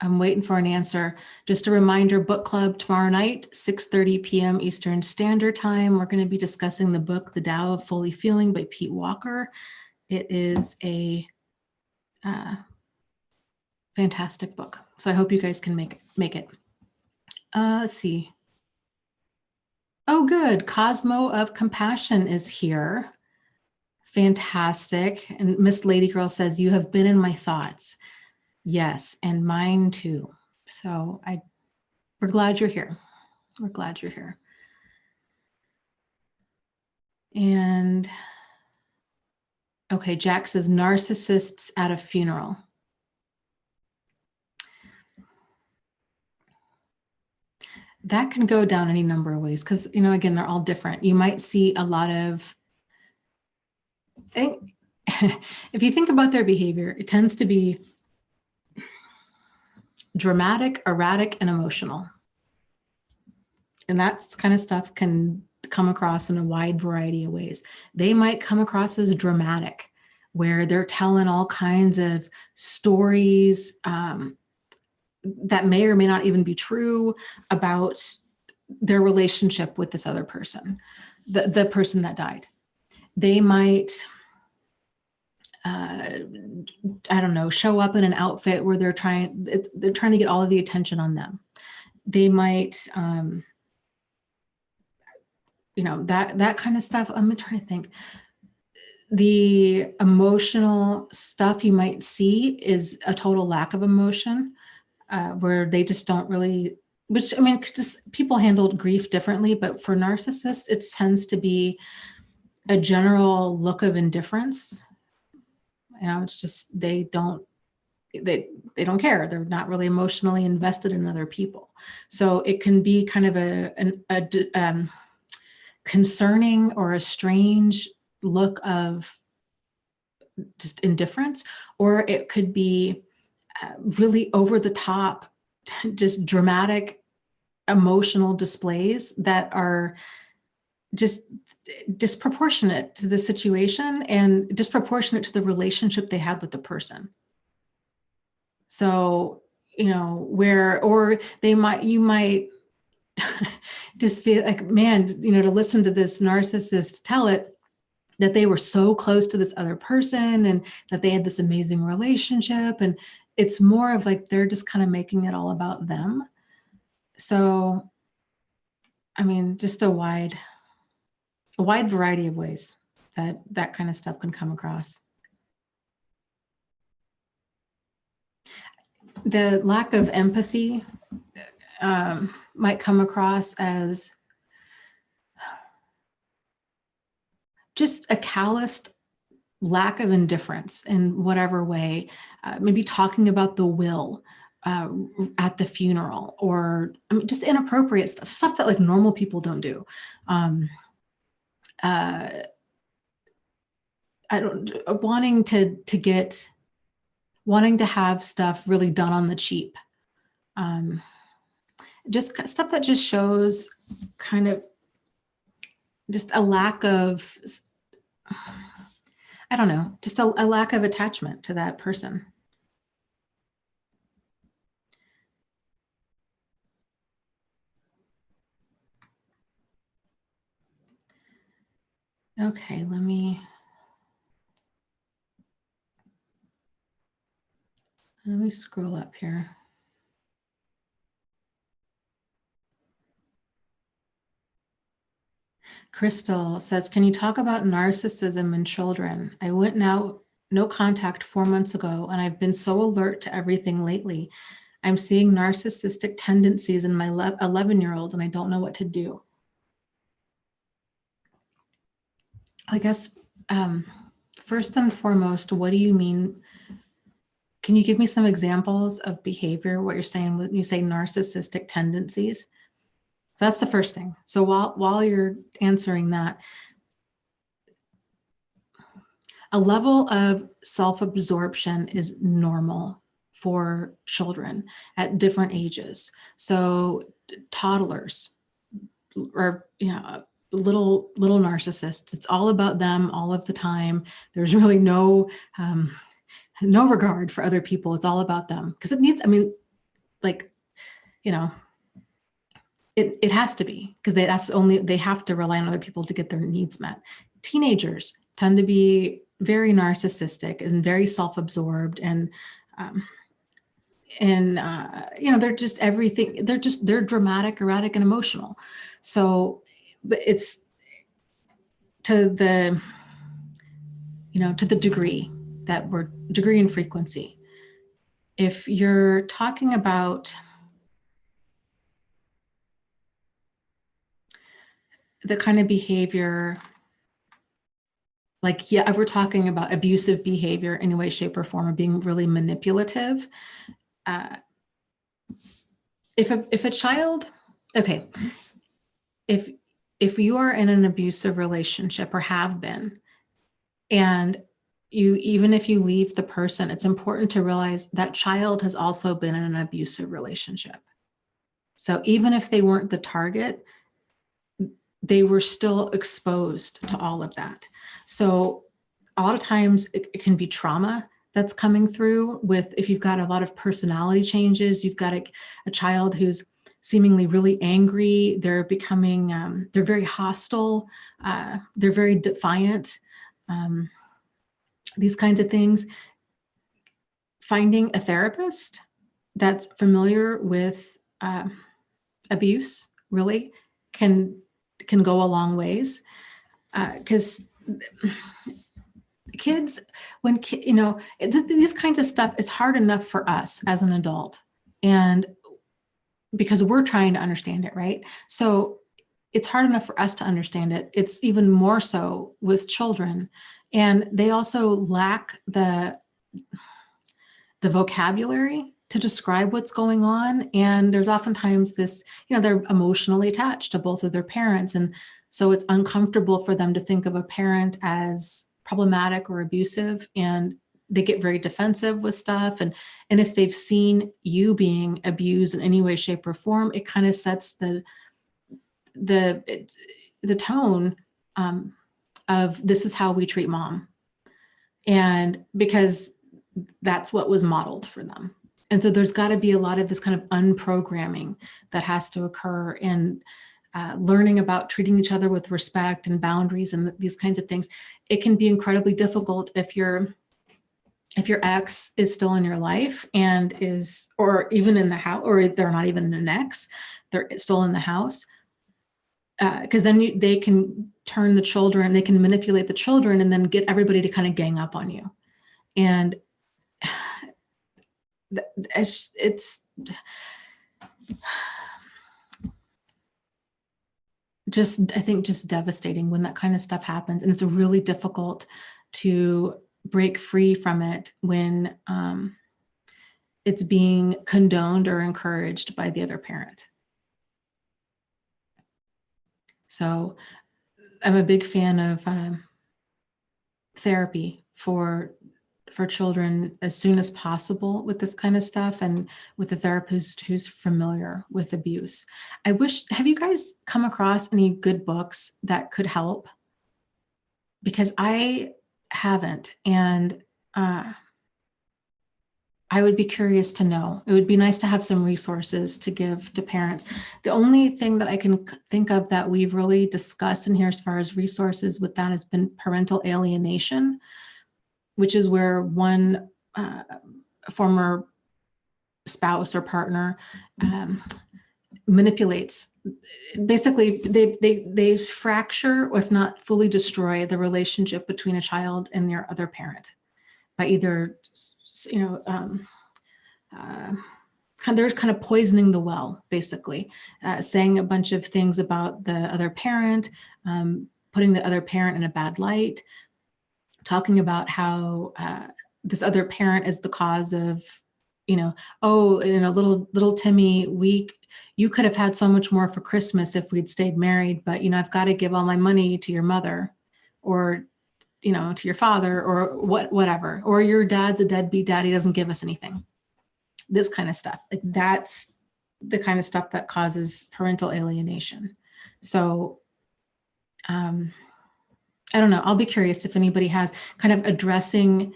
Speaker 1: I'm waiting for an answer, just a reminder, book club tomorrow night, 6:30 p.m. Eastern Standard Time. We're going to be discussing the book, The Tao of Fully Feeling by Pete Walker. It is a fantastic book. So I hope you guys can make it. Let's see. Oh, good. Cosmo of Compassion is here. Fantastic. And Miss Lady Girl says, you have been in my thoughts. Yes, and mine too. So we're glad you're here. We're glad you're here. And okay, Jack says narcissists at a funeral. That can go down any number of ways because, you know, again, they're all different. You might see a lot of, if you think about their behavior, it tends to be dramatic, erratic, and emotional. And that kind of stuff can come across in a wide variety of ways. They might come across as dramatic, where they're telling all kinds of stories that may or may not even be true about their relationship with this other person, the person that died. They might, I don't know, show up in an outfit where they're trying to get all of the attention on them. They might, you know, that kind of stuff. I'm trying to think. The emotional stuff you might see is a total lack of emotion, where they just don't really, which, I mean, just people handle grief differently, but for narcissists, it tends to be a general look of indifference. You know, it's just, they don't care. They're not really emotionally invested in other people. So it can be kind of a concerning or a strange look of just indifference, or it could be really over the top, just dramatic emotional displays that are just disproportionate to the situation and disproportionate to the relationship they had with the person. So, you know, you might just feel like, man, you know, to listen to this narcissist tell it that they were so close to this other person and that they had this amazing relationship. And it's more of like, they're just kind of making it all about them. So, I mean, just a wide variety of ways that kind of stuff can come across. The lack of empathy might come across as just a calloused lack of indifference in whatever way, maybe talking about the will at the funeral, or I mean, just inappropriate stuff that like normal people don't do. Wanting to have stuff really done on the cheap. Just stuff that just shows kind of just a lack of, I don't know, just a lack of attachment to that person. Okay, let me scroll up here. Crystal says, can you talk about narcissism in children? I went now no contact 4 months ago, and I've been so alert to everything lately. I'm seeing narcissistic tendencies in my 11-year-old, and I don't know what to do. I guess, first and foremost, what do you mean? Can you give me some examples of behavior, what you're saying when you say narcissistic tendencies? So that's the first thing. So while you're answering that, a level of self-absorption is normal for children at different ages. So toddlers, or, you know, little narcissists, it's all about them all of the time. There's really no regard for other people. It's all about them, because it needs, I mean, like, you know, it has to be, because they have to rely on other people to get their needs met. Teenagers tend to be very narcissistic and very self-absorbed, and you know, they're just everything. They're dramatic, erratic, and emotional. So, but it's to the, you know, to the degree and frequency. If you're talking about the kind of behavior, like, yeah, if we're talking about abusive behavior in any way, shape, or form, or being really manipulative, if a child, okay, if you are in an abusive relationship or have been, and even if you leave the person, it's important to realize that child has also been in an abusive relationship. So even if they weren't the target, they were still exposed to all of that. So a lot of times it can be trauma that's coming through with, if you've got a lot of personality changes, you've got a child who's seemingly really angry, they're becoming, they're very hostile, they're very defiant, these kinds of things. Finding a therapist that's familiar with abuse really can go a long ways, because kids, these kinds of stuff is hard enough for us as an adult, and because we're trying to understand it, right? So it's hard enough for us to understand it. It's even more so with children, and they also lack the vocabulary to describe what's going on. And there's oftentimes this, they're emotionally attached to both of their parents. And so it's uncomfortable for them to think of a parent as problematic or abusive. And they get very defensive with stuff. And if they've seen you being abused in any way, shape, or form, it kind of sets the tone of, this is how we treat mom. And because that's what was modeled for them. And so there's got to be a lot of this kind of unprogramming that has to occur, and learning about treating each other with respect and boundaries and these kinds of things. It can be incredibly difficult if your ex is still in your life and or even in the house, or they're not even an ex, they're still in the house. Because then they can turn the children, they can manipulate the children and then get everybody to kind of gang up on you. And it's just, I think, just devastating when that kind of stuff happens. And it's really difficult to break free from it when it's being condoned or encouraged by the other parent. So I'm a big fan of therapy for children as soon as possible with this kind of stuff, and with a therapist who's familiar with abuse. Have you guys come across any good books that could help? Because I haven't, and I would be curious to know. It would be nice to have some resources to give to parents. The only thing that I can think of that we've really discussed in here as far as resources with that has been parental alienation, which is where one former spouse or partner manipulates. Basically, they fracture, or if not fully destroy, the relationship between a child and their other parent by either, they're kind of poisoning the well, basically, saying a bunch of things about the other parent, putting the other parent in a bad light, talking about how this other parent is the cause of, little Timmy, you could have had so much more for Christmas if we'd stayed married, but, I've got to give all my money to your mother, or, to your father, or whatever, or your dad's a deadbeat dad, he doesn't give us anything. This kind of stuff. Like, that's the kind of stuff that causes parental alienation. So, I don't know. I'll be curious if anybody has kind of addressing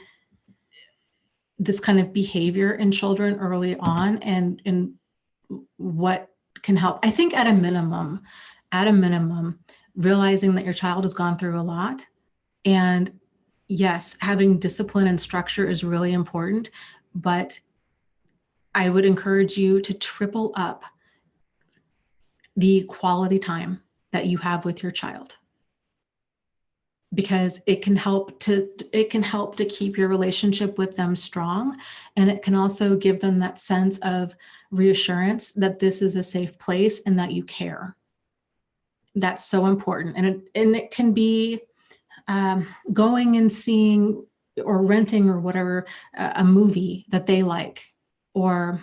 Speaker 1: this kind of behavior in children early on, and what can help. I think at a minimum, realizing that your child has gone through a lot, and yes, having discipline and structure is really important, but I would encourage you to triple up the quality time that you have with your child, because it can help to keep your relationship with them strong. And it can also give them that sense of reassurance that this is a safe place and that you care. that's so important. And it can be going and seeing or renting or whatever, a movie that they like, or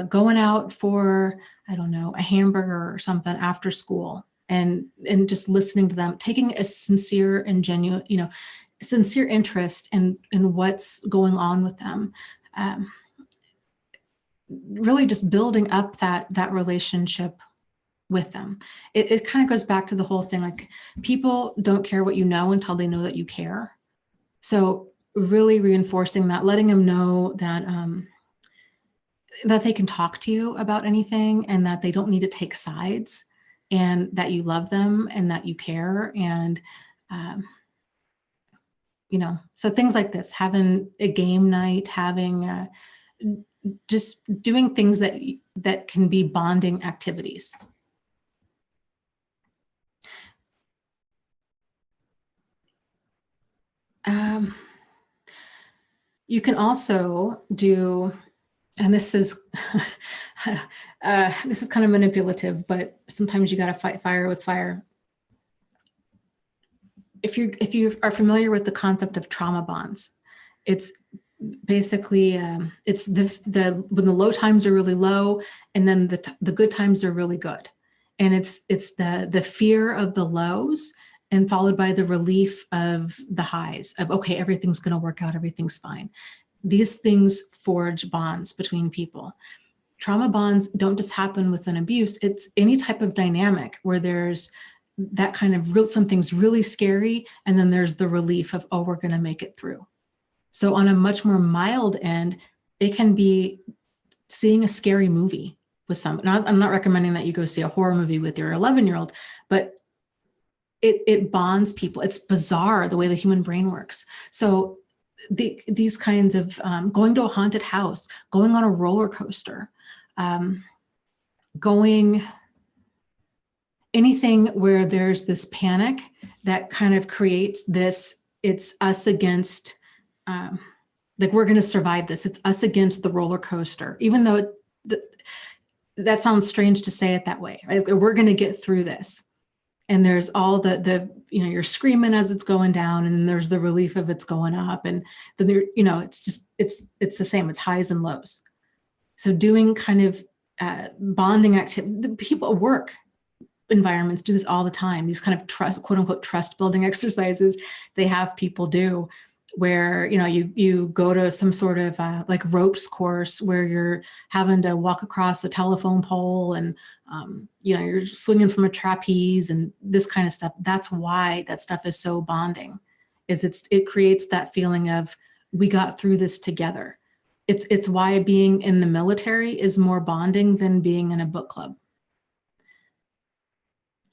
Speaker 1: going out for, I don't know, a hamburger or something after school, and just listening to them, taking a sincere and genuine, sincere interest in what's going on with them. Really just building up that relationship with them. It kind of goes back to the whole thing, like, people don't care what you know until they know that you care. So really reinforcing that, letting them know that that they can talk to you about anything, and that they don't need to take sides, and that you love them and that you care. And so things like this, having a game night, having just doing things that can be bonding activities. You can also do, and this is this is kind of manipulative, but sometimes you got to fight fire with fire. If you are familiar with the concept of trauma bonds, it's basically it's the when the low times are really low, and then the good times are really good, and it's the fear of the lows, and followed by the relief of the highs of, okay, everything's going to work out, everything's fine. These things forge bonds between people. Trauma bonds don't just happen with an abuse. It's any type of dynamic where there's that kind of something's really scary, and then there's the relief of, oh, we're going to make it through. So on a much more mild end, it can be seeing a scary movie with someone. I'm not recommending that you go see a horror movie with your 11-year-old, but it bonds people. It's bizarre the way the human brain works. So these kinds of going to a haunted house, going on a roller coaster, going anything where there's this panic that kind of creates this, it's us against, like, we're going to survive this. It's us against the roller coaster, even though that sounds strange to say it that way, right? We're going to get through this. And there's all the you're screaming as it's going down, and then there's the relief of it's going up, and then there, it's just, it's the same. It's highs and lows. So doing kind of bonding activity, the people at work environments do this all the time. These kind of quote unquote trust building exercises they have people do, where you go to some sort of like ropes course where you're having to walk across a telephone pole, and you're swinging from a trapeze and this kind of stuff. That's why that stuff is so bonding, is it creates that feeling of, we got through this together. It's why being in the military is more bonding than being in a book club.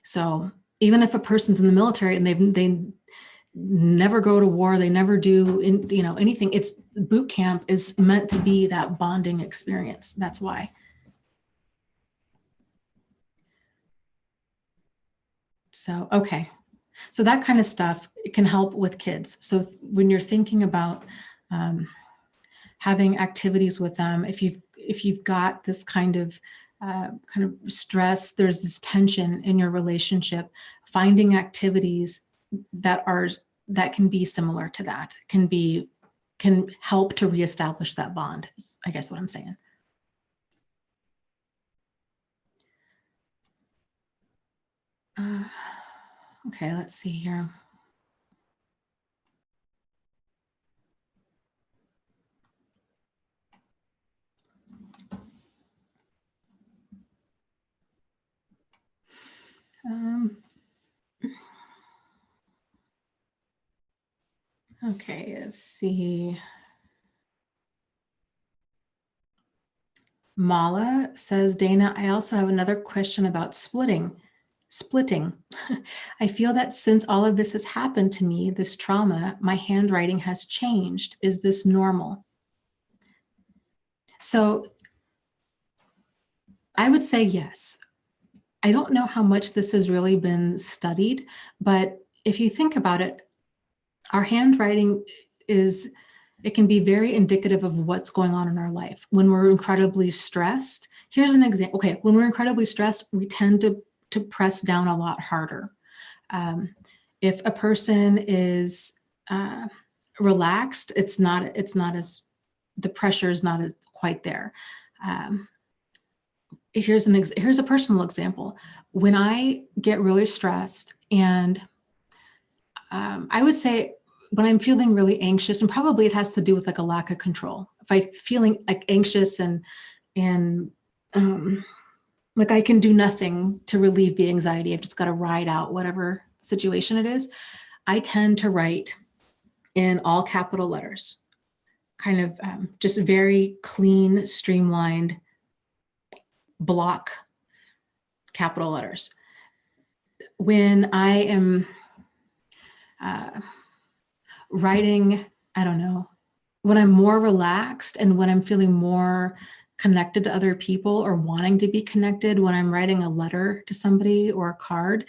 Speaker 1: So even if a person's in the military and they never go to war, they never do anything, it's boot camp is meant to be that bonding experience. That's why. So, okay. So that kind of stuff, it can help with kids. So when you're thinking about having activities with them, if you've got this kind of stress, there's this tension in your relationship, finding activities that can be similar to that, can help to reestablish that bond, is I guess what I'm saying. Okay, let's see here. Okay, let's see. Mala says, Dana, I also have another question about splitting. I feel that since all of this has happened to me, this trauma, my handwriting has changed. Is this normal? So I would say yes. I don't know how much this has really been studied, but if you think about it, our handwriting it can be very indicative of what's going on in our life. When we're incredibly stressed, here's an example. Okay, when we're incredibly stressed, we tend to to press down a lot harder. If a person is relaxed, it's not as, the pressure is not as quite there. Here's a personal example. When I get really stressed, and I would say when I'm feeling really anxious, and probably it has to do with like a lack of control. If I'm feeling like anxious and like I can do nothing to relieve the anxiety, I've just got to ride out whatever situation it is, I tend to write in all capital letters, kind of just very clean, streamlined block capital letters. When I am writing, I don't know, when I'm more relaxed and when I'm feeling more connected to other people or wanting to be connected, when I'm writing a letter to somebody or a card,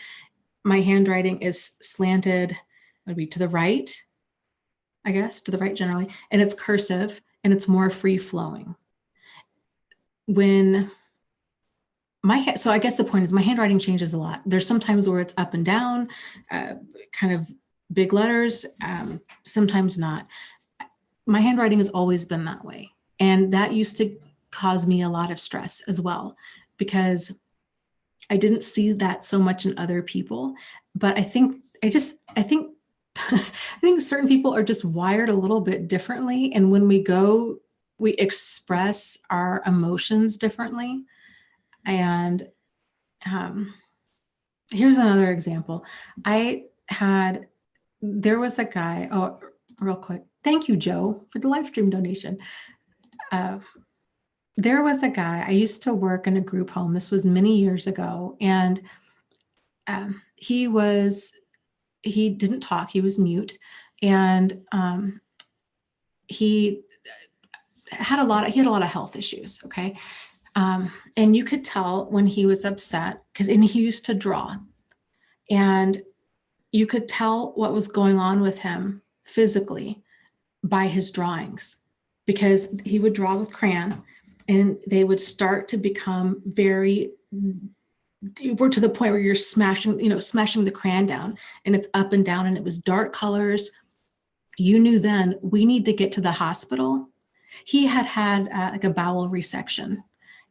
Speaker 1: my handwriting is slanted, would be to the right, I guess, to the right generally, and it's cursive and it's more free flowing. When so I guess the point is my handwriting changes a lot. There's sometimes where it's up and down, kind of big letters, sometimes not. My handwriting has always been that way. And that used to cause me a lot of stress as well, because I didn't see that so much in other people. But I think I think certain people are just wired a little bit differently. And when we express our emotions differently. And here's another example. There was a guy, real quick. Thank you, Joe, for the live stream donation. There was a guy, I used to work in a group home. This was many years ago. And he didn't talk, he was mute. And he had a lot of health issues. Okay. And you could tell when he was upset, and he used to draw, and you could tell what was going on with him physically by his drawings, because he would draw with crayon and they would start to become we're to the point where you're smashing the crayon down, and it's up and down, and it was dark colors. You knew then, we need to get to the hospital. He had like a bowel resection,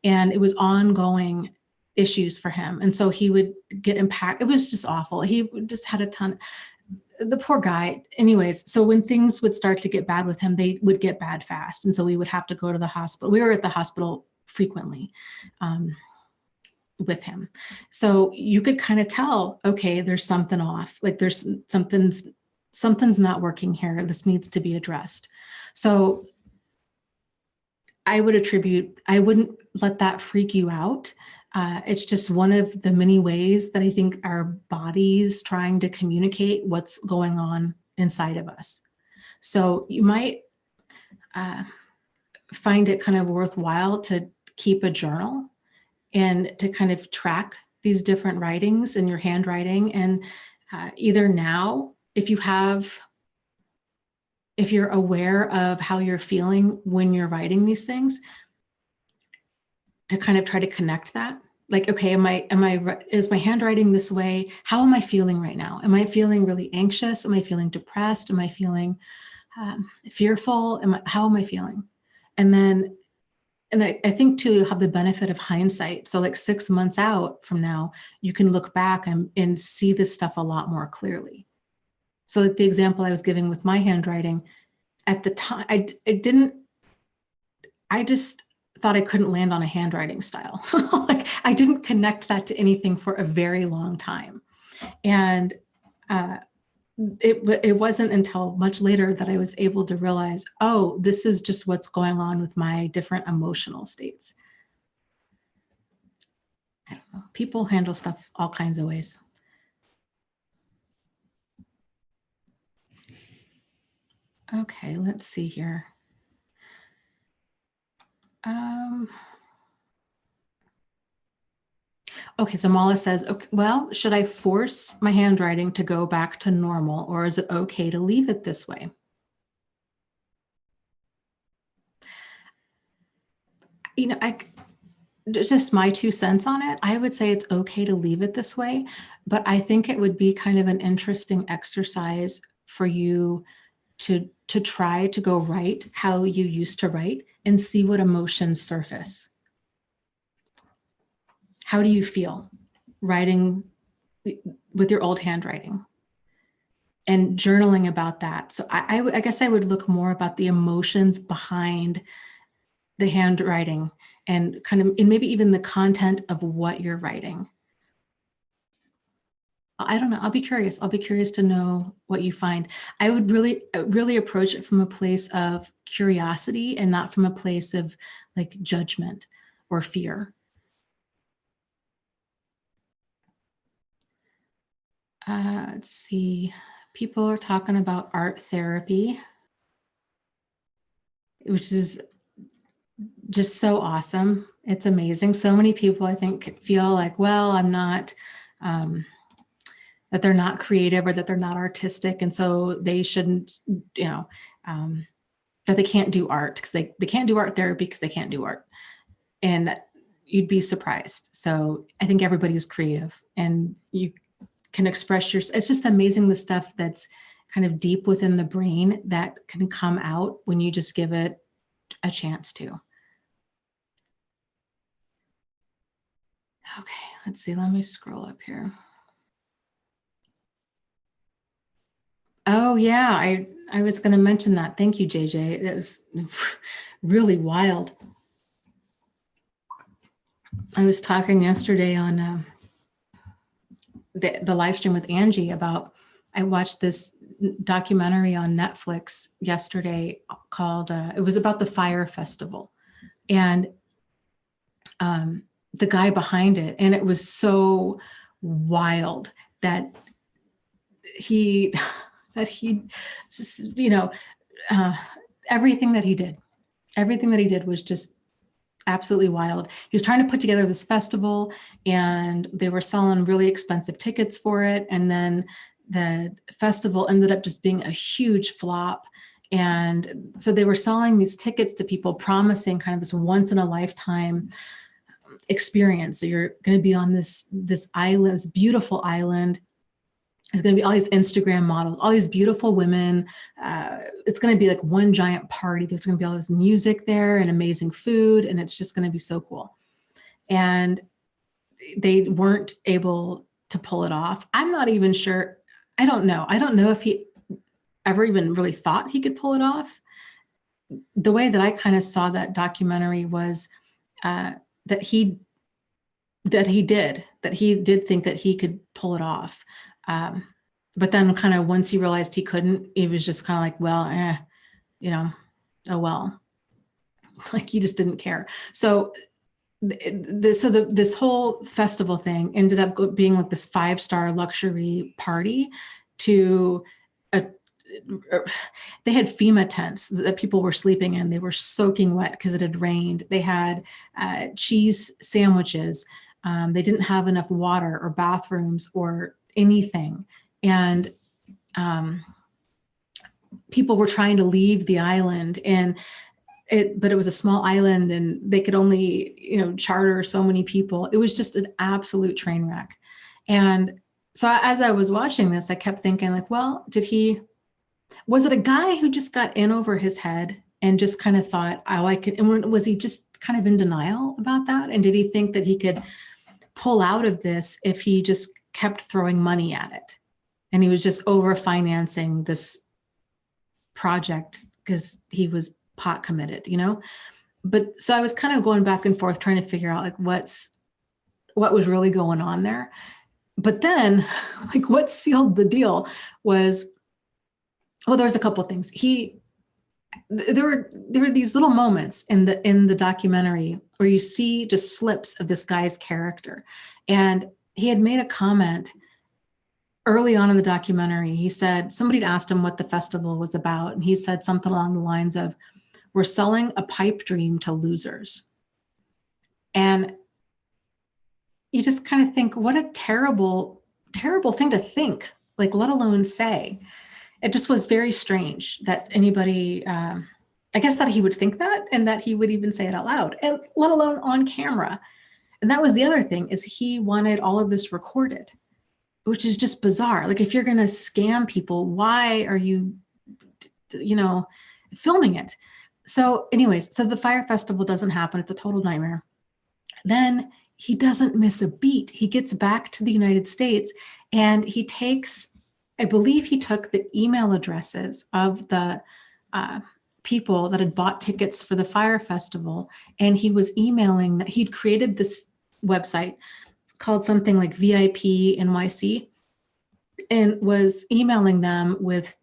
Speaker 1: and it was ongoing issues for him. And so he would get impacted. It was just awful. He just had a ton, the poor guy. Anyways, so when things would start to get bad with him, they would get bad fast. And so we would have to go to the hospital. We were at the hospital frequently with him. So you could kind of tell, okay, there's something off. Like there's something's not working here. This needs to be addressed. So I wouldn't let that freak you out. It's just one of the many ways that I think our body's trying to communicate what's going on inside of us. So you might find it kind of worthwhile to keep a journal and to kind of track these different writings in your handwriting. And either now, if you're aware of how you're feeling when you're writing these things, to kind of try to connect that. Like, okay, is my handwriting this way? How am I feeling right now? Am I feeling really anxious? Am I feeling depressed? Am I feeling fearful? How am I feeling? And I think too, you have the benefit of hindsight. So like 6 months out from now, you can look back and see this stuff a lot more clearly. So like the example I was giving with my handwriting, at the time, I just thought I couldn't land on a handwriting style. Like I didn't connect that to anything for a very long time. And it wasn't until much later that I was able to realize, oh, this is just what's going on with my different emotional states. I don't know. People handle stuff all kinds of ways. Okay, let's see here. Okay, so Mala says, okay, well, should I force my handwriting to go back to normal, or is it okay to leave it this way? You know, just my 2 cents on it. I would say it's okay to leave it this way, but I think it would be kind of an interesting exercise for you to try to go write how you used to write and see what emotions surface. How do you feel writing with your old handwriting? And journaling about that. So I guess I would look more about the emotions behind the handwriting and and maybe even the content of what you're writing. I don't know. I'll be curious. I'll be curious to know what you find. I would really approach it from a place of curiosity and not from a place of like judgment or fear. Let's see. People are talking about art therapy, which is just so awesome. It's amazing. So many people, I think, feel like, well, I'm not, that they're not creative or that they're not artistic. And so they shouldn't, that they can't do art because they can't do art therapy because they can't do art. And you'd be surprised. So I think everybody's creative and you can express your, it's just amazing the stuff that's kind of deep within the brain that can come out when you just give it a chance to. Okay, let's see, let me scroll up here. Oh yeah, I was gonna mention that. Thank you, JJ. That was really wild. I was talking yesterday on the live stream with Angie about, I watched this documentary on Netflix yesterday called, it was about the Fire Festival and the guy behind it. And it was so wild that he just, everything that he did was just absolutely wild. He was trying to put together this festival and they were selling really expensive tickets for it. And then the festival ended up just being a huge flop. And so they were selling these tickets to people, promising kind of this once in a lifetime experience. So you're going to be on this island, this beautiful island. There's going to be all these Instagram models, all these beautiful women. It's going to be like one giant party. There's going to be all this music there and amazing food. And it's just going to be so cool. And they weren't able to pull it off. I'm not even sure. I don't know. I don't know if he ever even really thought he could pull it off. The way that I kind of saw that documentary was that he did think that he could pull it off. But then kind of once he realized he couldn't, he was just kind of like, well, oh, well, like he just didn't care. So this whole festival thing ended up being like this 5-star luxury party to they had FEMA tents that people were sleeping in. They were soaking wet because it had rained. They had cheese sandwiches. They didn't have enough water or bathrooms or anything. And people were trying to leave the island but it was a small island and they could only, charter so many people. It was just an absolute train wreck. And so as I was watching this, I kept thinking like, well, was it a guy who just got in over his head and just kind of thought, oh, and was he just kind of in denial about that? And did he think that he could pull out of this if he just kept throwing money at it? And he was just over financing this project because he was pot committed, But so I was kind of going back and forth trying to figure out like what was really going on there. But then like what sealed the deal was, well, there's a couple of things. There were these little moments in the documentary where you see just slips of this guy's character. And he had made a comment early on in the documentary. He said, somebody had asked him what the festival was about. And he said something along the lines of, we're selling a pipe dream to losers. And you just kind of think, what a terrible, terrible thing to think, like, let alone say. It just was very strange that anybody, I guess that he would think that and that he would even say it out loud, and let alone on camera. And that was the other thing, is he wanted all of this recorded, which is just bizarre. Like, if you're going to scam people, why are you, filming it? So anyways, so the fire festival doesn't happen. It's a total nightmare. Then he doesn't miss a beat. He gets back to the United States and he takes, I believe he took the email addresses of the people that had bought tickets for the fire festival, and he was emailing that he'd created this website called something like VIP NYC, and was emailing them with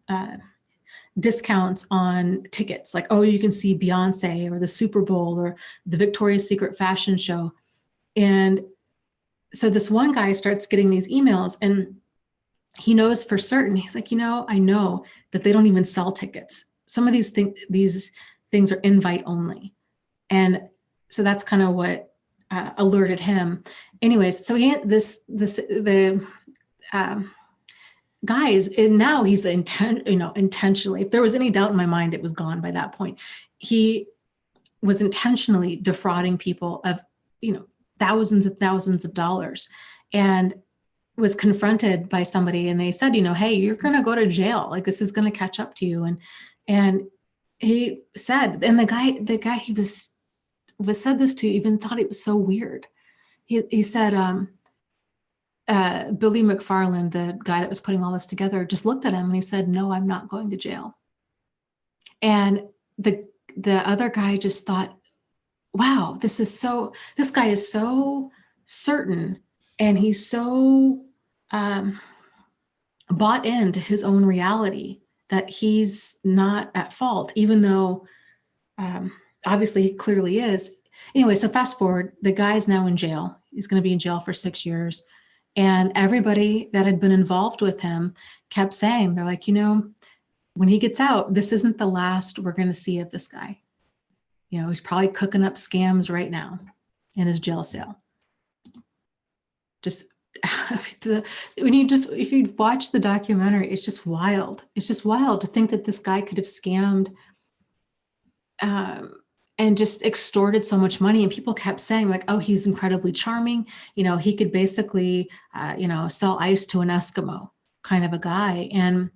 Speaker 1: discounts on tickets, like, oh, you can see Beyonce or the Super Bowl or the Victoria's Secret fashion show. And so this one guy starts getting these emails, and he knows for certain, he's like, I know that they don't even sell tickets. Some of these things are invite only. And so that's kind of what alerted him. Anyways, so he had the guys, and now he's intentionally, if there was any doubt in my mind, it was gone by that point. He was intentionally defrauding people of, thousands of dollars, and was confronted by somebody, and they said, hey, you're going to go to jail. Like, this is going to catch up to you. And he said, and the guy he was said this to even thought it was so weird. He said, Billy McFarland, the guy that was putting all this together, just looked at him and he said, no, I'm not going to jail. And the other guy just thought, wow, this guy is so certain, and he's so bought into his own reality that he's not at fault, even though obviously he clearly is. Anyway, so fast forward, the guy's now in jail. He's going to be in jail for 6 years. And everybody that had been involved with him kept saying, they're like, when he gets out, this isn't the last we're going to see of this guy. He's probably cooking up scams right now in his jail cell. Just if you watch the documentary, it's just wild. It's just wild to think that this guy could have scammed and just extorted so much money. And people kept saying, like, oh, he's incredibly charming. He could basically, sell ice to an Eskimo kind of a guy. And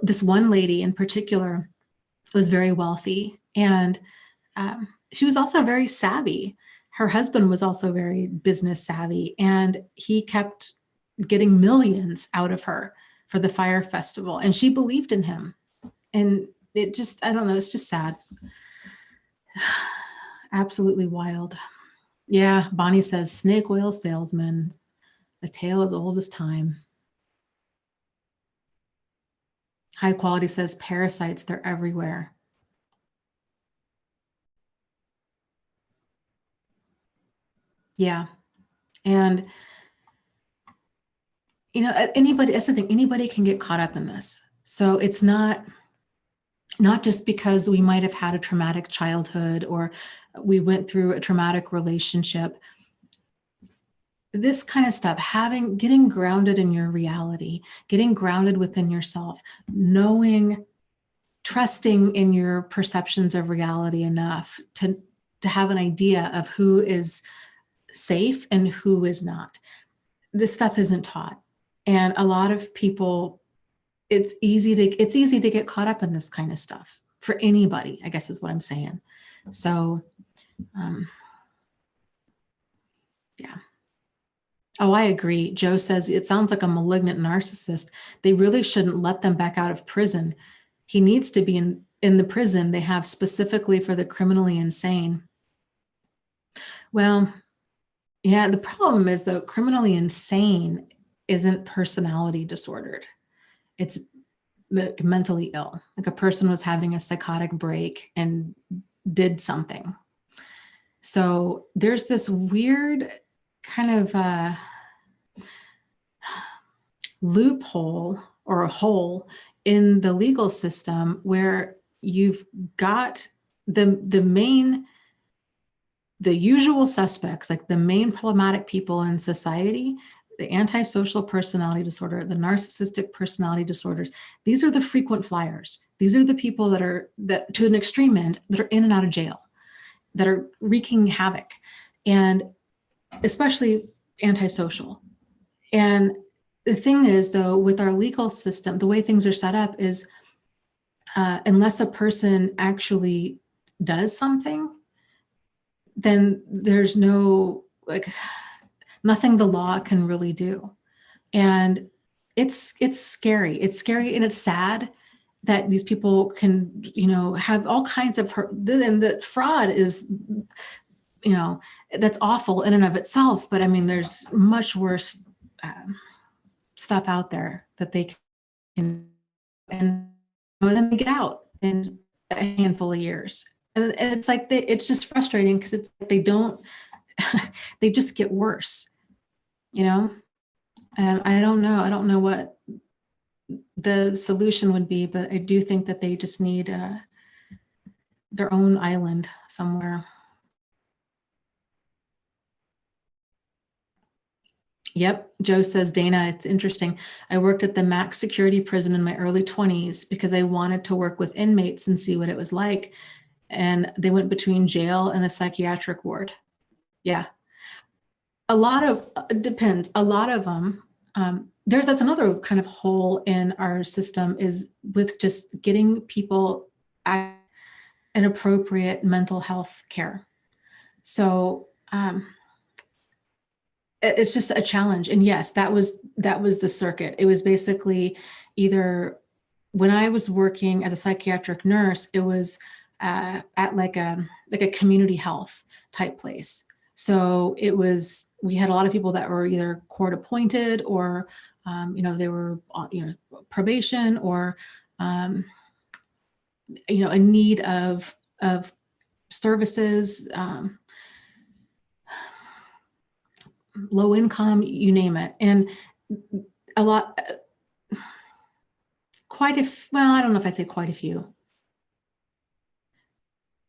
Speaker 1: this one lady in particular was very wealthy, and she was also very savvy. Her husband was also very business savvy, and he kept getting millions out of her for the fire festival. And she believed in him. And it just, I don't know, it's just sad. Absolutely wild. Yeah, Bonnie says, snake oil salesman, a tale as old as time. High Quality says, parasites, they're everywhere. Yeah. And, anybody, that's the thing, anybody can get caught up in this. So it's not just because we might have had a traumatic childhood or we went through a traumatic relationship. This kind of stuff, getting grounded in your reality, getting grounded within yourself, trusting in your perceptions of reality enough to have an idea of who is safe and who is not. This stuff isn't taught. And a lot of people, it's easy to get caught up in this kind of stuff for anybody, I guess is what I'm saying. So, yeah. Oh, I agree. Joe says, it sounds like a malignant narcissist. They really shouldn't let them back out of prison. He needs to be in the prison they have specifically for the criminally insane. Well, yeah, the problem is, though, criminally insane isn't personality disordered. It's mentally ill. Like, a person was having a psychotic break and did something. So there's this weird kind of loophole or a hole in the legal system where you've got the usual suspects, like the main problematic people in society, the antisocial personality disorder, the narcissistic personality disorders. These are the frequent flyers. These are the people that to an extreme end, that are in and out of jail, that are wreaking havoc. And especially antisocial. And the thing is, though, with our legal system, the way things are set up is unless a person actually does something, then there's no, like, nothing the law can really do. And it's scary. It's scary and it's sad that these people can, have all kinds of hurt. And the fraud is, that's awful in and of itself. But I mean, there's much worse stuff out there that they can, and then they get out in a handful of years. And it's like, it's just frustrating because it's, they don't, they just get worse, and I don't know what the solution would be, but I do think that they just need their own island somewhere. Yep. Joe says, Dana, it's interesting. I worked at the max security prison in my early 20s because I wanted to work with inmates and see what it was like. And they went between jail and the psychiatric ward. Yeah. It depends. A lot of them, that's another kind of hole in our system, is with just getting people an appropriate mental health care. So it's just a challenge. And yes, that was the circuit. It was basically either, when I was working as a psychiatric nurse, it was at like a community health type place. So we had a lot of people that were either court appointed or, they were on, probation, or, in need of services, low income, you name it. And a lot, I don't know if I'd say quite a few.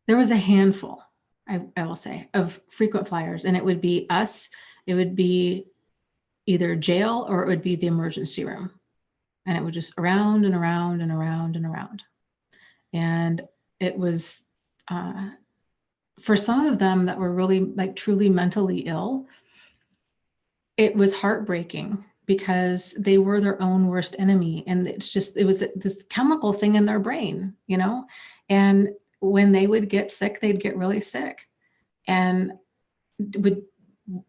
Speaker 1: There was a handful, I will say, of frequent flyers, and it would be us. It would be either jail or it would be the emergency room. And it would just around and around and around and around. And it was, for some of them that were really like truly mentally ill, it was heartbreaking because they were their own worst enemy. And it was this chemical thing in their brain, and when they would get sick, they'd get really sick, and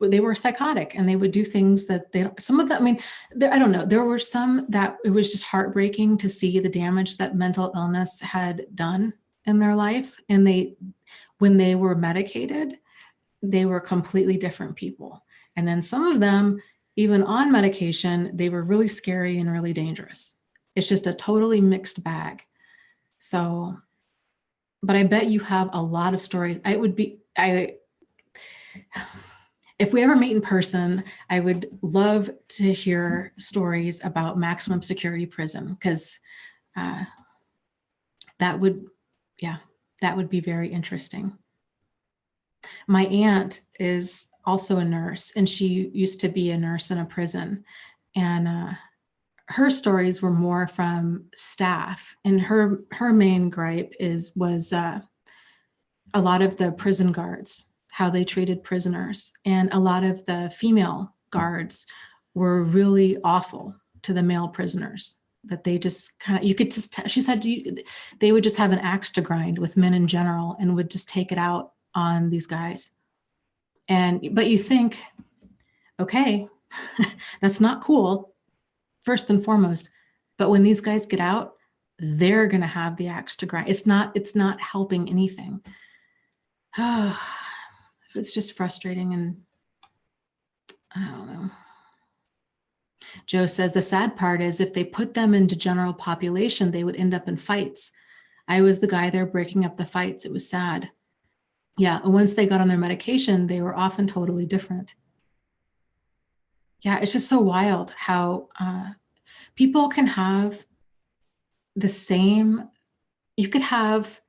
Speaker 1: they were psychotic, and they would do things that some of them, I don't know. There were some that it was just heartbreaking to see the damage that mental illness had done in their life. And when they were medicated, they were completely different people. And then some of them, even on medication, they were really scary and really dangerous. It's just a totally mixed bag. So, but I bet you have a lot of stories. If we ever meet in person, I would love to hear stories about maximum security prison, because that would be very interesting. My aunt is also a nurse, and she used to be a nurse in a prison, and her stories were more from staff. And her main gripe was a lot of the prison guards, how they treated prisoners, and a lot of the female guards were really awful to the male prisoners. That they just you could just she said they would just have an axe to grind with men in general and would just take it out on these guys. But you think, okay, that's not cool, first and foremost. But when these guys get out, they're going to have the axe to grind. It's not helping anything. It's just frustrating, and I don't know. Joe says the sad part is if they put them into general population, they would end up in fights. I was the guy there breaking up the fights. It was sad. Yeah, and once they got on their medication, they were often totally different. Yeah, it's just so wild how people can have the same. You could have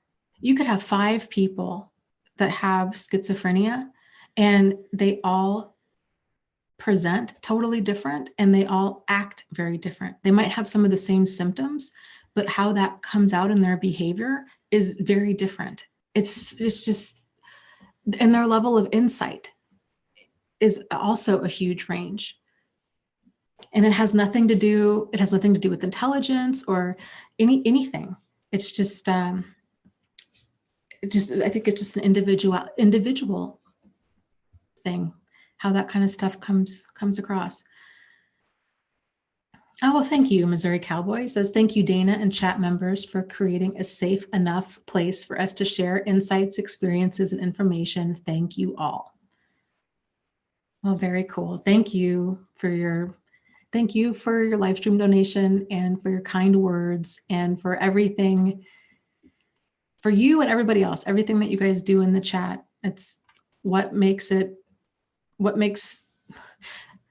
Speaker 1: 5 people that have schizophrenia, and they all present totally different, and they all act very different. They might have some of the same symptoms, but how that comes out in their behavior is very different. It's just, and their level of insight is also a huge range. And it has nothing to do with intelligence or anything. It's just, I think it's just an individual thing, how that kind of stuff comes across. Oh, well, thank you. Missouri Cowboy says, thank you, Dana and chat members, for creating a safe enough place for us to share insights, experiences, and information. Thank you all. Well, very cool. Thank you for your live stream donation and for your kind words and for everything, for you and everybody else, everything that you guys do in the chat. It's what makes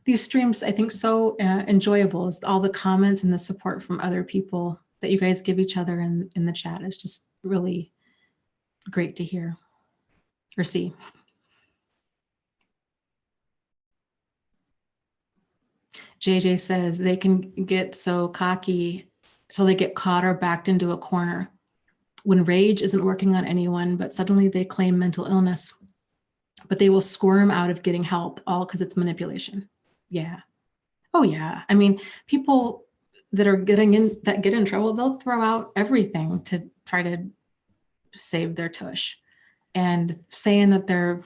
Speaker 1: these streams, I think, so enjoyable, is all the comments and the support from other people that you guys give each other in the chat. Is just really great to hear or see. JJ says they can get so cocky till they get caught or backed into a corner when rage isn't working on anyone, but suddenly they claim mental illness, but they will squirm out of getting help, all because it's manipulation. Yeah. Oh yeah. I mean, people that get in trouble, they'll throw out everything to try to save their tush. And saying that they're,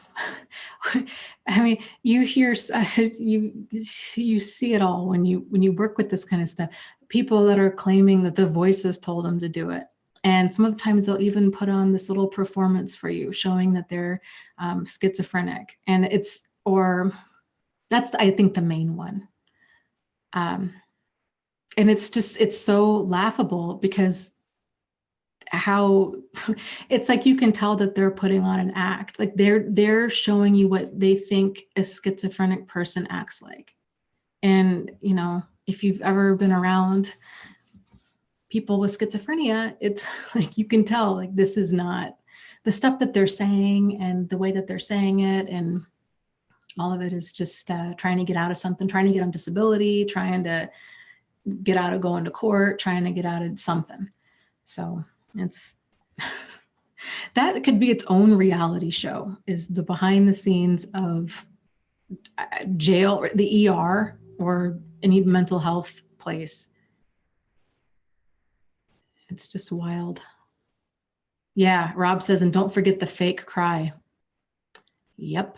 Speaker 1: I mean, you hear, you see it all when you work with this kind of stuff. People that are claiming that the voices told them to do it. And sometimes they'll even put on this little performance for you, showing that they're schizophrenic. And that's, I think, the main one. And it's so laughable because how it's like you can tell that they're putting on an act. Like they're showing you what they think a schizophrenic person acts like. And you know, if you've ever been around people with schizophrenia, it's like you can tell, like, this is not the stuff that they're saying and the way that they're saying it, and all of it is just trying to get out of something, trying to get on disability, trying to get out of going to court, trying to get out of something. So it's that could be its own reality show, is the behind the scenes of jail or the ER or any mental health place. It's just wild. Yeah, Rob says, and don't forget the fake cry. Yep.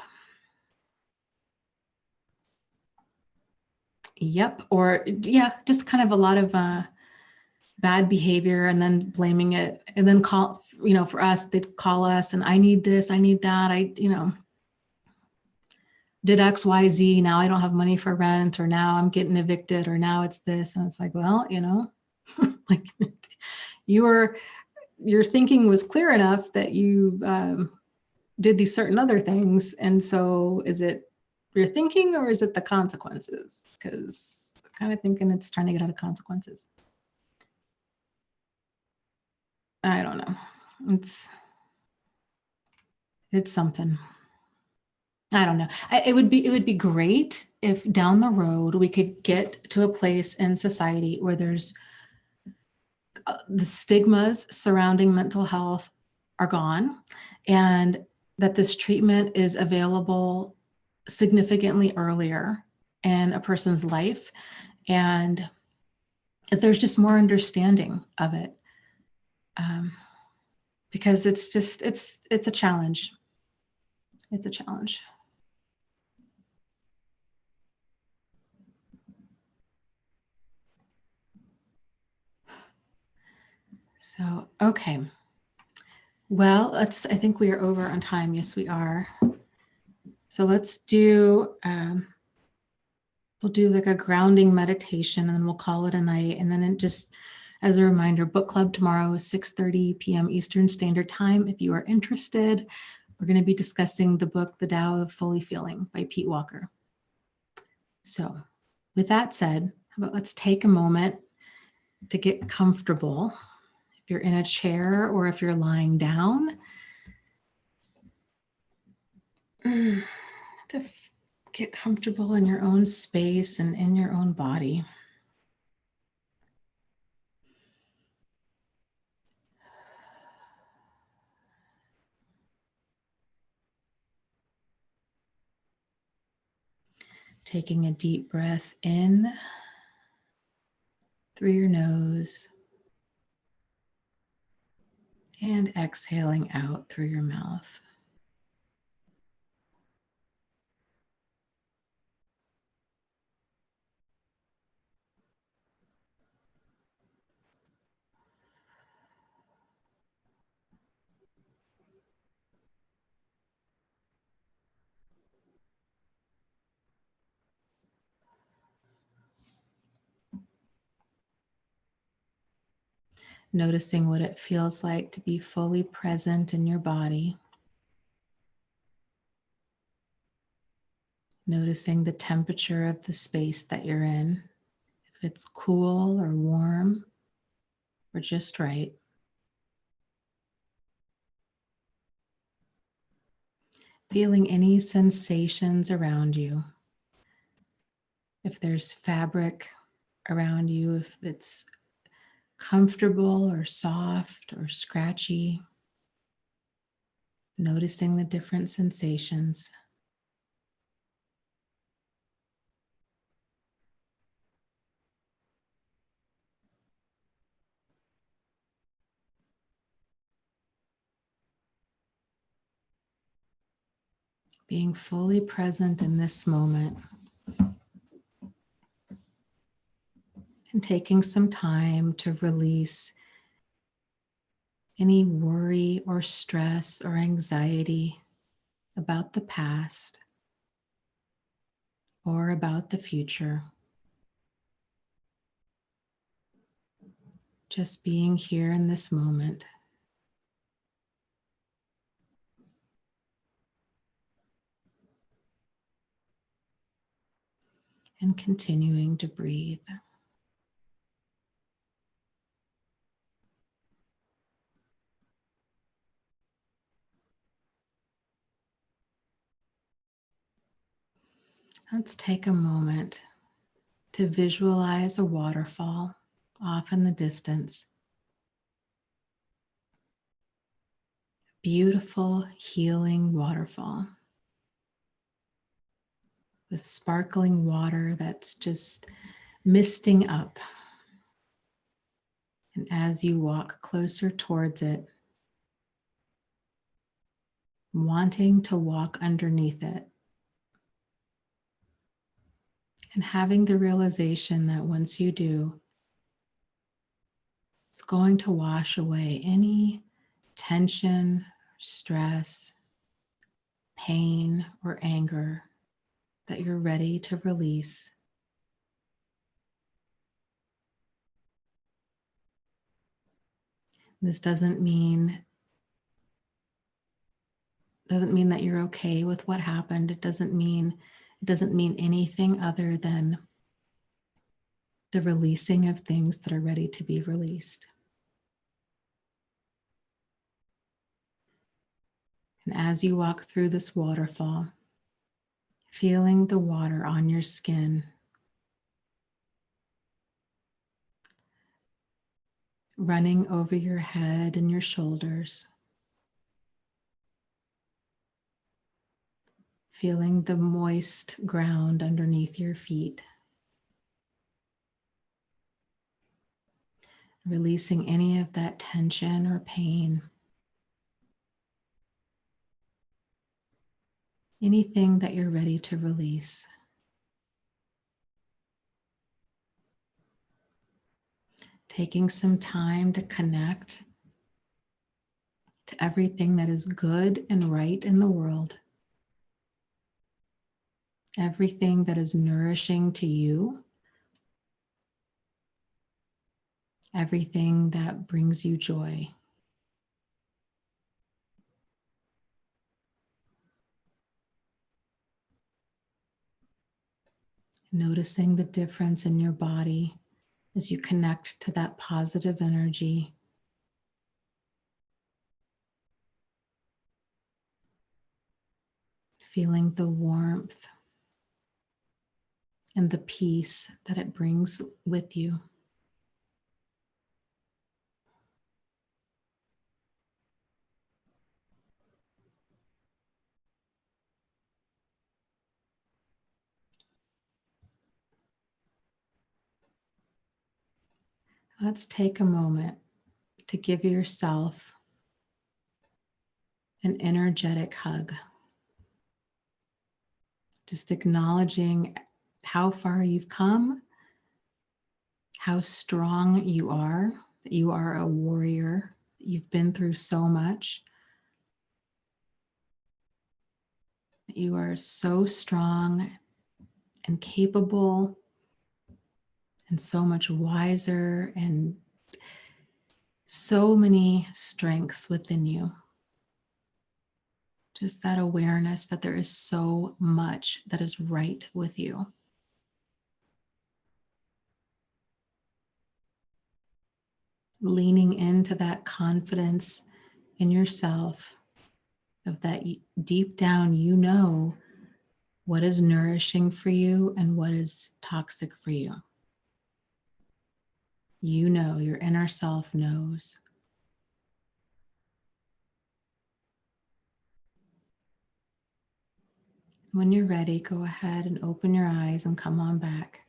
Speaker 1: Yep. Or yeah, just kind of a lot of bad behavior and then blaming it, and then for us, they'd call us and I need this, I need that. I did X, Y, Z. Now I don't have money for rent, or now I'm getting evicted, or now it's this. And it's like, well, like your thinking was clear enough that you did these certain other things. And so is it your thinking or is it the consequences? Because I'm kind of thinking it's trying to get out of consequences. I don't know. It's something. I don't know. It would be great if down the road we could get to a place in society where there's the stigmas surrounding mental health are gone, and that this treatment is available significantly earlier in a person's life, and if there's just more understanding of it, because it's a challenge. It's a challenge. So, okay. Well, I think we are over on time. Yes, we are. So let's do, we'll do like a grounding meditation, and then we'll call it a night. And then just as a reminder, book club tomorrow, 6:30 p.m. Eastern Standard Time. If you are interested, we're going to be discussing the book, The Tao of Fully Feeling by Pete Walker. So with that said, how about let's take a moment to get comfortable. If you're in a chair or if you're lying down, to get comfortable in your own space and in your own body. Taking a deep breath in through your nose and exhaling out through your mouth. Noticing what it feels like to be fully present in your body. Noticing the temperature of the space that you're in, if it's cool or warm or just right. Feeling any sensations around you. If there's fabric around you, if it's comfortable or soft or scratchy, noticing the different sensations. Being fully present in this moment and taking some time to release any worry or stress or anxiety about the past or about the future. Just being here in this moment. And continuing to breathe. Let's take a moment to visualize a waterfall off in the distance. Beautiful, healing waterfall with sparkling water that's just misting up. And as you walk closer towards it, wanting to walk underneath it, and having the realization that once you do, it's going to wash away any tension, stress, pain, or anger that you're ready to release. This doesn't mean that you're okay with what happened. It doesn't mean anything other than the releasing of things that are ready to be released. And as you walk through this waterfall, feeling the water on your skin, running over your head and your shoulders, feeling the moist ground underneath your feet, releasing any of that tension or pain, anything that you're ready to release. Taking some time to connect to everything that is good and right in the world, everything that is nourishing to you, everything that brings you joy. Noticing the difference in your body as you connect to that positive energy. Feeling the warmth and the peace that it brings with you. Let's take a moment to give yourself an energetic hug. Just acknowledging how far you've come, how strong you are, that you are a warrior. You've been through so much. You are so strong and capable and so much wiser and so many strengths within you. Just that awareness that there is so much that is right with you. Leaning into that confidence in yourself of that deep down, you know what is nourishing for you and what is toxic for you. You know, your inner self knows. When you're ready, go ahead and open your eyes and come on back.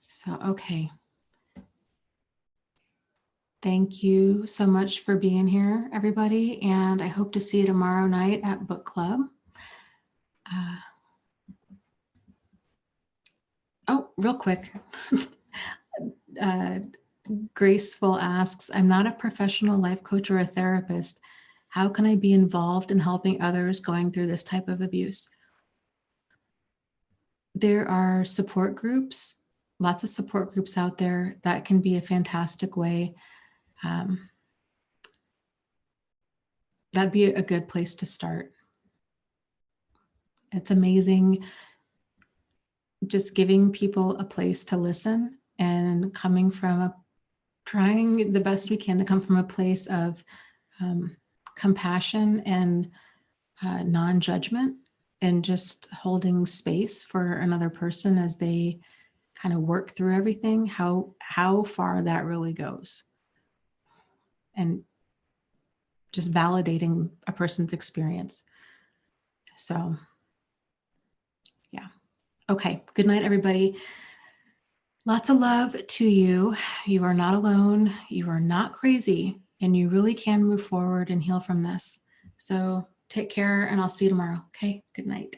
Speaker 1: So, okay. Thank you so much for being here, everybody. And I hope to see you tomorrow night at book club. Oh, real quick. Graceful asks, I'm not a professional life coach or a therapist. How can I be involved in helping others going through this type of abuse? There are support groups, lots of support groups out there. That can be a fantastic way. That'd be a good place to start. It's amazing just giving people a place to listen and trying the best we can to come from a place of compassion and non-judgment, and just holding space for another person as they kind of work through everything, how far that really goes. And just validating a person's experience. So, yeah. Okay. Good night, everybody. Lots of love to you. You are not alone. You are not crazy. And you really can move forward and heal from this. So take care, and I'll see you tomorrow. Okay. Good night.